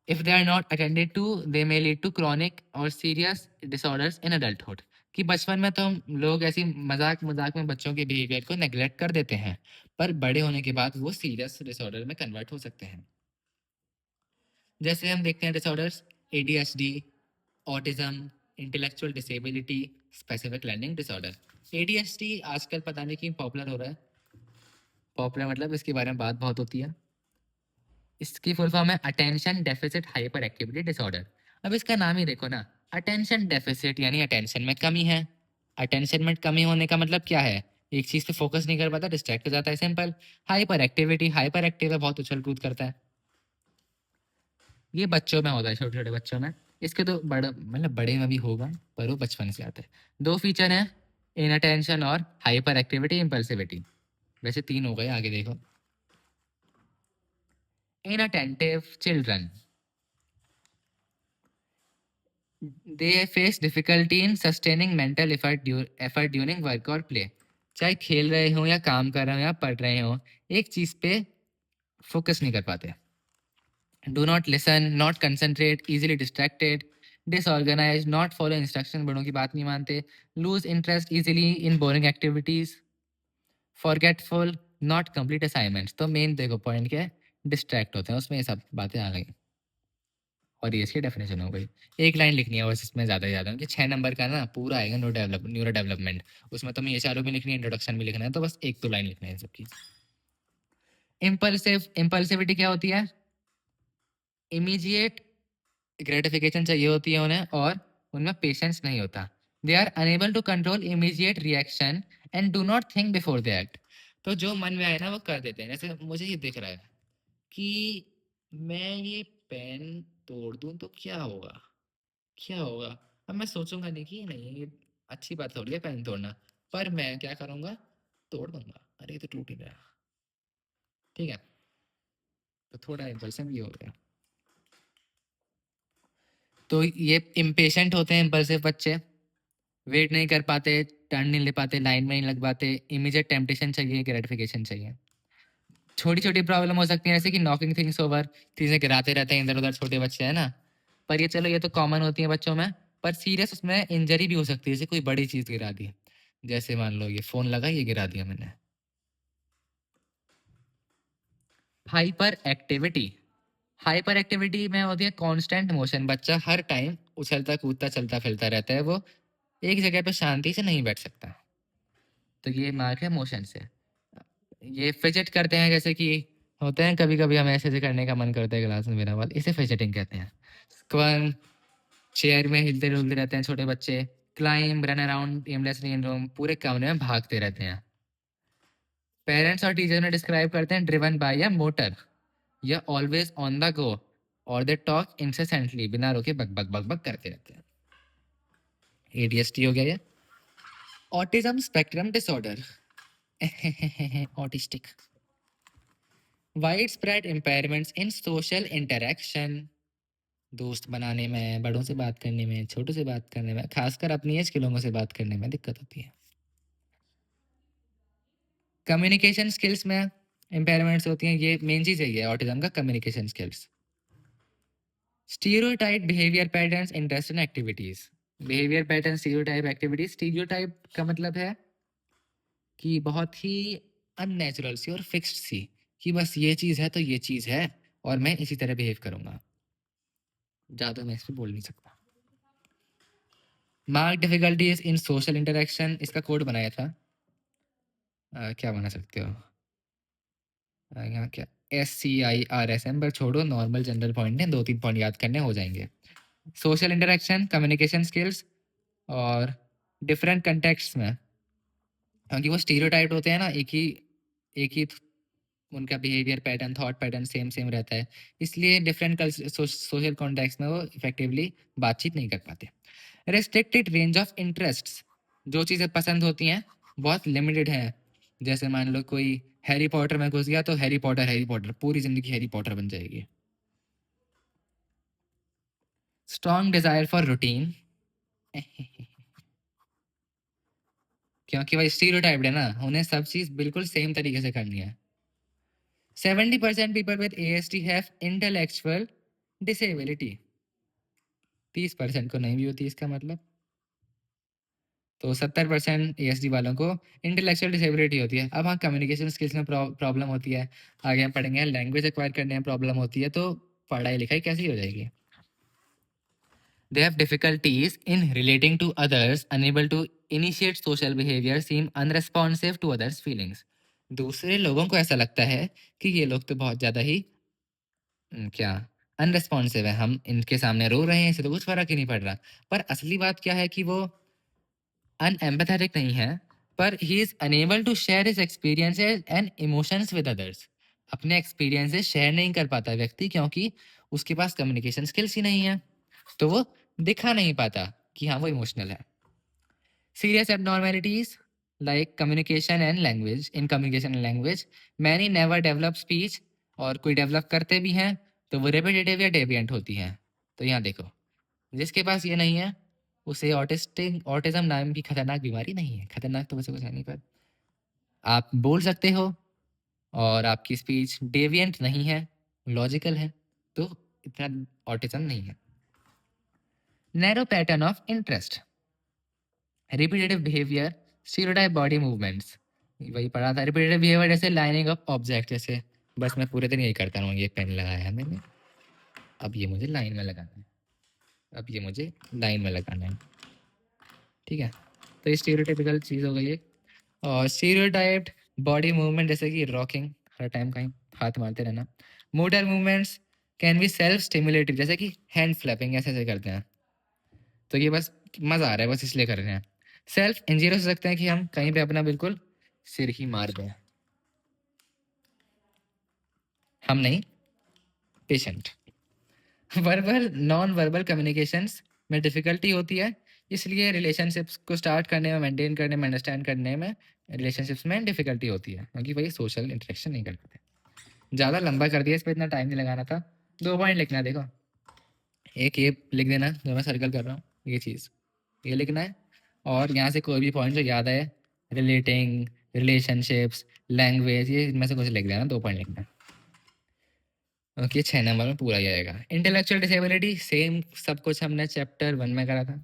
If they are not attended to, they may lead to chronic or serious disorders in adulthood. कि बचपन में तो हम लोग ऐसी मजाक मजाक में बच्चों के बिहेवियर को नेग्लेक्ट कर देते हैं, पर बड़े होने के बाद वो सीरियस डिसऑर्डर में कन्वर्ट हो सकते हैं। जैसे हम देखते हैं disorders, ADHD, autism, intellectual disability, specific learning disorder. ADHD आजकल पता नहीं क्यों पॉपुलर हो रहा है। पॉपुलर मतलब इसके बारे में बात बहुत होती है। इसकी फुल फॉर्म है attention deficit hyper activity disorder. अब इसका नाम ही देखो ना, अटेंशन डेफिसिट यानी अटेंशन में कमी है। अटेंशन में कमी होने का मतलब क्या है? एक चीज पे फोकस नहीं कर पाता, डिस्ट्रैक्ट हो जाता है, simple. Hyper activity, hyper active है, बहुत उछल कूद करता है। ये बच्चों में होता है, छोटे छोटे बच्चों में। इसके तो बड़ा मतलब बड़े में भी होगा, पर वो बचपन से आता है। दो फीचर हैं, इनअटेंशन और हाइपर एक्टिविटी इम्पल्सिविटी। वैसे तीन हो गए, आगे देखो। Inattentive children, they face difficulty in sustaining mental effort during work or play. चाहे खेल रहे हो या काम कर रहे हो या पढ़ रहे हो, एक चीज पे फोकस नहीं कर पाते। Do not listen, not concentrate, easily distracted, disorganized, not follow instruction, बड़ों की बात नहीं मानते, lose interest easily in boring activities, forgetful, not complete assignments। तो मेन देखो पॉइंट क्या है, डिस्ट्रैक्ट होते हैं, उसमें ये सब बातें आ गई और ये इसकी डेफिनेशन हो गई। एक लाइन लिखनी है बस इसमें, ज़्यादा ज़्यादा कि 6 नंबर का ना पूरा आएगा न्यूरो डेवलपमेंट, उसमें तुम्हें ये चारों भी लिखनी है, इंट्रोडक्शन भी लिखना है, तो बस 1-2 लाइन लिखना है सबकी। इम्पल्सिविटी क्या होती है? इमीडिएट ग्रेटिफिकेशन चाहिए होती है उन्हें और उनमें पेशेंस नहीं होता। They are unable to control immediate reaction and do not think before they act. तो जो मन में आए ना वो कर देते हैं। जैसे मुझे ये दिख रहा है कि मैं ये पेन तोड़ दूं तो क्या होगा, क्या होगा? अब मैं सोचूंगा नहीं कि नहीं ये अच्छी बात थोड़ी है पेन तोड़ना, पर मैं क्या करूंगा, तोड़ दूंगा। अरे ये तो टूट ही गया, ठीक है, तो थोड़ा इम्पल्सिव भी हो गया। तो ये इम्पेशेंट होते हैं इम्पल्सिव बच्चे, वेट नहीं कर पाते, टर्न नहीं ले पाते, लाइन में नहीं लग पाते, इमीडिएट टेम्पटेशन चाहिए, ग्रेटिफिकेशन चाहिए। छोटी छोटी प्रॉब्लम हो सकती है जैसे कि नॉकिंग थिंग्स ओवर, चीजें गिराते रहते हैं इधर उधर, छोटे बच्चे हैं ना, पर ये चलो ये तो कॉमन होती है बच्चों में। पर सीरियस उसमें इंजरी भी हो सकती है, जैसे कोई बड़ी चीज गिरा दी, जैसे मान लो ये फोन लगा, ये गिरा दिया मैंने। हाइपर एक्टिविटी, हाइपर एक्टिविटी में होती है कांस्टेंट मोशन, बच्चा हर टाइम उछलता कूदता चलता फिरता रहता है, वो एक जगह पे शांति से नहीं बैठ सकता, तो ये मार्क है मोशन से। ये फिजेट करते हैं, जैसे कि होते हैं कभी कभी हमें ऐसे ऐसे करने का मन करता है क्लास में बिना बात, इसे फिजेटिंग कहते हैं। स्क्वन, चेयर में हिलते डुलते रहते हैं छोटे बच्चे। Climb, run around aimlessly in room, पूरे कमरे में भागते रहते हैं। पेरेंट्स और टीचर ने डिस्क्राइब करते हैं ड्रिवन बाय अ मोटर, या ऑलवेज ऑन द गो, और दे टॉक इंसेसेंटली, बिना रोके बक बक बक बक करते रहते हैं। ADHD हो गया ये। Autism spectrum disorder, autistic. Wide spread impairments in social interaction, दोस्त बनाने में, बड़ों से बात करने में, छोटों से बात करने में, खासकर अपनी एज के लोगों से बात करने में दिक्कत होती है। कम्युनिकेशन स्किल्स में इम्पेयरमेंट्स होती हैं, ये मेन चीज है ऑटिज्म का, communication skills. Stereotype behaviour patterns, interest and activities. Behaviour pattern, stereotype, activities. Stereotype का मतलब है कि बहुत ही अननेचुरल सी और फिक्स्ड सी, कि बस ये चीज है तो ये चीज है और मैं इसी तरह बिहेव करूंगा, ज्यादा मैं इस पे बोल नहीं सकता। Mark difficulties in social interaction, इसका कोड बनाया था, क्या बना सकते हो यहाँ क्या, SCIRSM पर छोड़ो, नॉर्मल जनरल पॉइंट है, 2-3 पॉइंट याद करने हो जाएंगे। सोशल इंटरेक्शन, कम्युनिकेशन स्किल्स और डिफरेंट कंटेक्स्ट में, क्योंकि वो स्टीरियोटाइप होते हैं ना, एक ही उनका behaviour pattern, thought pattern same same रहता है, इसलिए डिफरेंट सोशल कॉन्टेक्स्ट में वो इफेक्टिवली बातचीत नहीं कर पाते। रेस्ट्रिक्टेड रेंज ऑफ इंटरेस्ट्स, जो चीज़ें पसंद होती हैं बहुत लिमिटेड है। जैसे मान लो कोई हैरी पॉटर में घुस गया तो हैरी पॉटर पूरी जिंदगी हैरी पॉटर बन जाएगी। स्ट्रॉन्ग डिजायर फॉर रूटीन, क्योंकि वह स्टीरियोटाइप्ड है ना, उन्हें सब चीज बिल्कुल सेम तरीके से करनी है। 70% people with ASD have intellectual disability, 30% को नहीं भी होती इसका मतलब। तो 70% ASD वालों को इंटेलेक्चुअल डिसेबिलिटी होती है। अब हाँ, कम्युनिकेशन स्किल्स में प्रॉब्लम होती है, आगे हम पढ़ेंगे, लैंग्वेज एक्वायर करने में प्रॉब्लम होती है, तो पढ़ाई लिखाई कैसी हो जाएगी। They have difficulties in relating to others, unable to initiate social behavior, seem unresponsive to others' feelings. दूसरे लोगों को ऐसा लगता है कि ये लोग तो बहुत ज़्यादा ही क्या अनरेस्पॉन्सिव है, हम इनके सामने रो रहे हैं, इसे तो कुछ फ़र्क ही नहीं पड़ रहा। पर असली बात क्या है कि वो अनएम्पैथेटिक नहीं है, पर he is unable to share his experiences and emotions with others. अपने एक्सपीरियंसेस शेयर नहीं कर पाता व्यक्ति, क्योंकि उसके पास कम्युनिकेशन स्किल्स ही नहीं है, तो वो दिखा नहीं पाता कि हाँ वो इमोशनल है। Serious abnormalities like communication and language, in communication and language many never develop speech, और कोई डेवलप करते भी हैं तो वो रेपिटेटिव या डेविएंट होती हैं। तो यहाँ देखो, जिसके पास ये नहीं है उसे ऑटिज्म नाम की खतरनाक बीमारी नहीं है। खतरनाक तो वैसे कुछ है नहीं, पर आप बोल सकते हो और आपकी स्पीच डेविएंट नहीं है, लॉजिकल है, तो इतना ऑटिज्म नहीं है। Narrow pattern of interest, repetitive behaviour, stereotype body movements, वही पढ़ा था। रिपीटेटिव बिहेवियर जैसे लाइनिंग अप ऑब्जेक्ट, जैसे बस मैं पूरे दिन यही करता हूँ, ये पेन लगाया है मैंने, अब ये मुझे लाइन में लगाना है, अब ये मुझे लाइन में लगाना है, ठीक है। तो ये स्टीरियोटाइपिकल चीज़ हो गई है। और स्टीरियोटाइप्ड बॉडी मूवमेंट जैसे कि रॉकिंग, हर टाइम कहीं हाथ मारते रहना। Motor movements can be self stimulative, जैसे कि हैंड फ्लैपिंग ऐसे ऐसे करते हैं, तो ये बस मज़ा आ रहा है, बस इसलिए कर रहे हैं। सेल्फ इंजीरियस हो सकते हैं कि हम कहीं पे अपना बिल्कुल सिर ही मार दें, हम नहीं, patient. Verbal non verbal communications में डिफ़िकल्टी होती है, इसलिए रिलेशनशिप्स को स्टार्ट करने में, मेंटेन करने में, अंडरस्टैंड करने में रिलेशनशिप्स में डिफ़िकल्टी होती है, क्योंकि वही सोशल इंटरेक्शन नहीं कर पाते। ज़्यादा लंबा कर दिया, इस पर इतना टाइम नहीं लगाना था। 2 पॉइंट लिखना है, देखो, एक ये लिख देना जो मैं सर्कल कर रहा हूँ, ये चीज़ ये लिखना है, और यहाँ से कोई भी पॉइंट जो याद आए, रिलेटिंग, रिलेशनशिप्स, लैंग्वेज, ये इनमें से कुछ लिख देना, 2 पॉइंट लिखना है। ओके, 6 नंबर में पूरा ही आएगा। इंटेलेक्चुअल डिसेबिलिटी सेम सब कुछ हमने चैप्टर 1 में करा था।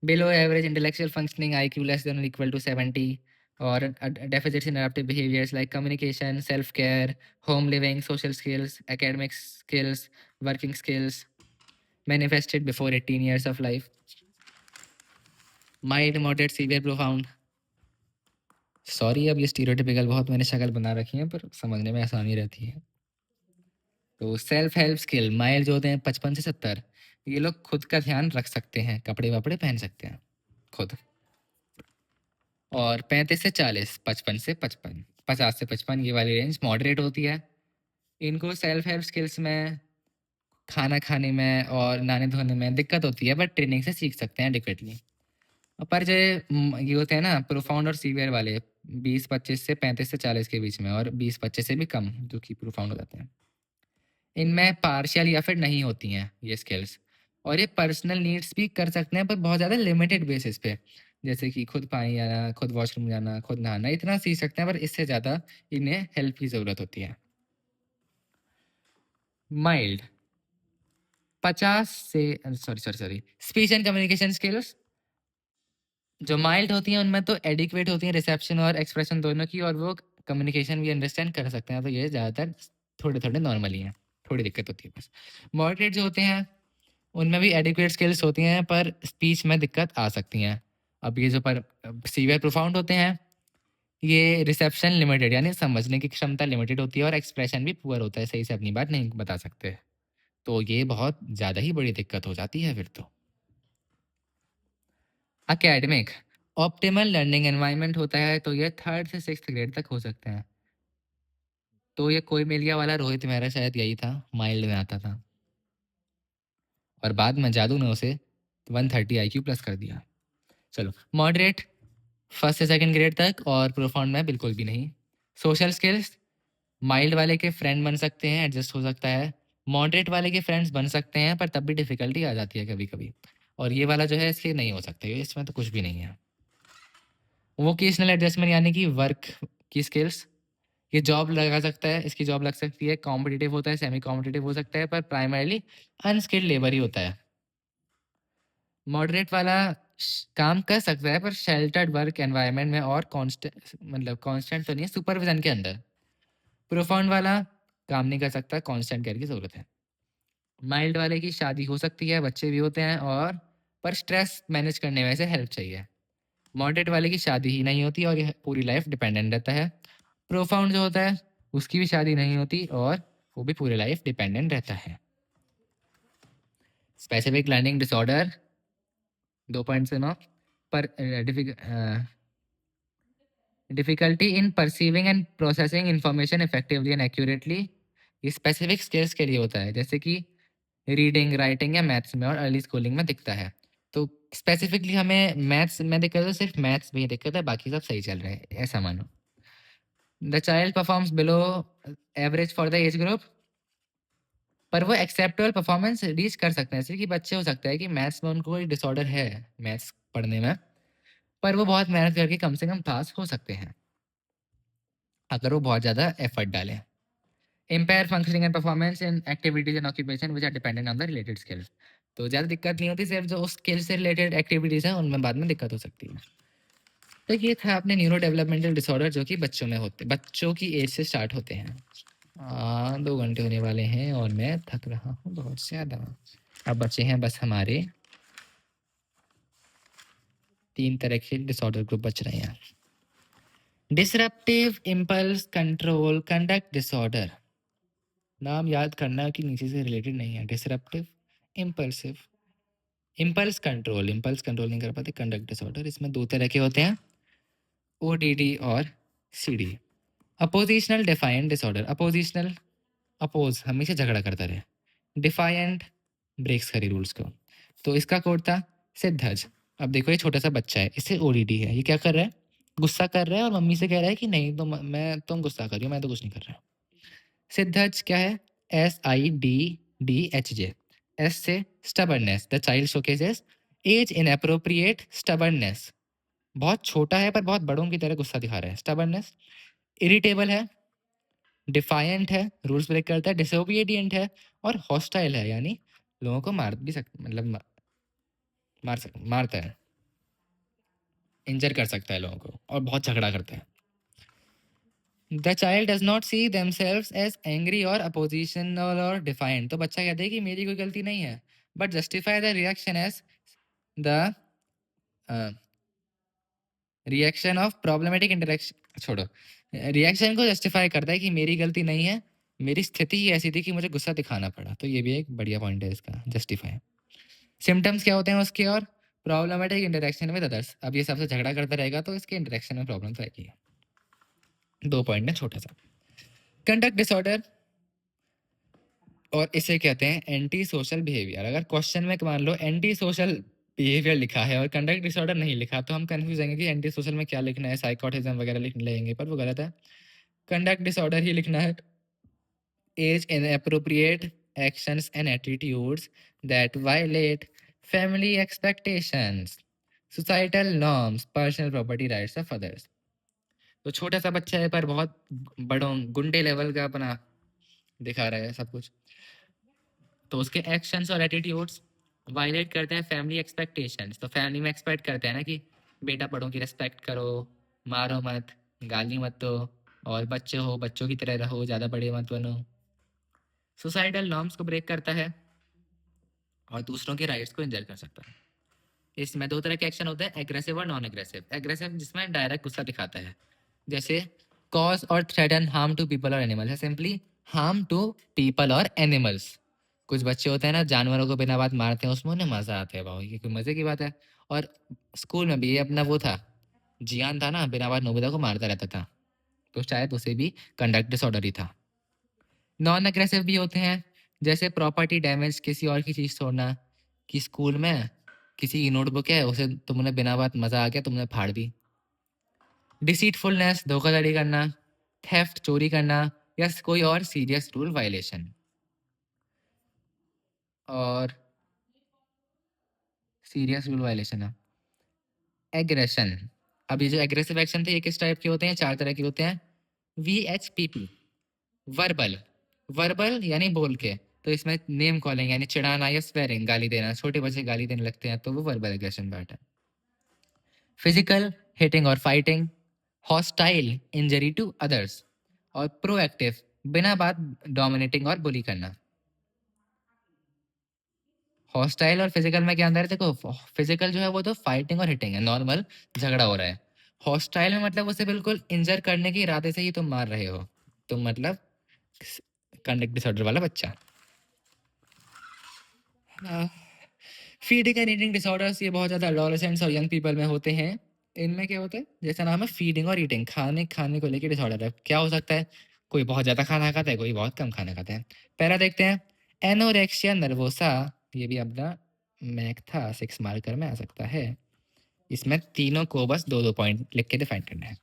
Below average intellectual functioning, IQ less than और इक्वल टू 70, और deficits in adaptive behaviours like communication, self care, home living, social skills, academic skills, working skills manifested before 18 years of life. Mild, moderate, severe, profound. Sorry, अब ये stereotypical बहुत मैंने शक्ल बना रखी है, पर समझने में आसानी रहती है। तो सेल्फ हेल्प स्किल, माइल्ड जो होते हैं 55 से 70, ये लोग खुद का ध्यान रख सकते हैं, कपड़े वपड़े पहन सकते हैं खुद। और 35 से 40, 55 से 55, 50 से 55, ये वाली रेंज मॉडरेट होती है। इनको सेल्फ हेल्प स्किल्स में, खाना खाने में और नहाने धोने में दिक्कत होती है, बट ट्रेनिंग से सीख सकते हैं एडिक्वेटली। पर जो ये होते हैं ना प्रोफाउंड और सीवियर वाले, 20-25 से 35 से 40 के बीच में, और 20-25 से भी कम जो कि प्रोफाउंड हो जाते हैं, इनमें पार्शियल या फिर नहीं होती हैं ये स्किल्स। और ये पर्सनल नीड्स भी कर सकते हैं, पर बहुत ज़्यादा लिमिटेड बेसिस पे, जैसे कि खुद पानी आना, खुद वॉशरूम जाना, खुद नहाना, इतना सीख सकते हैं, पर इससे ज़्यादा इन्हें हेल्प की ज़रूरत होती है। माइल्ड 50 से, sorry, speech and communication skills जो माइल्ड होती हैं उनमें तो एडिक्वेट होती हैं रिसेप्शन और एक्सप्रेशन दोनों की, और वो कम्युनिकेशन भी अंडरस्टैंड कर सकते हैं, तो ये ज़्यादातर थोड़े थोड़े नॉर्मल ही हैं, थोड़ी दिक्कत होती है बस। मॉडरेट जो होते हैं उनमें भी एडिक्वेट स्किल्स होती हैं, पर स्पीच में दिक्कत आ सकती हैं। अब ये जो पर सीवियर प्रोफाउंड होते हैं, ये रिसेप्शन लिमिटेड यानी समझने की क्षमता लिमिटेड होती है और एक्सप्रेशन भी पुअर होता है, सही से अपनी बात नहीं बता सकते। तो ये बहुत ज़्यादा ही बड़ी दिक्कत हो जाती है फिर तो। एकेडमिक ऑप्टिमल लर्निंग एनवायरनमेंट होता है तो ये 3rd से 6th ग्रेड तक हो सकते हैं। तो ये कोई मिलिया वाला रोहित मेहरा शायद यही था, माइल्ड में आता था और बाद में जादू ने उसे 130 IQ प्लस कर दिया। चलो मॉडरेट 1st से 2nd ग्रेड तक और प्रोफाउंड में बिल्कुल भी नहीं। सोशल स्किल्स माइल्ड वाले के फ्रेंड बन सकते हैं, एडजस्ट हो सकता है। मॉडरेट वाले के फ्रेंड्स बन सकते हैं पर तब भी डिफ़िकल्टी आ जाती है कभी-कभी। और ये वाला जो है इसलिए नहीं हो सकता, ये इसमें तो कुछ भी नहीं है। वोकेशनल एडजस्टमेंट यानी कि वर्क की स्किल्स, ये जॉब लगा सकता है, इसकी जॉब लग सकती है, कॉम्पिटिटिव होता है, सेमी कॉम्पिटिटिव हो सकता है पर प्राइमरीली अनस्किल्ड लेबर ही होता है। मॉडरेट वाला काम कर सकता है पर शेल्टर्ड वर्क एनवायरनमेंट में और कांस्टेंट तो नहीं है, सुपरविजन के अंदर। प्रोफाउंड वाला काम नहीं कर सकता, कांस्टेंट केयर की ज़रूरत है। माइल्ड वाले की शादी हो सकती है, बच्चे भी होते हैं और पर स्ट्रेस मैनेज करने में से हेल्प चाहिए। मॉडरेट वाले की शादी ही नहीं होती और यह पूरी लाइफ डिपेंडेंट रहता है। प्रोफाउंड जो होता है उसकी भी शादी नहीं होती और वो भी पूरी लाइफ डिपेंडेंट रहता है। स्पेसिफिक लर्निंग डिसऑर्डर 2 पॉइंट से 9 पर difficulty in perceiving and processing information effectively and accurately, ये स्पेसिफिक स्किल्स के लिए होता है जैसे कि रीडिंग राइटिंग या मैथ्स में और अर्ली स्कूलिंग में दिखता है। तो स्पेसिफिकली हमें मैथ्स में दिक्कत है, सिर्फ मैथ्स में ही दिक्कत है, बाकी सब सही चल रहा है ऐसा मानो। The child performs below average for the age group, पर वो एक्सेप्टेबल परफॉर्मेंस रीच कर सकते हैं। जैसे कि बच्चे हो सकता है कि मैथ्स में उनको कोई डिसऑर्डर है मैथ्स पढ़ने में, पर वो बहुत मेहनत करके कम से कम पास हो सकते हैं अगर वो बहुत ज़्यादा एफर्ट डालें। Impair functioning and performance in activities and occupation which are dependent on the related skills, तो ज़्यादा दिक्कत नहीं होती, सिर्फ जो उस स्किल से रिलेटेड एक्टिविटीज़ हैं उनमें बाद में दिक्कत हो सकती है। तो ये था अपने न्यूरो डेवलपमेंटल डिसऑर्डर जो कि बच्चों की एज से स्टार्ट होते हैं। 2 घंटे होने वाले हैं और मैं थक रहा हूँ बहुत ज़्यादा। अब बचे हैं बस हमारे 3 तरह के डिसऑर्डर ग्रुप बच रहे हैं। Disruptive impulse control conduct disorder, नाम याद करना कि नीचे से रिलेटेड नहीं है। डिसरप्टिव इम्पल्सिव, इम्पल्स कंट्रोल नहीं कर पाते, कंडक्ट डिसऑर्डर। इसमें 2 तरह के होते हैं, ODD और CD। अपोजिशनल डिफाइंड डिसऑर्डर, अपोजिशनल अपोज हमेशा झगड़ा करता रहे, डिफाइंड ब्रेक्स करे रूल्स को। तो इसका कोड था सिद्धज। अब देखो ये छोटा सा बच्चा है, इसे ODD है, ये क्या कर रहा है, गुस्सा कर रहा है और मम्मी से कह रहा है कि नहीं तुम गुस्सा कर रही हो, मैं तो कुछ नहीं कर रहा। सिद्धज क्या है, SIDDHJ। एस से stubbornness, the child showcases age inappropriate stubbornness, बहुत छोटा है पर बहुत बड़ों की तरह गुस्सा दिखा रहा है, स्टबर्नेस। इरिटेबल है, डिफायंट है, रूल्स ब्रेक करता है, डिसोबीडियंट है और हॉस्टाइल है, यानी लोगों को मार भी सकता, मारता है, इंजर कर सकता है लोगों को और बहुत झगड़ा करता है। The child does not see themselves as angry और अपोजिशनल और डिफाइंट, तो बच्चा कहता है कि मेरी कोई गलती नहीं है, but justify the reaction as the reaction of problematic interaction, छोड़ो, रिएक्शन को जस्टिफाई करता है कि मेरी गलती नहीं है, मेरी स्थिति ही ऐसी थी कि मुझे गुस्सा दिखाना पड़ा। तो ये भी एक बढ़िया पॉइंट है इसका, जस्टिफाई। सिम्टम्स क्या होते हैं उसके, और प्रॉब्लमेटिक इंटरेक्शन विद अदर्स, अब ये सबसे झगड़ा करता रहेगा तो इसके इंटरेक्शन में प्रॉब्लम रहेगी। 2 पॉइंट है छोटा सा। कंडक्ट डिसऑर्डर, और इसे कहते हैं एंटी सोशल बिहेवियर। अगर क्वेश्चन में मान लो एंटी सोशल बिहेवियर लिखा है और कंडक्ट डिसऑर्डर नहीं लिखा तो हम कंफ्यूज होंगे कि एंटी सोशल में क्या लिखना है, साइकोटिज्म वगैरह लिख लेंगे, पर वो गलत है। कंडक्ट डिसऑर्डर ही लिखना है। As inappropriate actions and attitudes that violate family expectations, societal norms, personal property rights of others. तो छोटा सा बच्चा है पर बहुत बड़ों गुंडे लेवल का अपना दिखा रहा है सब कुछ, तो उसके एक्शंस और एटीट्यूड्स वायलेट करते हैं फैमिली एक्सपेक्टेशंस। तो फैमिली में एक्सपेक्ट करते हैं ना कि बेटा बड़ों की रिस्पेक्ट करो, मारो मत, गाली मत दो, और बच्चे हो बच्चों की तरह रहो, ज़्यादा बड़े मत बनो। सोसाइटल नॉर्म्स को ब्रेक करता है और दूसरों के राइट्स को इंजर कर सकता है। इसमें 2 तरह के एक्शन होते हैं, एग्रेसिव और नॉन एग्रेसिव। एग्रेसिव जिसमें डायरेक्ट गुस्सा दिखाता है, जैसे कॉज और थ्रेटन हार्म टू पीपल और एनिमल्स है सिंपली हार्म टू पीपल और एनिमल्स। कुछ बच्चे होते हैं ना जानवरों को बिना बात मारते हैं, उसमें उन्हें मजा आता है, भाई ये कोई मजे की बात है। और स्कूल में भी ये अपना वो था, जियान था ना, बिना बात नोबिता को मारता रहता था, तो शायद उसे भी कंडक्ट डिसऑर्डर ही था। नॉन अग्रेसिव भी होते हैं, जैसे प्रॉपर्टी डैमेज, किसी और की चीज तोड़ना, कि स्कूल में किसी की नोटबुक है, उसे तुमने बिना बात मजा आ गया तुमने फाड़ दी। डिसीटफुलनेस, धोखाधड़ी करना, थेफ्ट, चोरी करना, या कोई और सीरियस रूल वायलेशन। और सीरियस रूल वायलेशन है एग्रेशन। अब ये जो एग्रेसिव एक्शन थे ये किस टाइप के होते हैं? 4 तरह के होते हैं। VHPP, वर्बल, वर्बल यानी बोल के, तो इसमें नेम कॉलिंग यानी चिढ़ाना या स्वेरिंग, गाली देना, छोटे बच्चे गाली देने लगते हैं तो वो वर्बल एग्रेशन पार्ट है। फिजिकल, हिटिंग और fighting. Hostile, injury to others. और प्रोएक्टिव, बिना बात डोमिनेटिंग और बुली करना। हॉस्टाइल और फिजिकल में क्या अंदर है? देखो फिजिकल जो है वो तो फाइटिंग और हिटिंग है, नॉर्मल झगड़ा हो रहा है। हॉस्टाइल में मतलब उसे बिल्कुल इंजर करने के इरादे से ही तुम मार रहे हो, तुम मतलब कंडक्ट डिसऑर्डर वाला बच्चा। फीडिंग एंड ईटिंग डिसऑर्डर्स ये बहुत ज़्यादा एडोलेसेंट्स और यंग पीपल में होते हैं। इनमें क्या होता है, जैसा नाम है फीडिंग और ईटिंग, खाने खाने को लेकर डिसऑर्डर है। क्या हो सकता है? कोई बहुत ज़्यादा खाना खाता है, कोई बहुत कम खाना खाता है। पहला देखते हैं, एनोरेक्सिया नर्वोसा। ये भी अपना मैक था, 6 मार्कर में आ सकता है। इसमें तीनों को बस 2-2 पॉइंट लिख के डिफाइन करना है।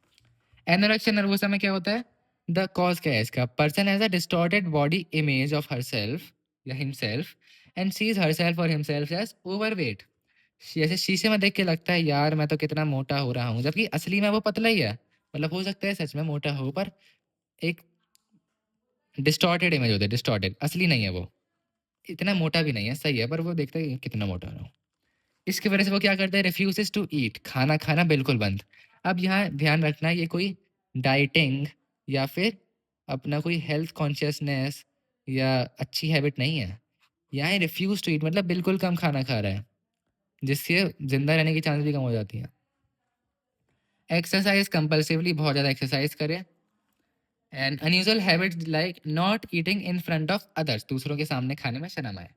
एनोरेक्सिया नर्वोसा में क्या होता है? द कॉज क्या है इसका? Person has a distorted body image of herself या हिमसेल्फ एंड सीज हरसेल्फ और हिमसेल्फ एज ओवरवेट। जैसे शीशे में देख के लगता है यार मैं तो कितना मोटा हो रहा हूँ, जबकि असली में वो पतला ही है। मतलब हो सकता है सच में मोटा हो, पर एक डिस्टॉर्टेड इमेज होता है, डिस्टॉर्टेड, असली नहीं है वो। इतना मोटा भी नहीं है, सही है, पर वो देखता है कि कितना मोटा हो रहा हूँ। इसकी वजह से वो क्या करता है? रिफ्यूजेस टू ईट, खाना खाना बिल्कुल बंद। अब यहाँ ध्यान रखना, ये कोई डाइटिंग या फिर अपना कोई हेल्थ कॉन्शियसनेस या अच्छी हैबिट नहीं है। यहाँ रिफ्यूज टू ईट मतलब बिल्कुल कम खाना खा रहा है, जिससे जिंदा रहने की चांस भी कम हो जाती है। एक्सरसाइज कंपल्सिवली, बहुत ज़्यादा एक्सरसाइज करें। And unusual habits like not eating in front of others, दूसरों के सामने खाने में शर्म आए।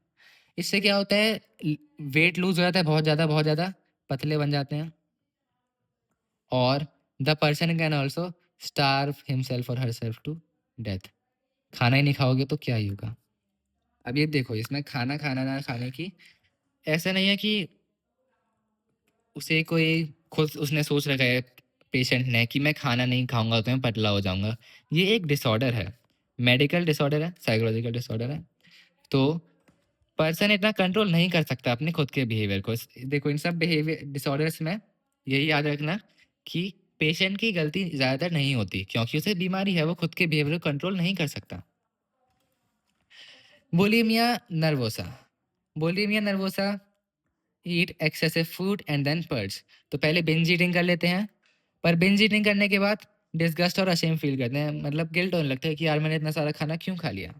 इससे क्या होता है? वेट लूज हो जाता है, बहुत ज़्यादा पतले बन जाते हैं। और the person can also starve himself और हरसेल्फ टू डेथ। खाना ही नहीं खाओगे तो क्या ही होगा? अब ये देखो, इसमें खाना खाना ना खाने की ऐसा नहीं है कि उसे कोई खुद उसने सोच रखा है पेशेंट ने कि मैं खाना नहीं खाऊंगा तो मैं पतला हो जाऊंगा। ये एक डिसऑर्डर है, मेडिकल डिसऑर्डर है, साइकोलॉजिकल डिसऑर्डर है। तो पर्सन इतना कंट्रोल नहीं कर सकता अपने खुद के बिहेवियर को। देखो इन सब बिहेवियर डिसऑर्डर्स में यही याद रखना कि पेशेंट की गलती ज़्यादातर नहीं होती, क्योंकि उसे बीमारी है, वो खुद के बिहेवियर को कंट्रोल नहीं कर सकता। Bulimia nervosa, bulimia nervosa, eat excessive food and then purge. तो पहले बिंज ईटिंग कर लेते हैं, पर बिंज ईटिंग करने के बाद डिस्गस्ट और अशेम फील करते हैं, मतलब गिल्ट होने लगता है कि यार मैंने इतना सारा खाना क्यों खा लिया।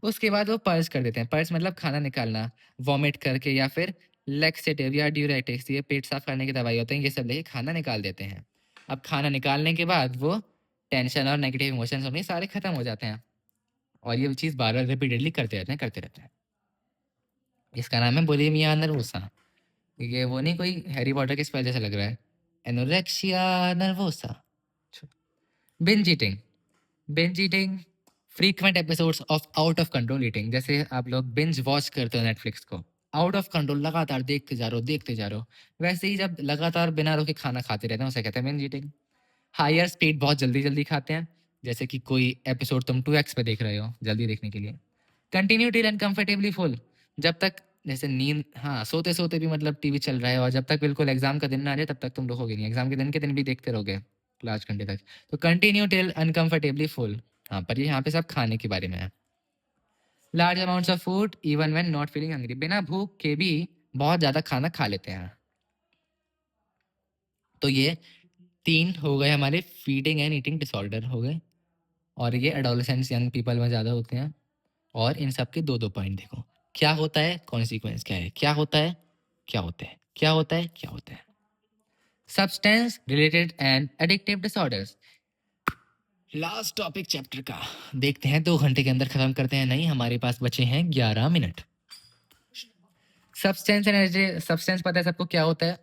उसके बाद वो पर्स कर देते हैं, पर्स मतलब खाना निकालना, वॉमिट करके, या फिर लेक्सेटिव या ड्यूरेटिक्स, ये पेट साफ करने की दवाई होते हैं, ये सब लेके खाना निकाल देते हैं। अब खाना निकालने के बाद वो टेंशन और नेगेटिव इमोशंस अपने सारे खत्म हो जाते हैं, और ये चीज़ बार बार रिपीटेडली करते रहते हैं, करते रहते हैं। इसका नाम है बुलिमिया नर्वोसा। ये वो नहीं कोई हैरी पॉटर के स्पेल जैसा लग रहा है, anorexia nervosa. Binge eating, binge eating, frequent episodes of out of control eating. जैसे आप लोग बिंज वॉच करते हो नेटफ्लिक्स को, आउट ऑफ कंट्रोल लगातार देखते जा रहे हो, देखते जा रहे हो, वैसे ही जब लगातार बिना रोके खाना खाते रहते हैं उसे कहते हैं बिंज ईटिंग। हायर स्पीड, बहुत जल्दी जल्दी खाते हैं, जैसे कि कोई एपिसोड तुम 2x पे देख रहे हो जल्दी देखने के लिए। कंटिन्यू टिल अनकंफर्टेबली फुल, जब तक जैसे नींद, हाँ सोते सोते भी मतलब टीवी चल रहा है, और जब तक बिल्कुल एग्जाम का दिन ना आ जाए तब तक तुम रुकोगे नहीं, एग्जाम के दिन भी देखते रहोगे लास्ट घंटे तक। तो कंटिन्यू टिल अनकंफर्टेबली फुल। हाँ, पर ये यहाँ पे सब खाने के बारे में है। Large amounts of food even when not feeling hungry, बिना भूख के भी बहुत ज़्यादा खाना खा लेते हैं। तो ये 3 हो गए हमारे फीडिंग एंड ईटिंग डिसऑर्डर हो गए, और ये एडोलेसेंट्स यंग पीपल में ज़्यादा होते हैं। और इन सब के 2-2 पॉइंट देखो, क्या होता है, कॉन्सिक्वेंस क्या है, क्या होता है, क्या होता है, क्या होता है, क्या होता है। Substance related and addictive disorders, last topic chapter का देखते हैं, 2 घंटे के अंदर खत्म करते हैं। नहीं, हमारे पास बचे हैं 11 मिनट। सब्सटेंस एनर्जी, सब्सटेंस पता है सबको क्या होता है?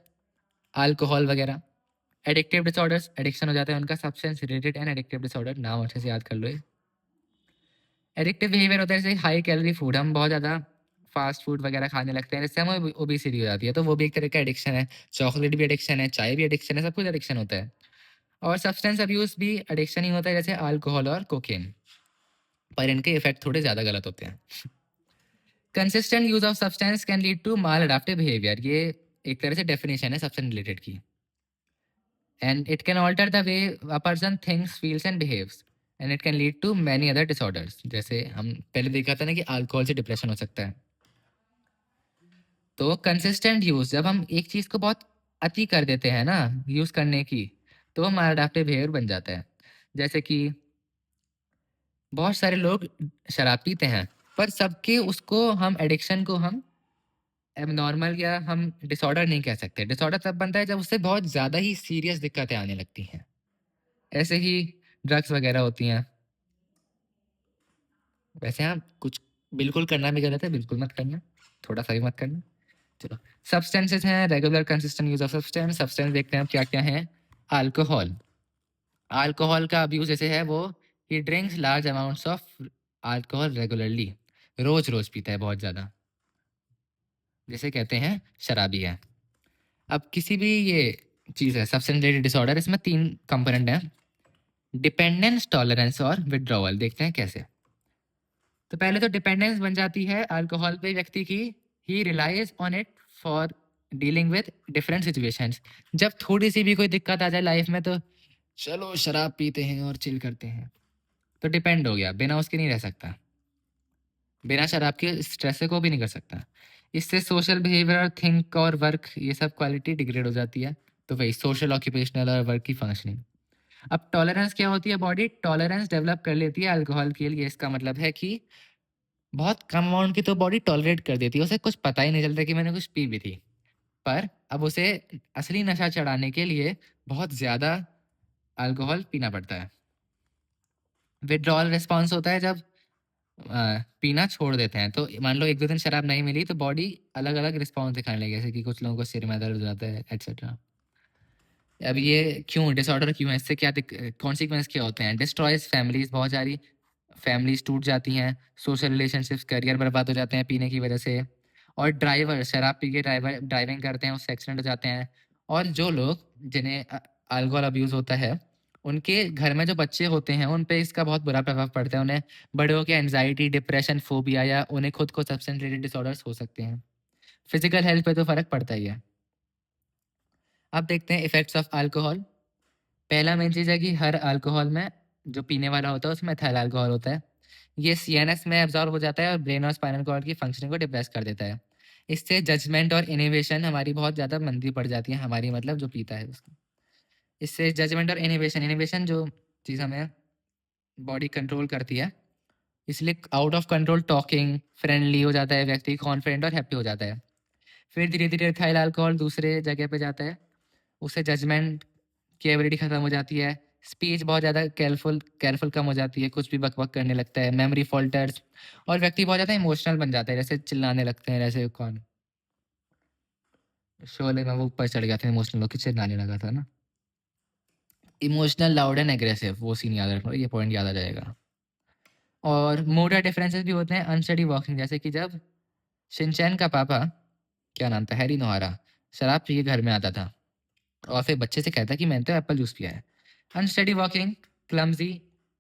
अल्कोहल वगैरह। एडिक्टिव डिसऑर्डर्स, एडिक्शन हो जाता है उनका। Substance related and addictive disorder, नाम अच्छे से याद कर लो। एडिक्टिव बिहेवियर होता है जैसे हाई कैलोरी फूड, हम बहुत ज़्यादा फास्ट फूड वगैरह खाने लगते हैं, जिससे हमें ओबेसिटी हो जाती है, तो वो भी एक तरह का एडिक्शन है। चॉकलेट भी एडिक्शन है, चाय भी एडिक्शन है, सब कुछ एडिक्शन होता है। और सब्सटेंस अब्यूज भी एडिक्शन ही होता है, जैसे अल्कोहल और कोकेन, पर इनके इफेक्ट थोड़े ज़्यादा गलत होते हैं। Consistent use of substance can lead to maladaptive behaviour, ये एक तरह से डेफिनेशन है सब्सटेंस रिलेटेड की। And it can alter the way a person thinks, feels and behaves, and it can lead to many other disorders. जैसे हम पहले देखा था ना कि अल्कोहल से डिप्रेशन हो सकता है। तो कंसिस्टेंट यूज, जब हम एक चीज को बहुत अति कर देते हैं ना यूज करने की, तो वो माल अडाप्टिव बिहेवियर बन जाता है। जैसे कि बहुत सारे लोग शराब पीते हैं, पर सबके उसको हम एडिक्शन को हम एबनॉर्मल या हम डिसऑर्डर नहीं कह सकते। डिसऑर्डर तब बनता है जब उससे बहुत ज़्यादा ही सीरियस दिक्कतें आने लगती हैं। ऐसे ही ड्रग्स वगैरह होती हैं। वैसे हाँ, कुछ बिल्कुल करना भी गलत है, बिल्कुल मत करना, थोड़ा सा भी मत करना। चलो, सब्सटेंसेस हैं, regular consistent use of substance. Substance देखते हैं अब क्या क्या है। अल्कोहल, अल्कोहल का अब्यूज जैसे है वो, he drinks large amounts of alcohol regularly, रोज रोज पीता है बहुत ज़्यादा, जिसे कहते हैं शराबी है। अब किसी भी ये चीज़ है सब्सटेंस रिलेटेड डिसऑर्डर, इसमें 3 कंपोनेंट हैं, डिपेंडेंस, टॉलरेंस और विड्रॉवल। देखते हैं कैसे। तो पहले तो डिपेंडेंस बन जाती है अल्कोहल पे व्यक्ति की, he relies on it for dealing with different situations. जब थोड़ी सी भी कोई दिक्कत आ जाए लाइफ में, तो चलो शराब पीते हैं और चिल करते हैं, तो डिपेंड हो गया, बिना उसके नहीं रह सकता, बिना शराब के स्ट्रेस से को भी नहीं कर सकता। इससे सोशल बिहेवियर, थिंक और वर्क, ये सब क्वालिटी डिग्रेड हो जाती है। तो वही सोशल, ऑक्यूपेशनल और वर्क की फंक्शनिंग। अब टॉलरेंस क्या होती है? बॉडी टॉलरेंस डेवलप कर लेती है अल्कोहल के लिए। इसका मतलब है कि बहुत कम अमाउंट की तो बॉडी टॉलरेट कर देती है, उसे कुछ पता ही नहीं चलता कि मैंने कुछ पी भी थी। पर अब उसे असली नशा चढ़ाने के लिए बहुत ज़्यादा अल्कोहल पीना पड़ता है। विड्रॉल रिस्पॉन्स होता है जब पीना छोड़ देते हैं। तो मान लो 1-2 दिन शराब नहीं मिली, तो बॉडी अलग-अलग रिस्पॉन्स दिखाने लगी, जैसे कि कुछ लोगों को सिर में दर्द हो जाता है, एटसेट्रा। अब ये क्यों डिसऑर्डर क्यों है? इससे क्या कॉन्सिक्वेंस क्या होते हैं? डिस्ट्रॉयज फैमिलीज, बहुत सारी फैमिलीज टूट जाती हैं, सोशल रिलेशनशिप्स, करियर बर्बाद हो जाते हैं पीने की वजह से। और ड्राइवर, शराब पी के ड्राइविंग करते हैं, उससे एक्सीडेंट हो जाते हैं। और जो लोग जिन्हें अल्कोहल अब्यूज होता है, उनके घर में जो बच्चे होते हैं, उन पे इसका बहुत बुरा प्रभाव पड़ता है। उन्हें बड़े होकर एंजाइटी, डिप्रेशन, फोबिया, या उन्हें खुद को सब्सटेंस रिलेटेड डिसऑर्डर्स हो सकते हैं। फिजिकल हेल्थ पे तो फर्क पड़ता ही है। अब देखते हैं इफेक्ट्स ऑफ अल्कोहल। पहला मेन चीज़ है कि हर अल्कोहल में, जो पीने वाला होता है, उसमें एथाइल अल्कोहल होता है। ये सीएनएस में एब्जॉर्ब हो जाता है और ब्रेन और स्पाइनल कॉर्ड की फंक्शनिंग को डिप्रेस कर देता है। इससे जजमेंट और इनिवेशन हमारी बहुत ज़्यादा मंदी पड़ जाती है, हमारी मतलब जो पीता है उसकी। इससे जजमेंट और इनिवेशन, इनिवेशन जो चीज़ हमें बॉडी कंट्रोल करती है, इसलिए out of control talking, friendly हो जाता है व्यक्ति, कॉन्फिडेंट और हैप्पी हो जाता है। फिर धीरे धीरे एथाइल अल्कोहल दूसरे जगह पे जाता है, उससे जजमेंट की एबिलिटी खत्म हो जाती है, स्पीच बहुत ज़्यादा केयरफुल केयरफुल कम हो जाती है, कुछ भी बक-बक करने लगता है, मेमोरी फॉल्टर्स, और व्यक्ति बहुत ज़्यादा इमोशनल बन जाता है, जैसे चिल्लाने लगते हैं। जैसे कौन शोले में वो ऊपर चढ़ गया था, इमोशनल होके चिल्लाने लगा था ना, इमोशनल, लाउड एंड एग्रेसिव, वो सीन याद रखो, ये पॉइंट याद आ जाएगा। और मोडर डिफरेंसेस भी होते हैं, अनस्टडी वॉकिंग, जैसे कि जब शिनचैन का पापा, क्या नाम था, हैरी नोहारा, शराब पी के घर में आता था और फिर बच्चे से कहता कि मैंने तो एप्पल जूस पिया है। Unsteady walking, clumsy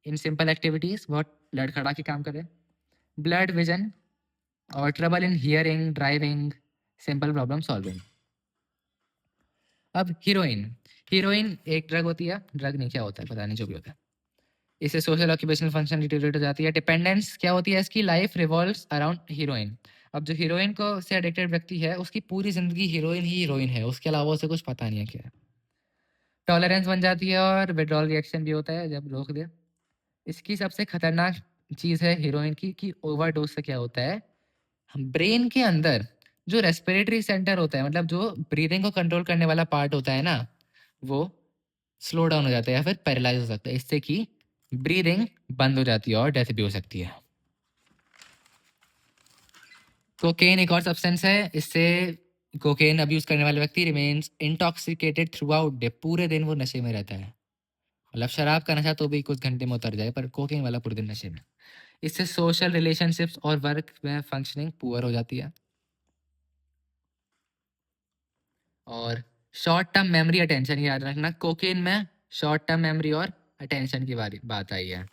in simple activities, बहुत लड़खड़ा के काम करे, ब्लड विजन, और trouble in hearing, driving, simple problem solving. अब हीरोइन, हीरोइन एक ड्रग होती है, ड्रग नहीं क्या होता है पता नहीं, जो भी होता है। इससे सोशल ऑक्यूपेशनल फंक्शन डिटेरियोरेट हो जाती है। डिपेंडेंस क्या होती है इसकी? Life revolves around heroine. अब जो हीरोइन को से एडिक्टेड व्यक्ति है, उसकी पूरी जिंदगी हीरोइन ही हीरोइन है, उसके अलावा उसे कुछ पता नहीं है क्या है। टॉलरेंस बन जाती है और विड्रॉल रिएक्शन भी होता है जब रोक दे। इसकी सबसे खतरनाक चीज़ है हीरोइन की कि ओवरडोज से क्या होता है, ब्रेन के अंदर जो रेस्पिरेटरी सेंटर होता है, मतलब जो ब्रीदिंग को कंट्रोल करने वाला पार्ट होता है ना, वो स्लो डाउन हो जाता है या फिर पैरालाइज हो सकता है, इससे कि ब्रीदिंग बंद हो जाती है और डेथ भी हो सकती है। कोकेन एक और सब्सटेंस है, इससे कोकेन अब्यूज करने वाला व्यक्ति remains intoxicated through out day, पूरे दिन वो नशे में रहता है। मतलब शराब का नशा तो भी कुछ घंटे में उतर जाए, पर कोकेन वाला पूरे दिन नशे में। इससे सोशल रिलेशनशिप्स और वर्क में फंक्शनिंग पुअर हो जाती है। और शॉर्ट टर्म मेमोरी अटेंशन, याद रखना कोकेन में शॉर्ट टर्म मेमोरी और अटेंशन की बात आई है।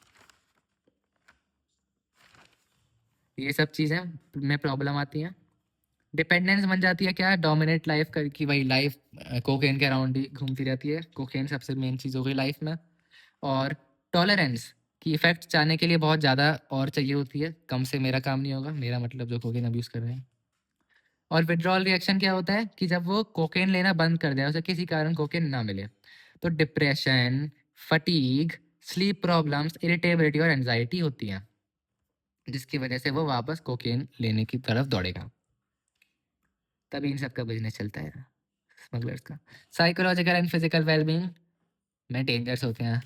ये सब चीज़ें में प्रॉब्लम आती हैं। डिपेंडेंस बन जाती है क्या, डोमिनेट लाइफ कर की वही लाइफ कोकेन के अराउंड ही घूमती रहती है। कोकेन सबसे मेन चीज़ हो गई लाइफ में। और टॉलरेंस की इफेक्ट चाहने के लिए बहुत ज़्यादा और चाहिए होती है, कम से मेरा काम नहीं होगा, मेरा मतलब जो कोकेन अब्यूज़ कर रहे हैं। और विड्रॉल रिएक्शन क्या होता है कि जब वो कोकेन लेना बंद कर दिया, उसे किसी कारण कोकेन ना मिले, तो depression, fatigue, sleep problems, irritability और एंजाइटी होती हैं, जिसकी वजह से वो वापस कोकेन लेने की तरफ दौड़ेगा। तभी इन सब का बिजनेस चलता है स्मगलर्स का। साइकोलॉजिकल एंड फिजिकल वेलबींग में डेंजर्स होते हैं।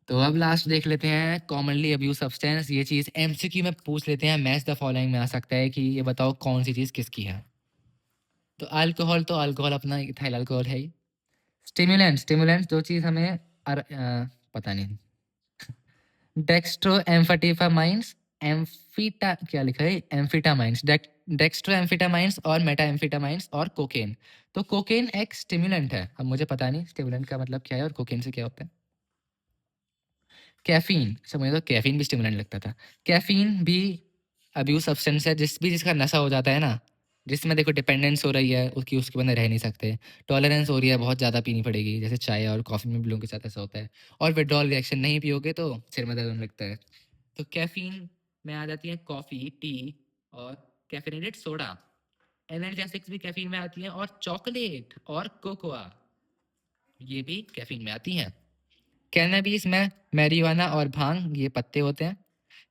तो अब लास्ट देख लेते हैं कॉमनली अब्यूज सब्सटेंस। ये चीज़ एमसीक्यू में पूछ लेते हैं, मैच द फॉलोइंग में आ सकता है कि ये बताओ कौन सी चीज़ किसकी है। तो अल्कोहल, तो अल्कोहल अपना इथाइल अल्कोहल है ही। स्टिमुलेंट्स, स्टिमुलेंट्स जो चीज़ हमें पता नहीं, डेक्स्ट्रो एम्फेटामाइंस, एम्फीटा क्या लिखा है, एम्फीटामाइंस, डेक्स्ट्रो एम्फीटामाइंस और मेटा एम्फीटामाइंस और कोकेन। तो कोकेन एक स्टिमुलेंट है, अब मुझे पता नहीं स्टिमुलेंट का मतलब क्या है और कोकेन से क्या होता है। कैफीन, अच्छा मुझे तो कैफीन भी स्टिमुलेंट लगता था। कैफीन भी अब्यूज सब्सटेंस है, जिसका नशा हो जाता है ना, जिसमें देखो डिपेंडेंस हो रही है उसकी, उसके बंदे रह नहीं सकते। टॉलरेंस हो रही है, बहुत ज़्यादा पीनी पड़ेगी, जैसे चाय और कॉफ़ी में भी लोगों के साथ ऐसा होता है। और विड्रॉल रिएक्शन, नहीं पियोगे तो सिर में दर्द होने लगता है। तो कैफीन में आ जाती है कॉफ़ी, टी और कैफिनेटेड सोडा। एनर्जेटिक्स भी कैफीन में आती हैं, और चॉकलेट और कोकोआ ये भी कैफीन में आती हैं। कैनबिस में मैरिजुआना और भांग, ये पत्ते होते हैं।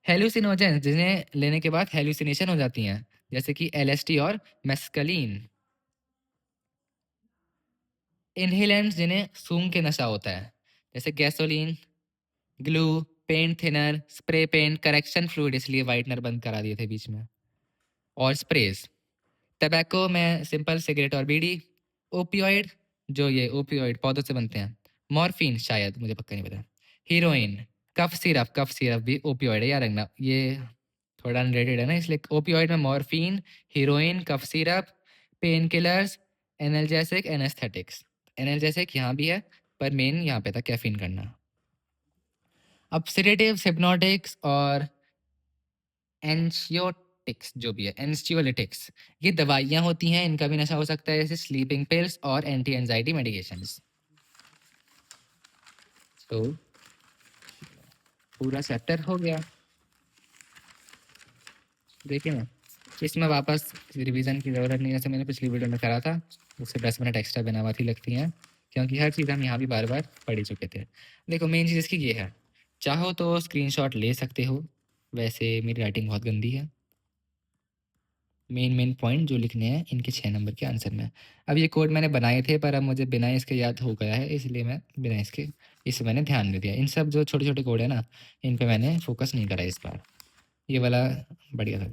हेलुसिनोजेंस, जिन्हें लेने के बाद हेलुसिनेशन हो जाती हैं, जैसे कि एलएसडी और मेस्कलीन। इनहेलेंट्स, जिन्हें सूंघ के नशा होता है, जैसे gasoline, glue, paint thinner, spray paint, correction fluid, इसलिए वाइटनर बंद करा दिए थे बीच में। और स्प्रेज, टबैको में सिंपल सिगरेट और बीड़ी। ओपियोइड, जो ये ओपियोइड पौधों से बनते हैं। मॉर्फिन, शायद मुझे पक्का नहीं पता। हीरोइन, कफ सिरप भी ओपियोइड है, याद रखना, ये थोड़ा अनरेटेड है ना, इसलिए ओपियोइड में morphine, heroin, cough syrup, pain killers, analgesic, anaesthetics. Analgesic यहाँ भी है, पर मेन यहाँ पे था कैफीन करना। अब सिडेटिव्स, हिप्नोटिक्स और एंशियोटिक्स, जो भी है एंशियोलिटिक्स, ये दवाइयाँ होती हैं, इनका भी नशा हो सकता है, जैसे स्लीपिंग पिल्स और एंटी एंजाइटी मेडिकेशंस। तो पूरा चैप्टर हो गया, देखिए ना, इसमें वापस रिवीजन की ज़रूरत नहीं है, जैसे मैंने पिछली वीडियो में करा था, उससे 10 मिनट एक्स्ट्रा बनावटी लगती हैं, क्योंकि हर चीज़ हम यहाँ भी बार बार पढ़ ही चुके थे। देखो मेन चीज़ इसकी ये है, चाहो तो स्क्रीनशॉट ले सकते हो, वैसे मेरी राइटिंग बहुत गंदी है। मेन पॉइंट जो लिखने हैं इनके 6 नंबर के आंसर में। अब ये कोड मैंने बनाए थे, पर अब मुझे बिना इसके याद हो गया है, इसलिए मैं बिना इसके इस मैंने ध्यान नहीं दिया। इन सब जो छोटे छोटे कोड है ना, इन पे मैंने फोकस नहीं करा इस बार। ये वाला बढ़िया था।